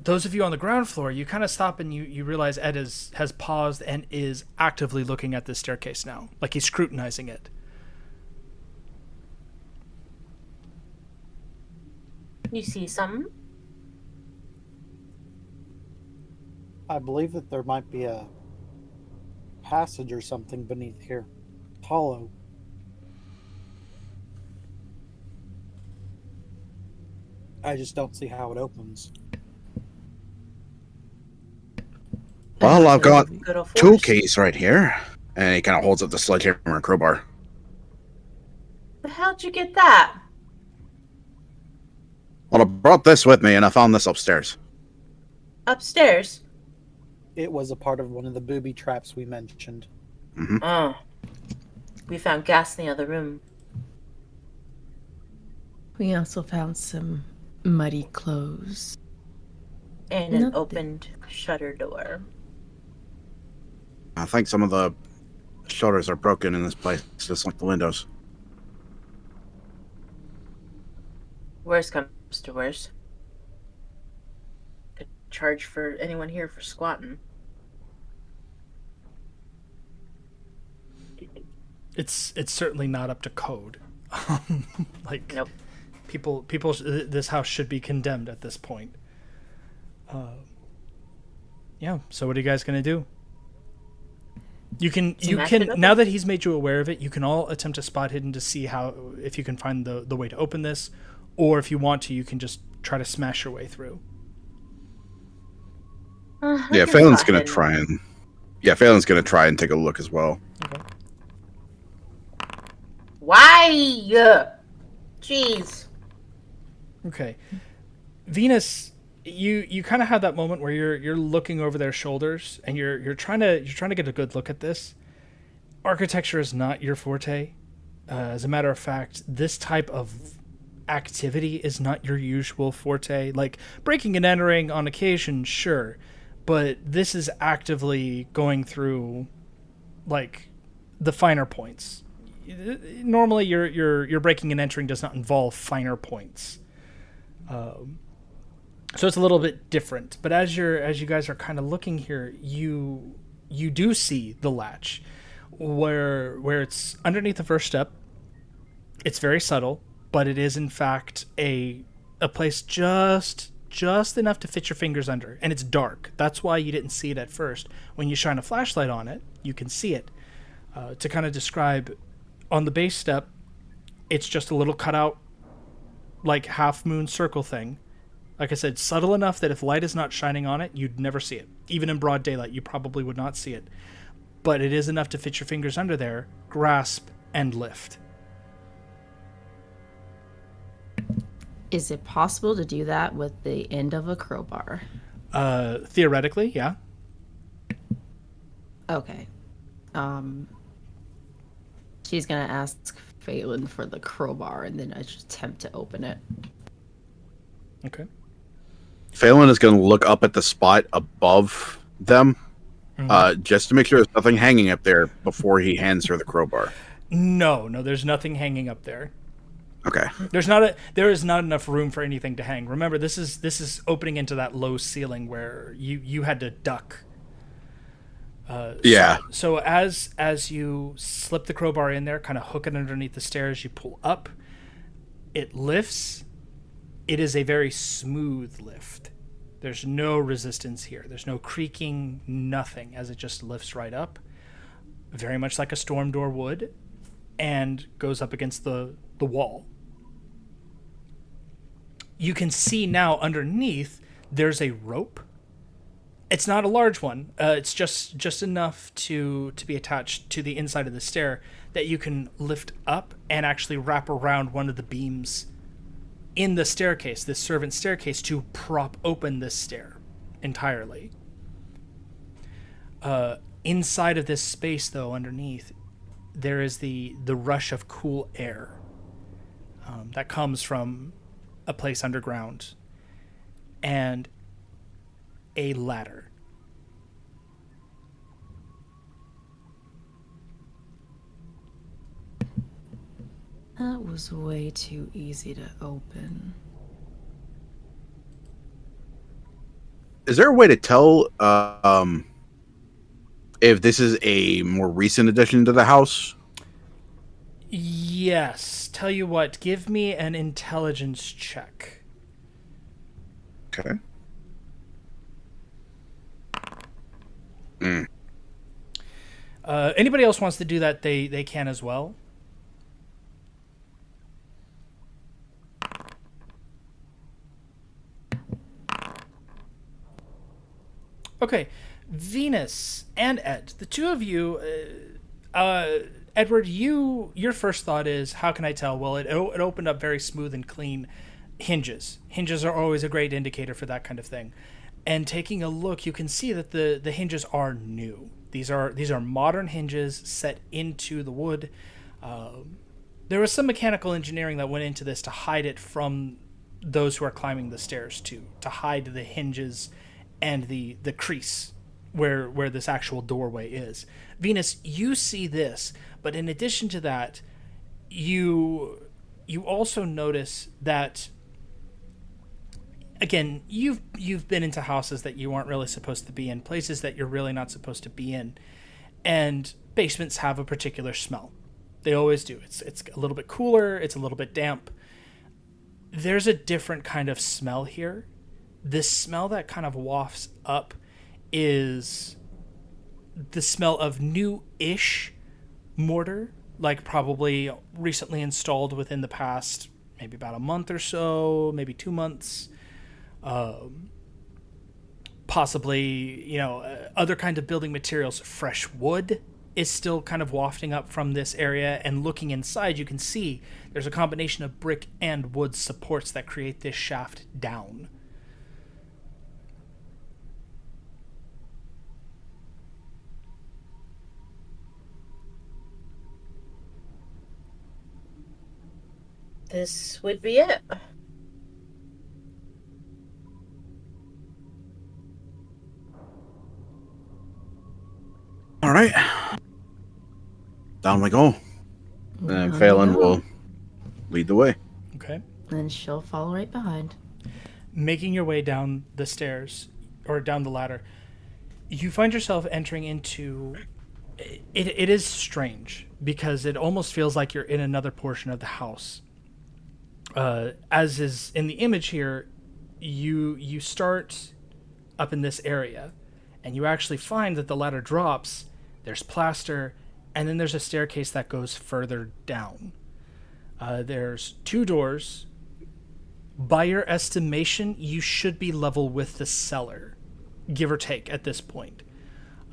Those of you on the ground floor, you kind of stop and you realize Ed has paused and is actively looking at this staircase now, like he's scrutinizing it. You see something? I believe that there might be a passage or something beneath here. Hollow. I just don't see how it opens. Well, I've got tool case right here. And he kind of holds up the sledgehammer and crowbar. How'd you get that? Well, I brought this with me, and I found this upstairs. Upstairs? It was a part of one of the booby traps we mentioned. Mm-hmm. Oh. We found gas in the other room. We also found some muddy clothes. And an opened shutter door. I think some of the shutters are broken in this place, just like the windows. Worst comes to worst. Could charge for anyone here for squatting. It's certainly not up to code. Like, nope. People, this house should be condemned at this point. Yeah. So what are you guys gonna do? You can now that he's made you aware of it, you can all attempt to spot hidden to see if you can find the way to open this, or if you want to, you can just try to smash your way through. Yeah, Phelan's gonna try and take a look as well. Okay. Why? Jeez. Okay. Venus, you kind of have that moment where you're looking over their shoulders and you're trying to get a good look at this. Architecture is not your forte. As a matter of fact, this type of activity is not your usual forte. Like breaking and entering on occasion, sure, but this is actively going through like the finer points. Normally, your breaking and entering does not involve finer points. So it's a little bit different. But as you guys are kind of looking here, you do see the latch where it's underneath the first step. It's very subtle, but it is in fact a place just enough to fit your fingers under, and it's dark. That's why you didn't see it at first. When you shine a flashlight on it, you can see it. To kind of describe, on the base step, it's just a little cutout, like half moon circle thing. Like I said, subtle enough that if light is not shining on it, you'd never see it. Even in broad daylight, you probably would not see it. But it is enough to fit your fingers under there, grasp, and lift. Is it possible to do that with the end of a crowbar? Theoretically, yeah. Okay. She's gonna ask Phelan for the crowbar, and then I just attempt to open it. Okay. Phelan is going to look up at the spot above them, just to make sure there's nothing hanging up there before he hands her the crowbar. No, there's nothing hanging up there. Okay. There is not enough room for anything to hang. Remember, this is opening into that low ceiling where you had to duck. Yeah. So as you slip the crowbar in there, kind of hook it underneath the stairs, you pull up, it lifts. It is a very smooth lift. There's no resistance here. There's no creaking, nothing, as it just lifts right up. Very much like a storm door would, and goes up against the wall. You can see now underneath there's a rope. It's not a large one. It's just enough to be attached to the inside of the stair that you can lift up and actually wrap around one of the beams in the staircase, this servant staircase, to prop open this stair entirely. Inside of this space, though, underneath, there is the rush of cool air that comes from a place underground, and a ladder. That was way too easy to open. Is there a way to tell if this is a more recent addition to the house? Yes. Tell you what, give me an intelligence check. Okay. Anybody else wants to do that, they can as well. Okay, Venus and Ed, the two of you, Edward, your first thought is, how can I tell? Well, it opened up very smooth and clean hinges. Hinges are always a great indicator for that kind of thing. And taking a look, you can see that the hinges are new. These are modern hinges set into the wood. There was some mechanical engineering that went into this to hide it from those who are climbing the stairs to hide the hinges and the crease where this actual doorway is. Venus, you see this, but in addition to that, you also notice that, again, you've been into houses that you aren't really supposed to be in, places that you're really not supposed to be in, and basements have a particular smell. They always do. It's a little bit cooler, it's a little bit damp. There's a different kind of smell here. This smell that kind of wafts up is the smell of new-ish mortar, like probably recently installed within the past maybe about a month or so, maybe 2 months. Possibly, other kinds of building materials. Fresh wood is still kind of wafting up from this area, and looking inside, you can see there's a combination of brick and wood supports that create this shaft down. This would be it. All right. Down we go. And Phelan will lead the way. Okay. And she'll follow right behind. Making your way down the stairs, or down the ladder, you find yourself entering into... It is strange, because it almost feels like you're in another portion of the house. As is in the image here, you start up in this area, and you actually find that the ladder drops, there's plaster, and then there's a staircase that goes further down. There's 2 doors. By your estimation, you should be level with the cellar, give or take at this point.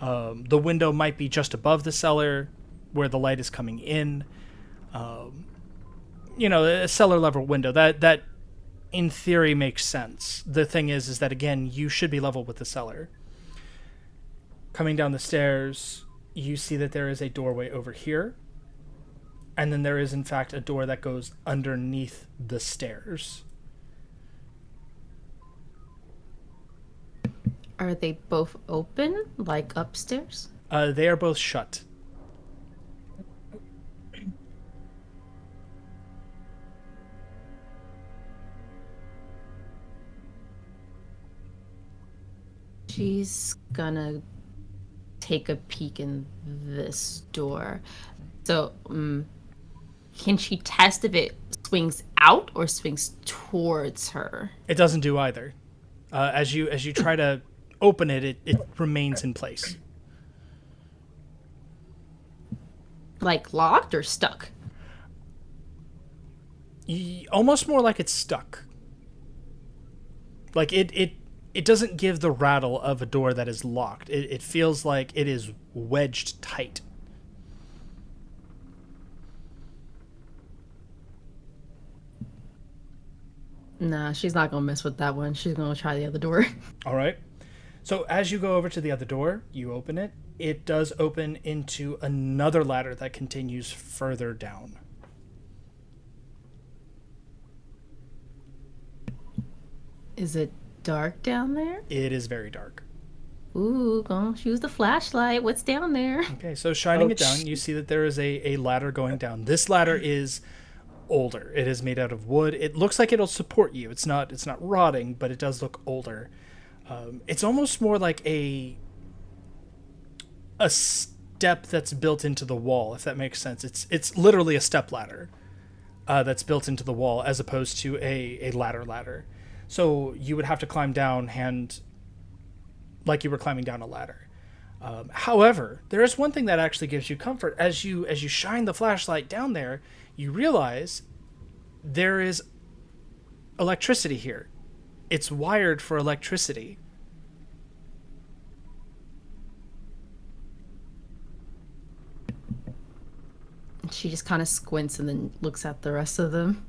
The window might be just above the cellar, where the light is coming in. A cellar level window that in theory makes sense. The thing is that, again, you should be level with the cellar. Coming down the stairs, you see that there is a doorway over here, and then there is in fact a door that goes underneath the stairs. Are they both open, like upstairs? They are both shut. She's gonna take a peek in this door. So, can she test if it swings out or swings towards her? It doesn't do either. As you try to open it, it remains in place. Like locked or stuck? Almost more like it's stuck. Like it doesn't give the rattle of a door that is locked. It feels like it is wedged tight. Nah, she's not gonna mess with that one. She's gonna try the other door. All right. So as you go over to the other door, you open it. It does open into another ladder that continues further down. Is it dark down there? It is very dark. Ooh, gonna use the flashlight. What's down there? Okay, so shining it down, you see that there is a ladder going down. This ladder is older. It is made out of wood. It looks like it'll support you. It's not rotting, but it does look older. It's almost more like a step that's built into the wall, if that makes sense. It's literally a step ladder that's built into the wall, as opposed to a ladder. So you would have to climb down like you were climbing down a ladder. However, there is one thing that actually gives you comfort. As you shine the flashlight down there, you realize there is electricity here. It's wired for electricity. She just kind of squints and then looks at the rest of them.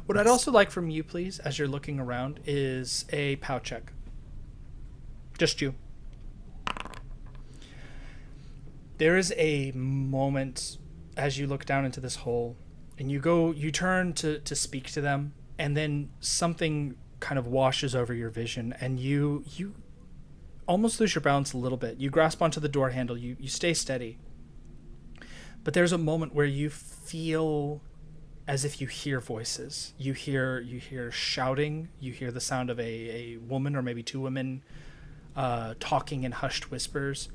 What I'd also like from you, please, as you're looking around, is a POW check. Just you. There is a moment as you look down into this hole, and you turn to speak to them, and then something kind of washes over your vision, and you almost lose your balance a little bit. You grasp onto the door handle, you stay steady. But there's a moment where you feel as if you hear voices. You hear shouting. You hear the sound of a woman or maybe two women talking in hushed whispers.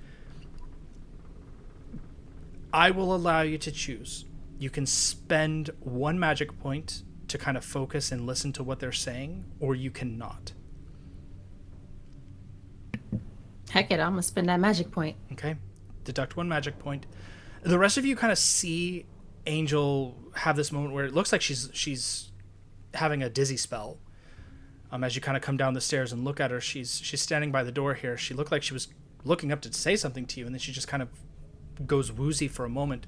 I will allow you to choose. You can spend one magic point to kind of focus and listen to what they're saying, or you cannot. Heck it, I'm gonna spend that magic point. Okay. Deduct one magic point. The rest of you kind of see Angel have this moment where it looks like she's having a dizzy spell. As you kind of come down the stairs and look at her, she's standing by the door here. She looked like she was looking up to say something to you, and then she just kind of goes woozy for a moment.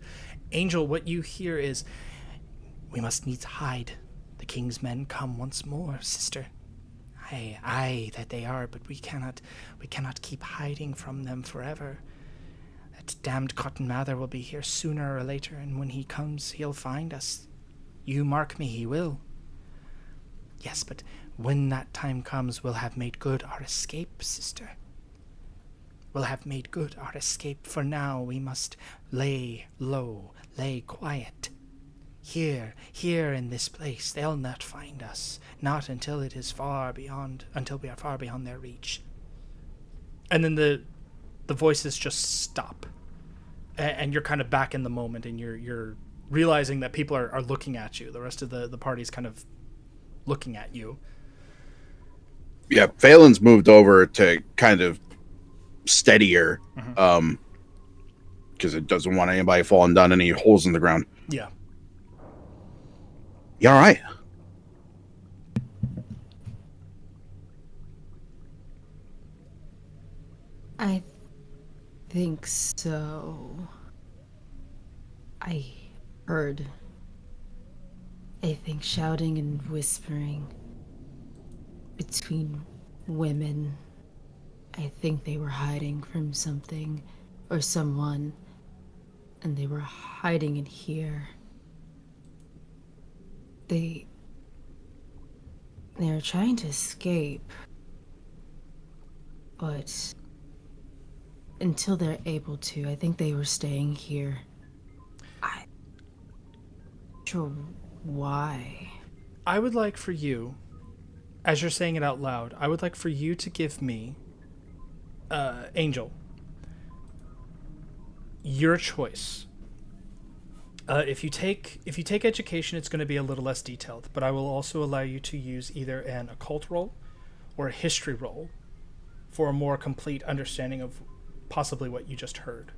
Angel, what you hear is, "We must needs hide. The king's men come once more, sister. Aye, that they are, but we cannot keep hiding from them forever. That damned Cotton Mather will be here sooner or later, and when he comes, he'll find us. You mark me, he will. Yes, but when that time comes, we'll have made good our escape, sister. We'll have made good our escape. For now, we must lay low, lay quiet. Here in this place, they'll not find us. Not until it is until we are far beyond their reach." And then the voices just stop. And you're kind of back in the moment, and you're realizing that people are looking at you. The rest of the party's kind of looking at you. Yeah, Phelan's moved over to kind of steadier, because it doesn't want anybody falling down any holes in the ground. Yeah. You all right? I think so. I heard, I think, shouting and whispering between women. I think they were hiding from something or someone, and they were hiding in here. They were trying to escape, but until they're able to, I think they were staying here. I'm not sure why. I would like for you, as you're saying it out loud, I would like for you to give me, Angel, your choice. If you take education, it's going to be a little less detailed, but I will also allow you to use either an occult roll or a history roll for a more complete understanding of possibly what you just heard.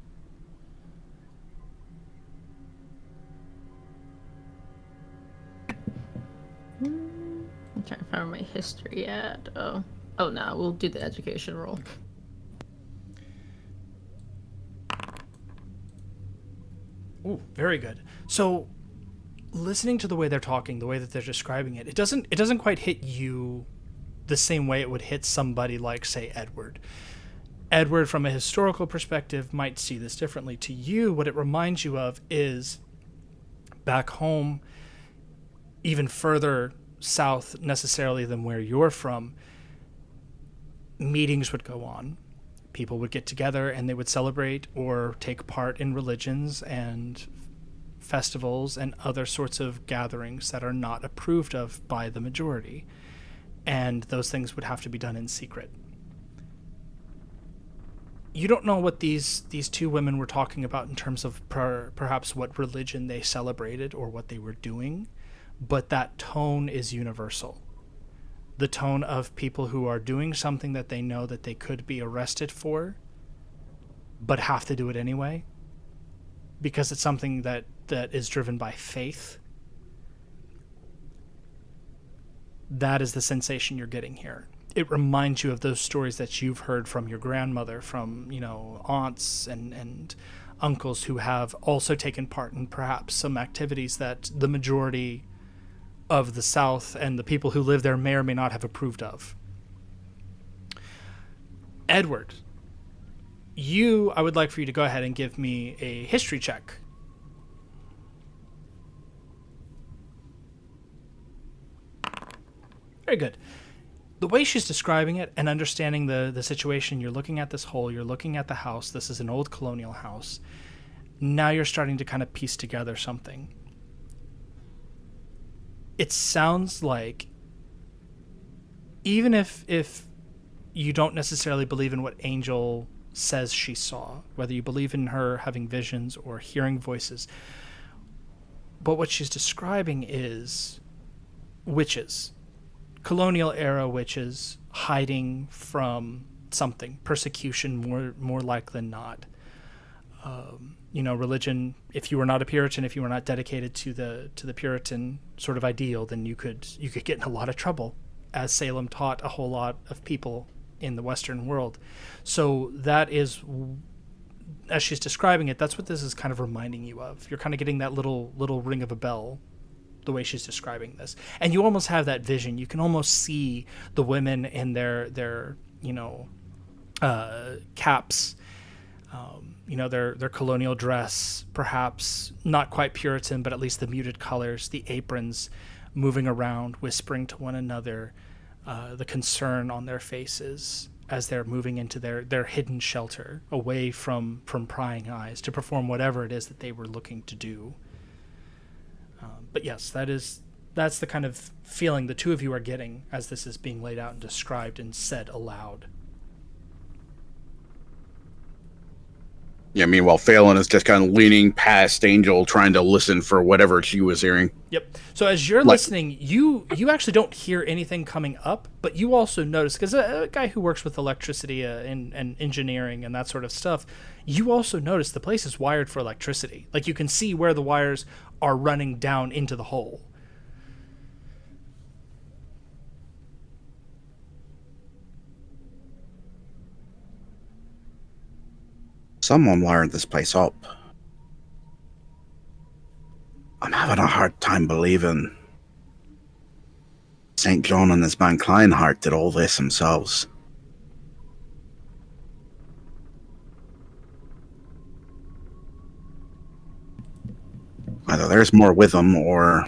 I'm trying to find my history at. Oh no, we'll do the education roll. Ooh, very good. So listening to the way they're talking, the way that they're describing it, it doesn't quite hit you the same way it would hit somebody like, say, Edward. Edward, from a historical perspective, might see this differently. To you, what it reminds you of is back home, even further south necessarily than where you're from, meetings would go on. People would get together and they would celebrate or take part in religions and festivals and other sorts of gatherings that are not approved of by the majority. And those things would have to be done in secret. You don't know what these two women were talking about in terms of perhaps what religion they celebrated or what they were doing, but that tone is universal. The tone of people who are doing something that they know that they could be arrested for, but have to do it anyway, because it's something that is driven by faith. That is the sensation you're getting here. It reminds you of those stories that you've heard from your grandmother, from, aunts and uncles who have also taken part in perhaps some activities that the majority of the South and the people who live there may or may not have approved of. Edward, I would like for you to go ahead and give me a history check. Very good. The way she's describing it and understanding the situation, you're looking at this hole, you're looking at the house, this is an old colonial house. Now you're starting to kind of piece together something. It sounds like, even if you don't necessarily believe in what Angel says she saw, whether you believe in her having visions or hearing voices, but what she's describing is witches. Colonial era witches hiding from something, persecution more like than not. Religion, if you were not a Puritan, if you were not dedicated to the Puritan sort of ideal, then you could get in a lot of trouble, as Salem taught a whole lot of people in the Western world. So that is, as she's describing it, that's what this is kind of reminding you of. You're kind of getting that little ring of a bell the way she's describing this, and you almost have that vision. You can almost see the women in their caps, their colonial dress, perhaps not quite Puritan, but at least the muted colors, the aprons, moving around, whispering to one another, the concern on their faces as they're moving into their hidden shelter, away from prying eyes, to perform whatever it is that they were looking to do. But yes, that's the kind of feeling the two of you are getting as this is being laid out and described and said aloud. Yeah, meanwhile, Phelan is just kind of leaning past Angel, trying to listen for whatever she was hearing. Yep. So as you're listening, you actually don't hear anything coming up, but you also notice, because a guy who works with electricity and engineering and that sort of stuff, you also notice the place is wired for electricity. Like, you can see where the wires are running down into the hole. Someone wired this place up. I'm having a hard time believing St. John and his man Kleinhardt did all this themselves. Either there's more with them, or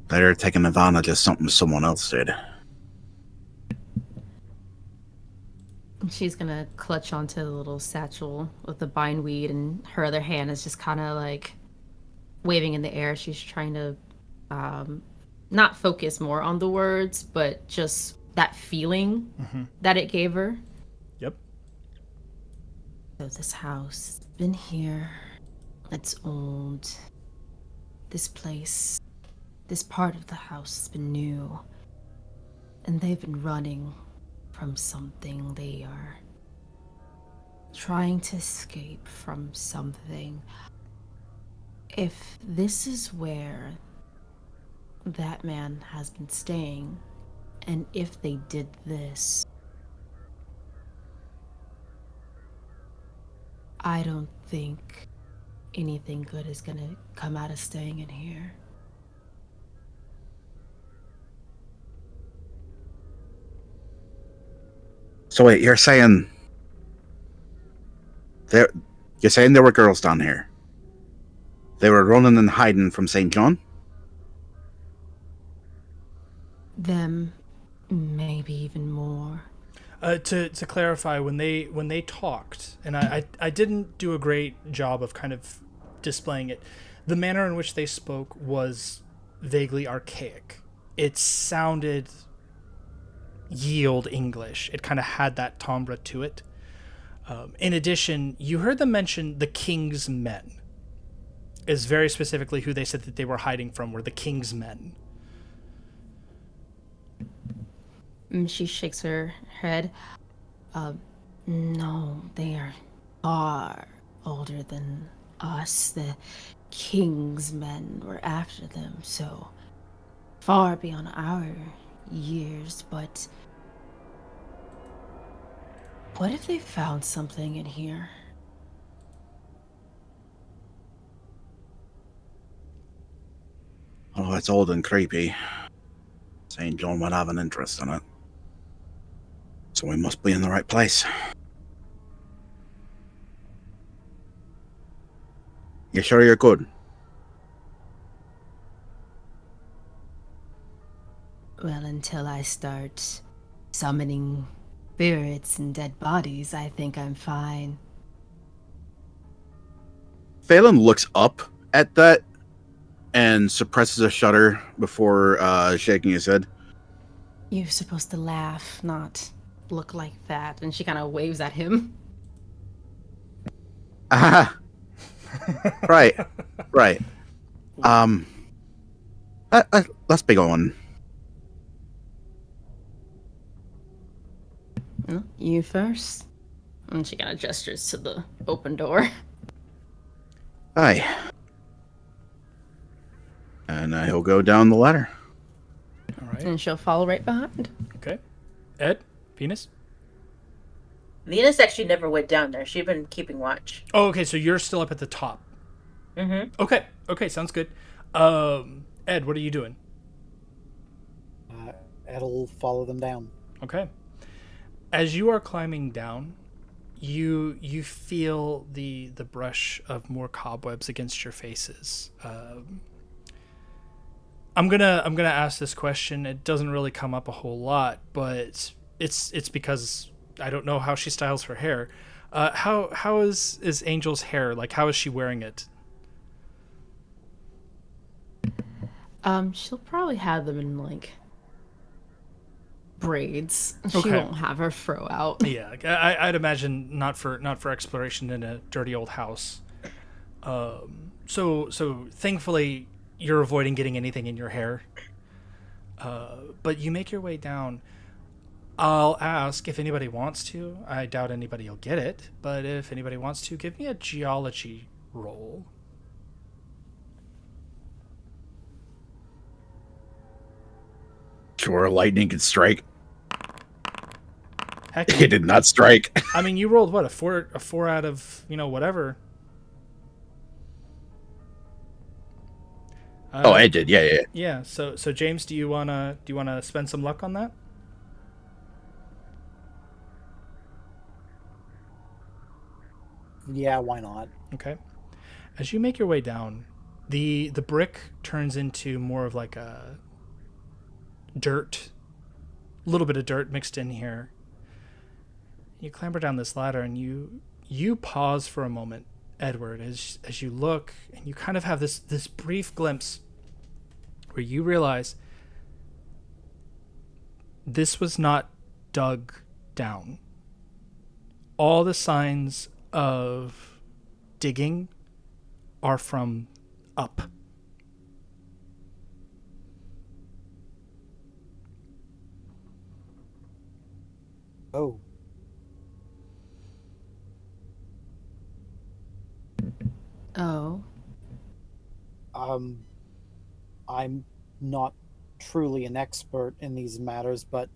they're taking advantage of something someone else did. She's gonna clutch onto the little satchel with the bindweed, and her other hand is just kind of like waving in the air. She's trying to not focus more on the words, but just that feeling that it gave her. Yep. So this house has been here. It's old. This place, this part of the house has been new. And they've been running from something. They are trying to escape from something. If this is where that man has been staying, and if they did this, I don't think anything good is gonna come out of staying in here. So wait, you're saying there were girls down here? They were running and hiding from St. John? Them, maybe even more. To clarify, when they talked, and I didn't do a great job of kind of displaying it, the manner in which they spoke was vaguely archaic. It sounded yield English. It kind of had that timbre to it. In addition, you heard them mention the King's Men. Is very specifically who they said that they were hiding from, were the King's Men. She shakes her head. No, they are far older than us. The King's Men were after them, so far beyond our years, but what if they found something in here? Oh, it's old and creepy. St. John would have an interest in it. So we must be in the right place. You sure you're good? Well, until I start summoning spirits and dead bodies, I think I'm fine. Phelan looks up at that and suppresses a shudder before shaking his head. You're supposed to laugh, not look like that. And she kind of waves at him. Ah, right. Let's be going. You first. And she kind of gestures to the open door. Aye. And he'll go down the ladder. All right. And she'll follow right behind. Okay. Ed? Venus? Venus actually never went down there. She'd been keeping watch. Oh, okay, so you're still up at the top. Mm-hmm. Okay, sounds good. Ed, what are you doing? Ed'll follow them down. Okay. As you are climbing down, you feel the brush of more cobwebs against your faces. I'm gonna ask this question. It doesn't really come up a whole lot, but it's because I don't know how she styles her hair. How is Angel's hair? Like, how is she wearing it? She'll probably have them in like braids. She Okay. won't have her fro out. Yeah, I'd imagine not for exploration in a dirty old house. So thankfully you're avoiding getting anything in your hair. But you make your way down. I'll ask if anybody wants to. I doubt anybody will get it, but if anybody wants to, give me a geology roll. Sure, lightning can strike. Heck, it did not strike. I mean, you rolled what, a four out of whatever. Oh, I did. Yeah. Yeah. So James, do you wanna spend some luck on that? Yeah, why not? Okay. As you make your way down, the brick turns into more of like a dirt, a little bit of dirt mixed in here. You clamber down this ladder and you pause for a moment, Edward, as you look and you kind of have this brief glimpse where you realize this was not dug down. All the signs of digging are from up. Oh. Oh. I'm not truly an expert in these matters, but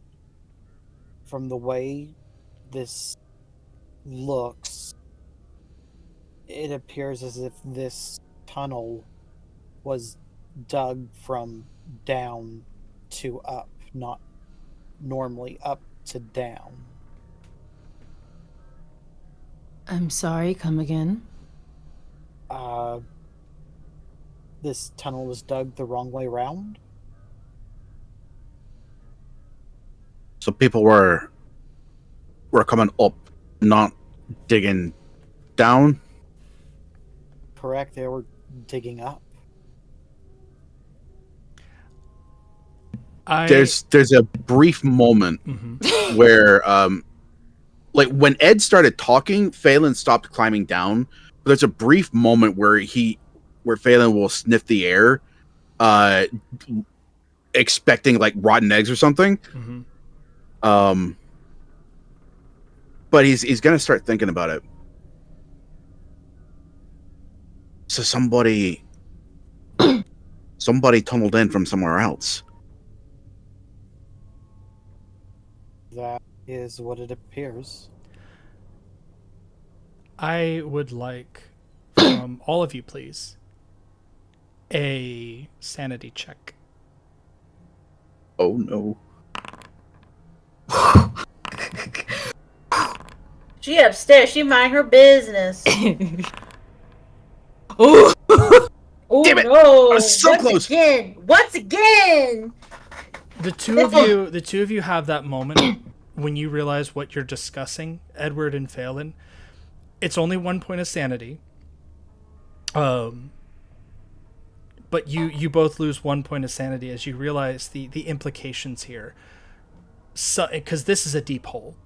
from the way this looks, It appears as if this tunnel was dug from down to up, not normally up to down. I'm sorry, come again? This tunnel was dug the wrong way round? So people were coming up, not digging down. Correct, they were digging up. There's a brief moment where like when Ed started talking, Phelan stopped climbing down. But there's a brief moment where Phelan will sniff the air, expecting like rotten eggs or something. But he's gonna start thinking about it. So somebody tunneled in from somewhere else. That is what it appears. I would like from all of you, please, a sanity check. Oh no. She upstairs. She mind her business. Oh, damn it! No! I was so close. Once again. The two of you have that moment when you realize what you're discussing, Edward and Phelan. It's only 1 point of sanity. But you both lose 1 point of sanity as you realize the implications here. So, because this is a deep hole.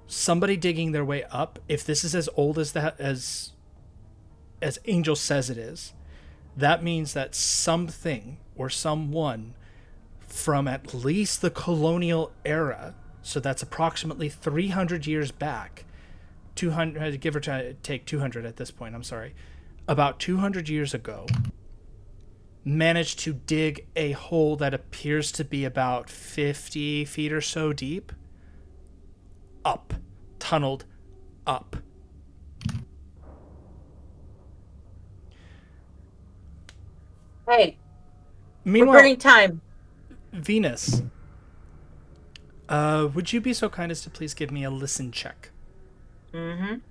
Somebody digging their way up, if this is as old as Angel says it is, that means that something or someone from at least the colonial era, so that's approximately 300 years back, 200, give or take 200 at this point, I'm sorry, about 200 years ago, managed to dig a hole that appears to be about 50 feet or so deep, up, tunneled up. Hey, Meanwhile, we're burning time. Venus, would you be so kind as to please give me a listen check? Can't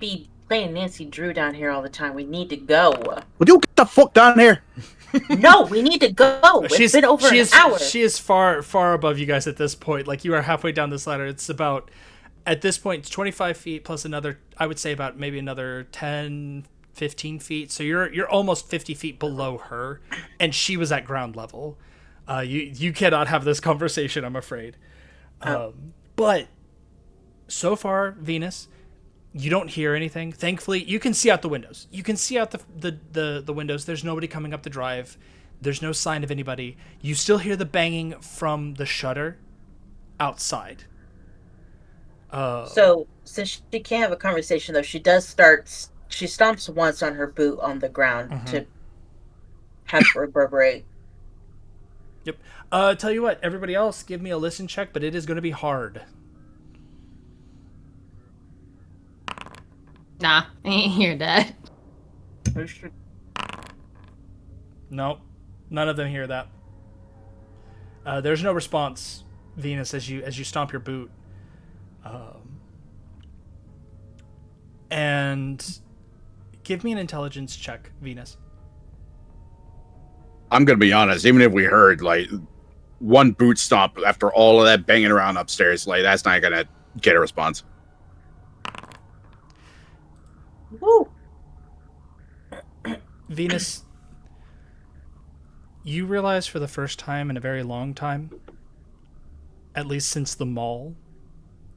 be playing Nancy Drew down here all the time. We need to go. Would you get the fuck down here? No, we need to go. It's been over an hour. She is far above you guys at this point. Like, you are halfway down this ladder. It's about, at this point, it's 25 feet plus another, I would say about maybe another 10, 15 feet. So you're almost 50 feet below her, and she was at ground level. You cannot have this conversation, I'm afraid. But so far, Venus, you don't hear anything. Thankfully, you can see out the windows. You can see out the windows. There's nobody coming up the drive. There's no sign of anybody. You still hear the banging from the shutter outside. So, since she can't have a conversation, though, she stomps once on her boot on the ground to have reverberate. Yep. Tell you what, everybody else, give me a listen check, but it is going to be hard. Nah, I ain't hear that. Nope. None of them hear that. There's no response, Venus, as you stomp your boot. And give me an intelligence check, Venus. I'm gonna be honest. Even if we heard like one boot stomp after all of that banging around upstairs, like that's not gonna get a response. Woo. Venus, you realize for the first time in a very long time, at least since the mall,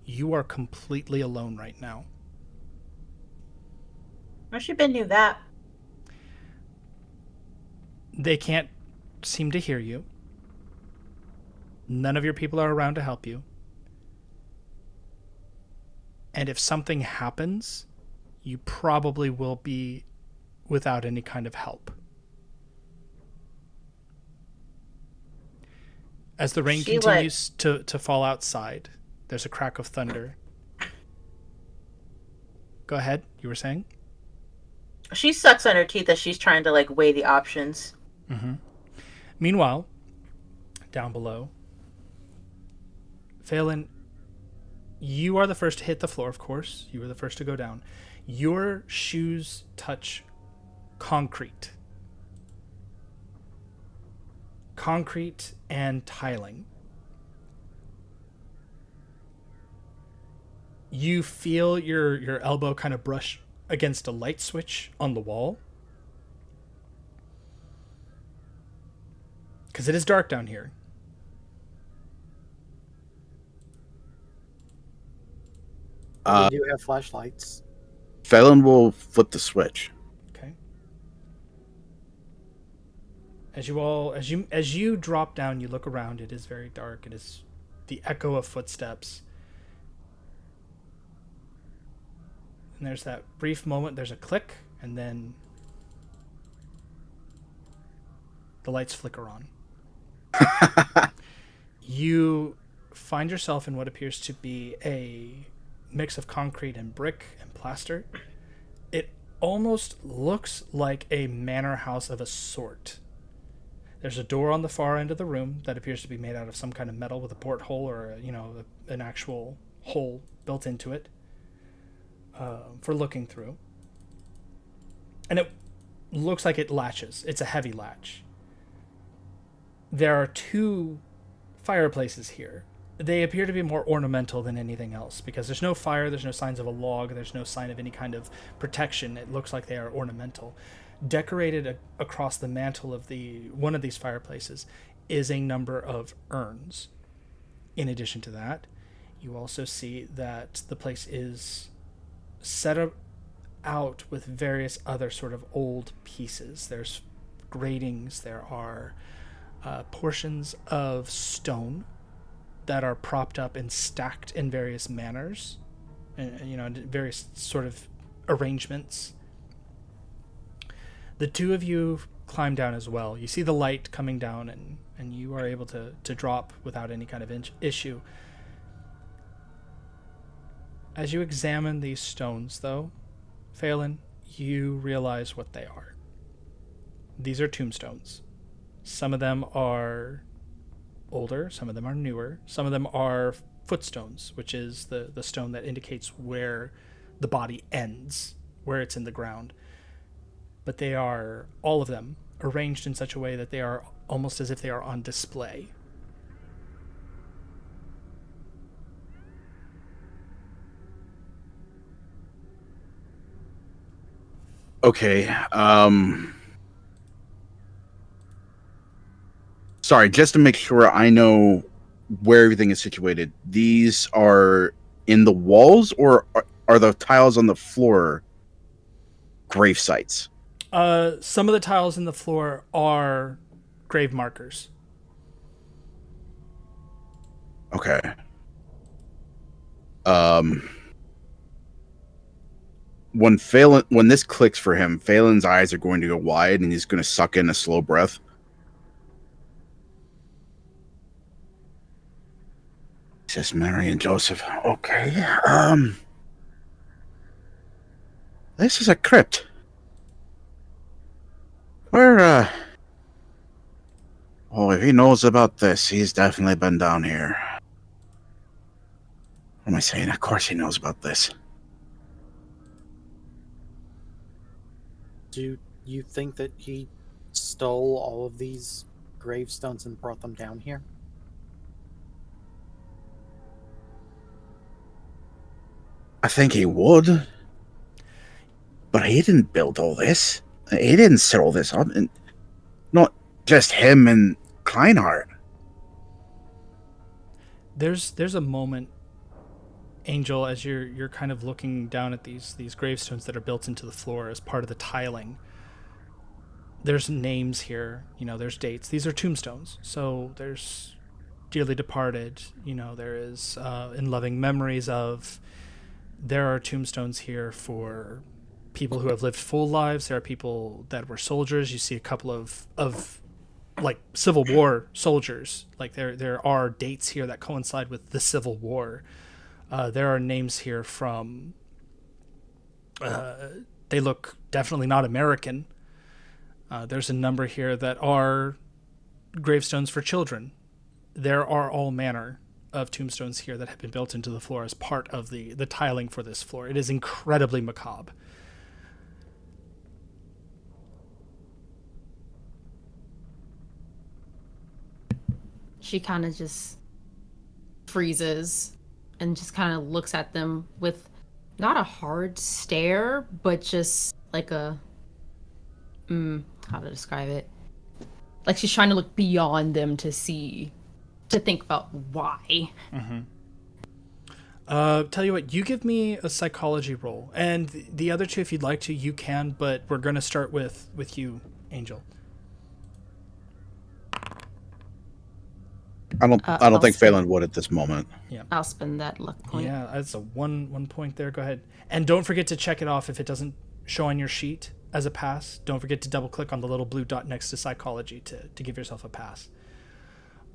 you are completely alone right now. Where she been knew that? They can't seem to hear you. None of your people are around to help you. And if something happens, you probably will be without any kind of help. As the rain continues to fall outside, there's a crack of thunder. Go ahead. You were saying? She sucks on her teeth as she's trying to like weigh the options. Mm-hmm. Meanwhile, down below, Phelan, you are the first to hit the floor, of course. You were the first to go down. Your shoes touch concrete. Concrete and tiling. You feel your elbow kind of brush against a light switch on the wall. Because it is dark down here. We do have flashlights. Phelan will flip the switch. Okay. As you drop down, you look around. It is very dark. It is the echo of footsteps. And there's that brief moment. There's a click, and then the lights flicker on. You find yourself in what appears to be a mix of concrete and brick and plaster. It almost looks like a manor house of a sort. There's a door on the far end of the room that appears to be made out of some kind of metal with a porthole or an actual hole built into it for looking through. And it looks like it latches. It's a heavy latch. There are 2 fireplaces here. They appear to be more ornamental than anything else because there's no fire, there's no signs of a log, there's no sign of any kind of protection. It looks like they are ornamental. Decorated across the mantle of one of these fireplaces is a number of urns. In addition to that, you also see that the place is set out with various other sort of old pieces. There's gratings, there are portions of stone that are propped up and stacked in various manners, and various sort of arrangements. The 2 of you climb down as well. You see the light coming down, and you are able to drop without any kind of issue. As you examine these stones, though, Phelan, you realize what they are. These are tombstones. Some of them are older, some of them are newer, some of them are footstones, which is the stone that indicates where the body ends, where it's in the ground. But they are, all of them, arranged in such a way that they are almost as if they are on display. Okay. Sorry, just to make sure I know where everything is situated. These are in the walls, or are the tiles on the floor grave sites? Some of the tiles in the floor are grave markers. Okay. When this clicks for him, Phelan's eyes are going to go wide, and he's going to suck in a slow breath. Says Mary and Joseph. Okay. This is a crypt. Where, oh, if he knows about this, he's definitely been down here. What am I saying? Of course he knows about this. Do you think that he stole all of these gravestones and brought them down here? I think he would. But he didn't build all this. He didn't set all this up. And not just him and Kleinhardt. There's a moment, Angel, as you're kind of looking down at these gravestones that are built into the floor as part of the tiling. There's names here, there's dates. These are tombstones. So there's dearly departed, there is in loving memories of. There are tombstones here for people who have lived full lives. There are people that were soldiers. You see a couple of like Civil War soldiers. Like there are dates here that coincide with the Civil War. There are names here from They look definitely not American. There's a number here that are gravestones for children. There are all manner of tombstones here that have been built into the floor as part of the tiling for this floor. It is incredibly macabre. She kind of just freezes and just kind of looks at them with not a hard stare, but just like a how to describe it? Like she's trying to look beyond them to think about why. Tell you what, you give me a psychology roll, and the other two, if you'd like to, you can. But we're going to start with you, Angel. I don't think Phelan would at this moment. Yeah, I'll spend that luck point. Yeah, that's a one point there. Go ahead, and don't forget to check it off if it doesn't show on your sheet as a pass. Don't forget to double click on the little blue dot next to psychology to give yourself a pass.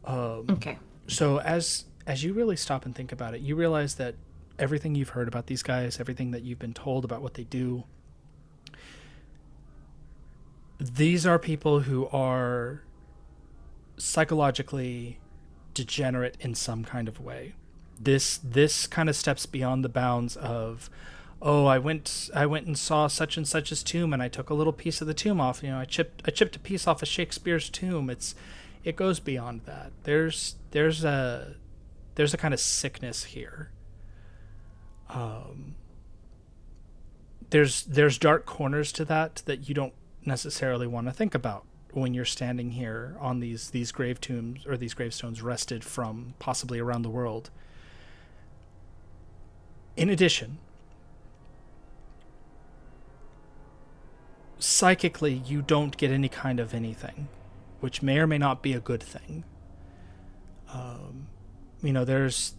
Okay. So as you really stop and think about it, you realize that everything you've heard about these guys, everything that you've been told about what they do, these are people who are psychologically degenerate in some kind of way. This kind of steps beyond the bounds of, oh, I went and saw such and such's tomb and I took a little piece of the tomb off. I chipped a piece off of Shakespeare's tomb. It goes beyond that. There's a kind of sickness here. There's dark corners to that you don't necessarily want to think about when you're standing here on these grave tombs or these gravestones wrested from possibly around the world. In addition, psychically, you don't get any kind of anything, which may or may not be a good thing. There's...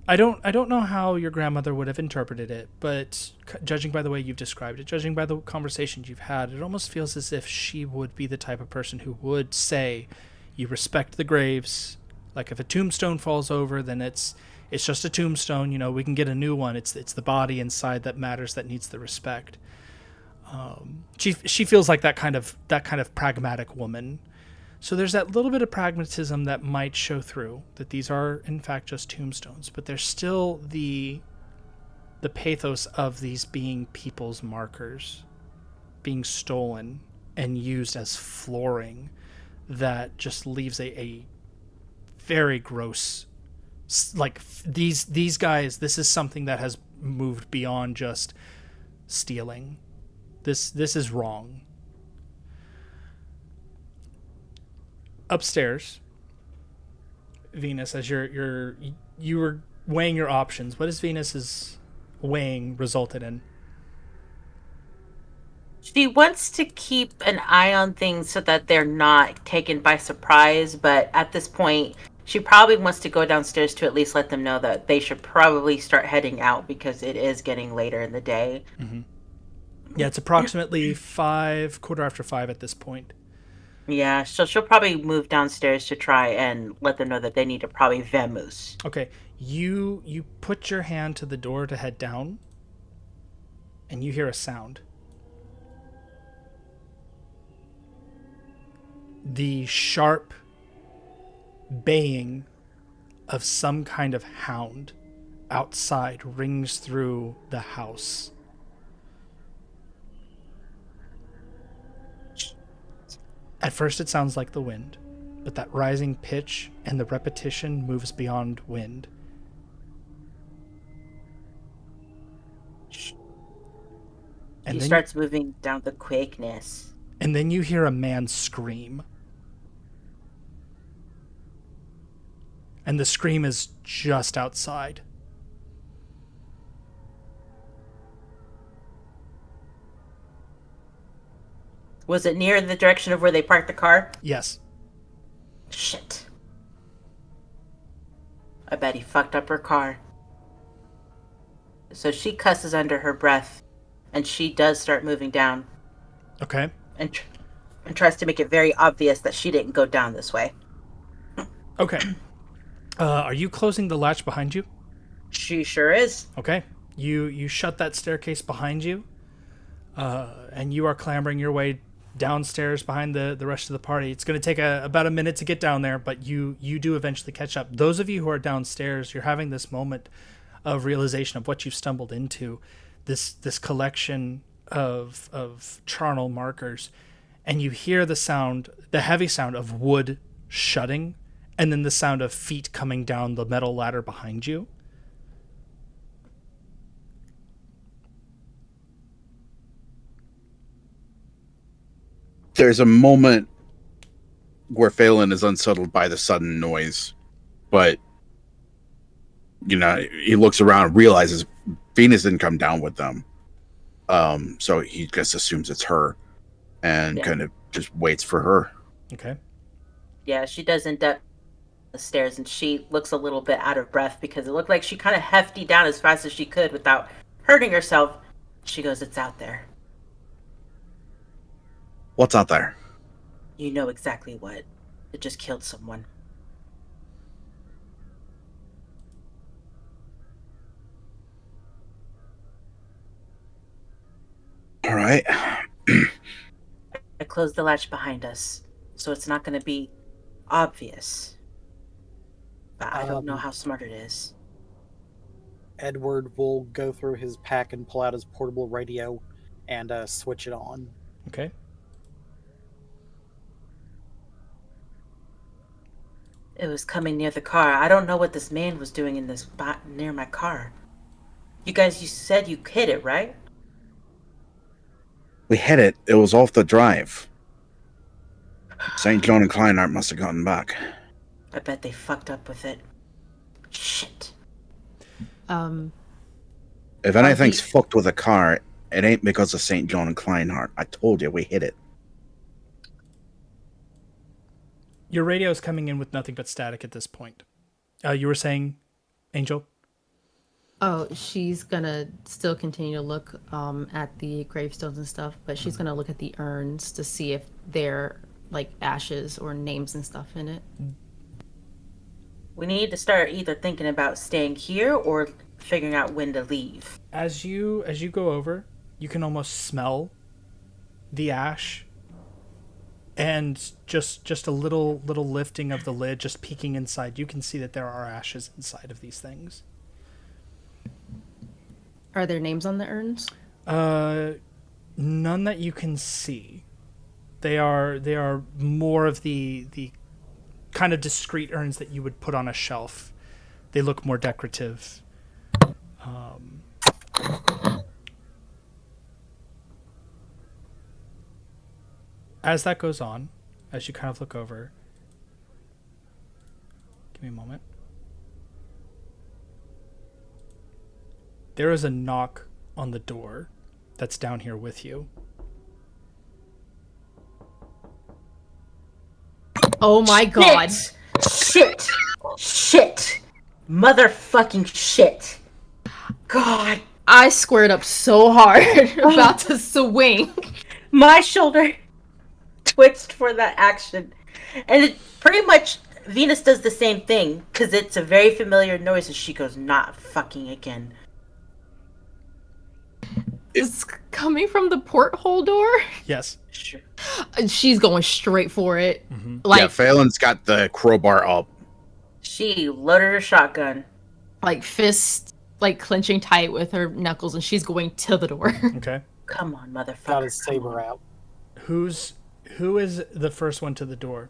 I don't know how your grandmother would have interpreted it, but judging by the way you've described it, judging by the conversations you've had, it almost feels as if she would be the type of person who would say, you respect the graves. Like if a tombstone falls over, then it's just a tombstone. We can get a new one. It's the body inside that matters, that needs the respect. She feels like that kind of pragmatic woman. So there's that little bit of pragmatism that might show through, that these are in fact just tombstones, but there's still the pathos of these being people's markers, being stolen and used as flooring, that just leaves a very gross, like these guys, this is something that has moved beyond just stealing. This is wrong. Upstairs, Venus, as you were weighing your options, what is Venus's weighing resulted in? She wants to keep an eye on things so that they're not taken by surprise, but at this point, she probably wants to go downstairs to at least let them know that they should probably start heading out because it is getting later in the day. Mm-hmm. Yeah, it's approximately 5:15 at this point. Yeah, so she'll probably move downstairs to try and let them know that they need to probably vamoose. Okay, you put your hand to the door to head down, and you hear a sound. The sharp baying of some kind of hound outside rings through the house. At first it sounds like the wind, but that rising pitch and the repetition moves beyond wind. And he starts moving down the quickness. And then you hear a man scream. And the scream is just outside. Was it near the direction of where they parked the car? Yes. Shit. I bet he fucked up her car. So she cusses under her breath, and she does start moving down. Okay. And tries to make it very obvious that she didn't go down this way. Okay. Are you closing the latch behind you? She sure is. Okay. You shut that staircase behind you, and you are clambering your way downstairs behind the rest of the party. It's going to take about a minute to get down there, but you do eventually catch up. Those of you who are downstairs, you're having this moment of realization of what you've stumbled into, this collection of charnel markers, and you hear the heavy sound of wood shutting, and then the sound of feet coming down the metal ladder behind you. There's a moment where Phelan is unsettled by the sudden noise, but he looks around and realizes Venus didn't come down with them. So he just assumes it's her and kind of just waits for her. Okay. Yeah, she doesn't the stairs, and she looks a little bit out of breath because it looked like she kind of hefty down as fast as she could without hurting herself. She goes, "It's out there." What's out there? You know exactly what. It just killed someone. All right. I closed the latch behind us, so it's not going to be obvious. But I don't know how smart it is. Edward will go through his pack and pull out his portable radio and switch it on. Okay. It was coming near the car. I don't know what this man was doing in this spot near my car. You said you hit it, right? We hit it. It was off the drive. St. John and Kleinart must have gotten back. I bet they fucked up with it. Shit. If anything's fucked with a car, it ain't because of St. John and Kleinart. I told you, we hit it. Your radio is coming in with nothing but static at this point. You were saying, Angel? Oh, she's gonna still continue to look at the gravestones and stuff, but she's gonna look at the urns to see if they're like ashes or names and stuff in it. We need to start either thinking about staying here or figuring out when to leave. As you go over, you can almost smell the ash, and just a little lifting of the lid, just peeking inside. You can see that there are ashes inside of these things. Are there names on the urns? None that you can see. They are more of the kind of discreet urns that you would put on a shelf. They look more decorative. As that goes on, as you kind of look over, give me a moment. There is a knock on the door that's down here with you. Oh my god. Shit. Motherfucking shit. God. I squared up so hard, about to swing. My shoulder twitched for that action. And it pretty much, Venus does the same thing, because it's a very familiar noise, and she goes, "Not fucking again." It's coming from the porthole door? Yes. Sure. She's going straight for it. Mm-hmm. Yeah, Phelan's got the crowbar up. She loaded her shotgun. Like fist, like clenching tight with her knuckles, and she's going to the door. Okay. Come on, motherfucker. Got his saber out. Who is the first one to the door?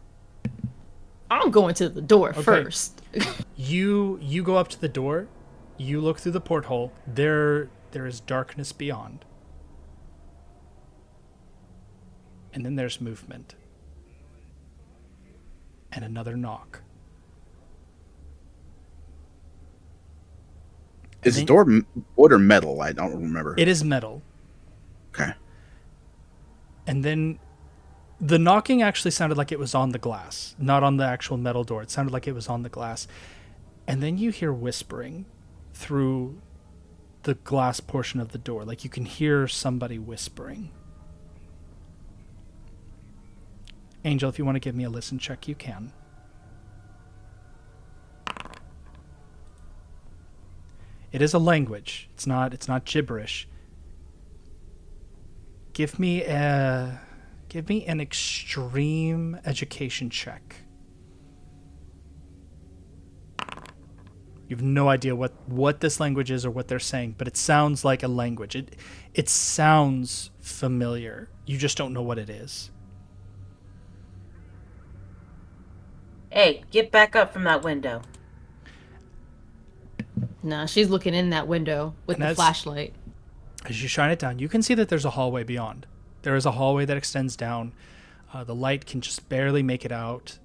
I'm going to the door first. You go up to the door. You look through the porthole. There is darkness beyond. And then there's movement. And another knock. Is the door wood or metal? I don't remember. It is metal. Okay. And then the knocking actually sounded like it was on the glass, not on the actual metal door. It sounded like it was on the glass. And then you hear whispering through the glass portion of the door. Like you can hear somebody whispering. Angel, if you want to give me a listen check, you can. It is a language. It's not gibberish. Give me an extreme education check. You have no idea what this language is or what they're saying, but it sounds like a language. It sounds familiar. You just don't know what it is. Hey, get back up from that window. Nah, she's looking in that window with the flashlight. As you shine it down, you can see that there's a hallway beyond. There is a hallway that extends down. The light can just barely make it out.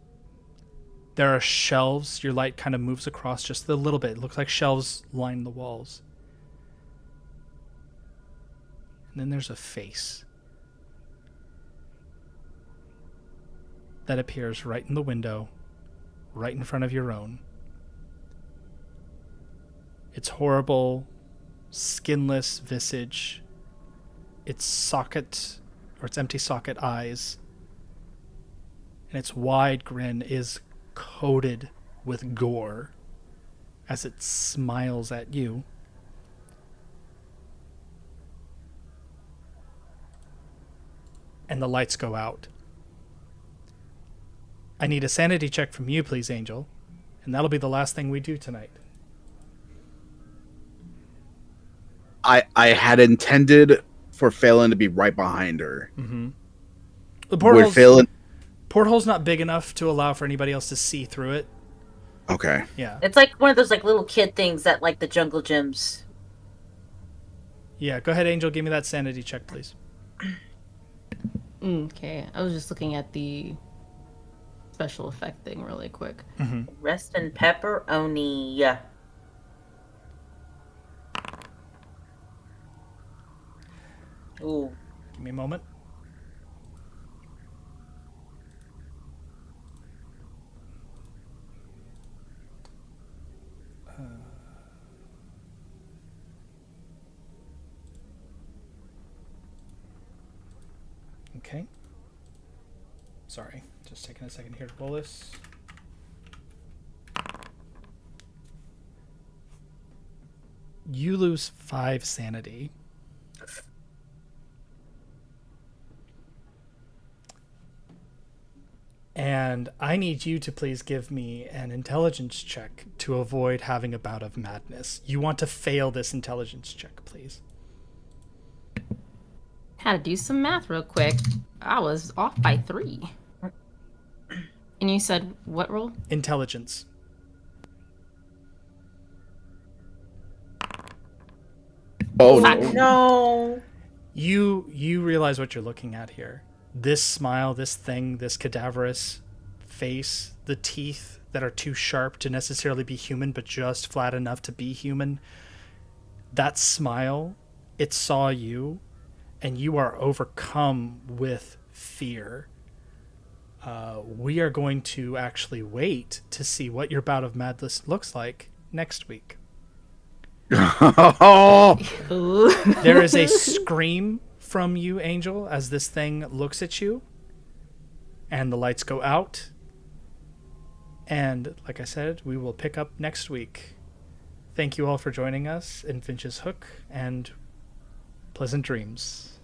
There are shelves. Your light kind of moves across just a little bit. It looks like shelves line the walls. And then there's a face that appears right in the window, right in front of your own. Its horrible, skinless visage, its empty socket eyes, and its wide grin is coated with gore as it smiles at you. And the lights go out. I need a sanity check from you, please, Angel. And that'll be the last thing we do tonight. I had intended for Phelan to be right behind her. Mm-hmm. The porthole's not big enough to allow for anybody else to see through it. Okay. Yeah. It's like one of those like little kid things that like the jungle gyms. Yeah, go ahead, Angel. Give me that sanity check, please. Okay, I was just looking at the special effect thing really quick. Mm-hmm. Rest in pepperoni. Ooh. Give me a moment. Okay. Sorry, just taking a second here to pull this. You lose 5 sanity. And I need you to please give me an intelligence check to avoid having a bout of madness. You want to fail this intelligence check, please. Had to do some math real quick. I was off by 3. And you said what roll? Intelligence. Oh, no. You realize what you're looking at here. This smile, this thing, this cadaverous face, the teeth that are too sharp to necessarily be human, but just flat enough to be human. That smile, it saw you, and you are overcome with fear. We are going to actually wait to see what your bout of madness looks like next week. There is a scream from you, Angel, as this thing looks at you, and the lights go out. And like I said, we will pick up next week. Thank you all for joining us in Finches Hook, and pleasant dreams.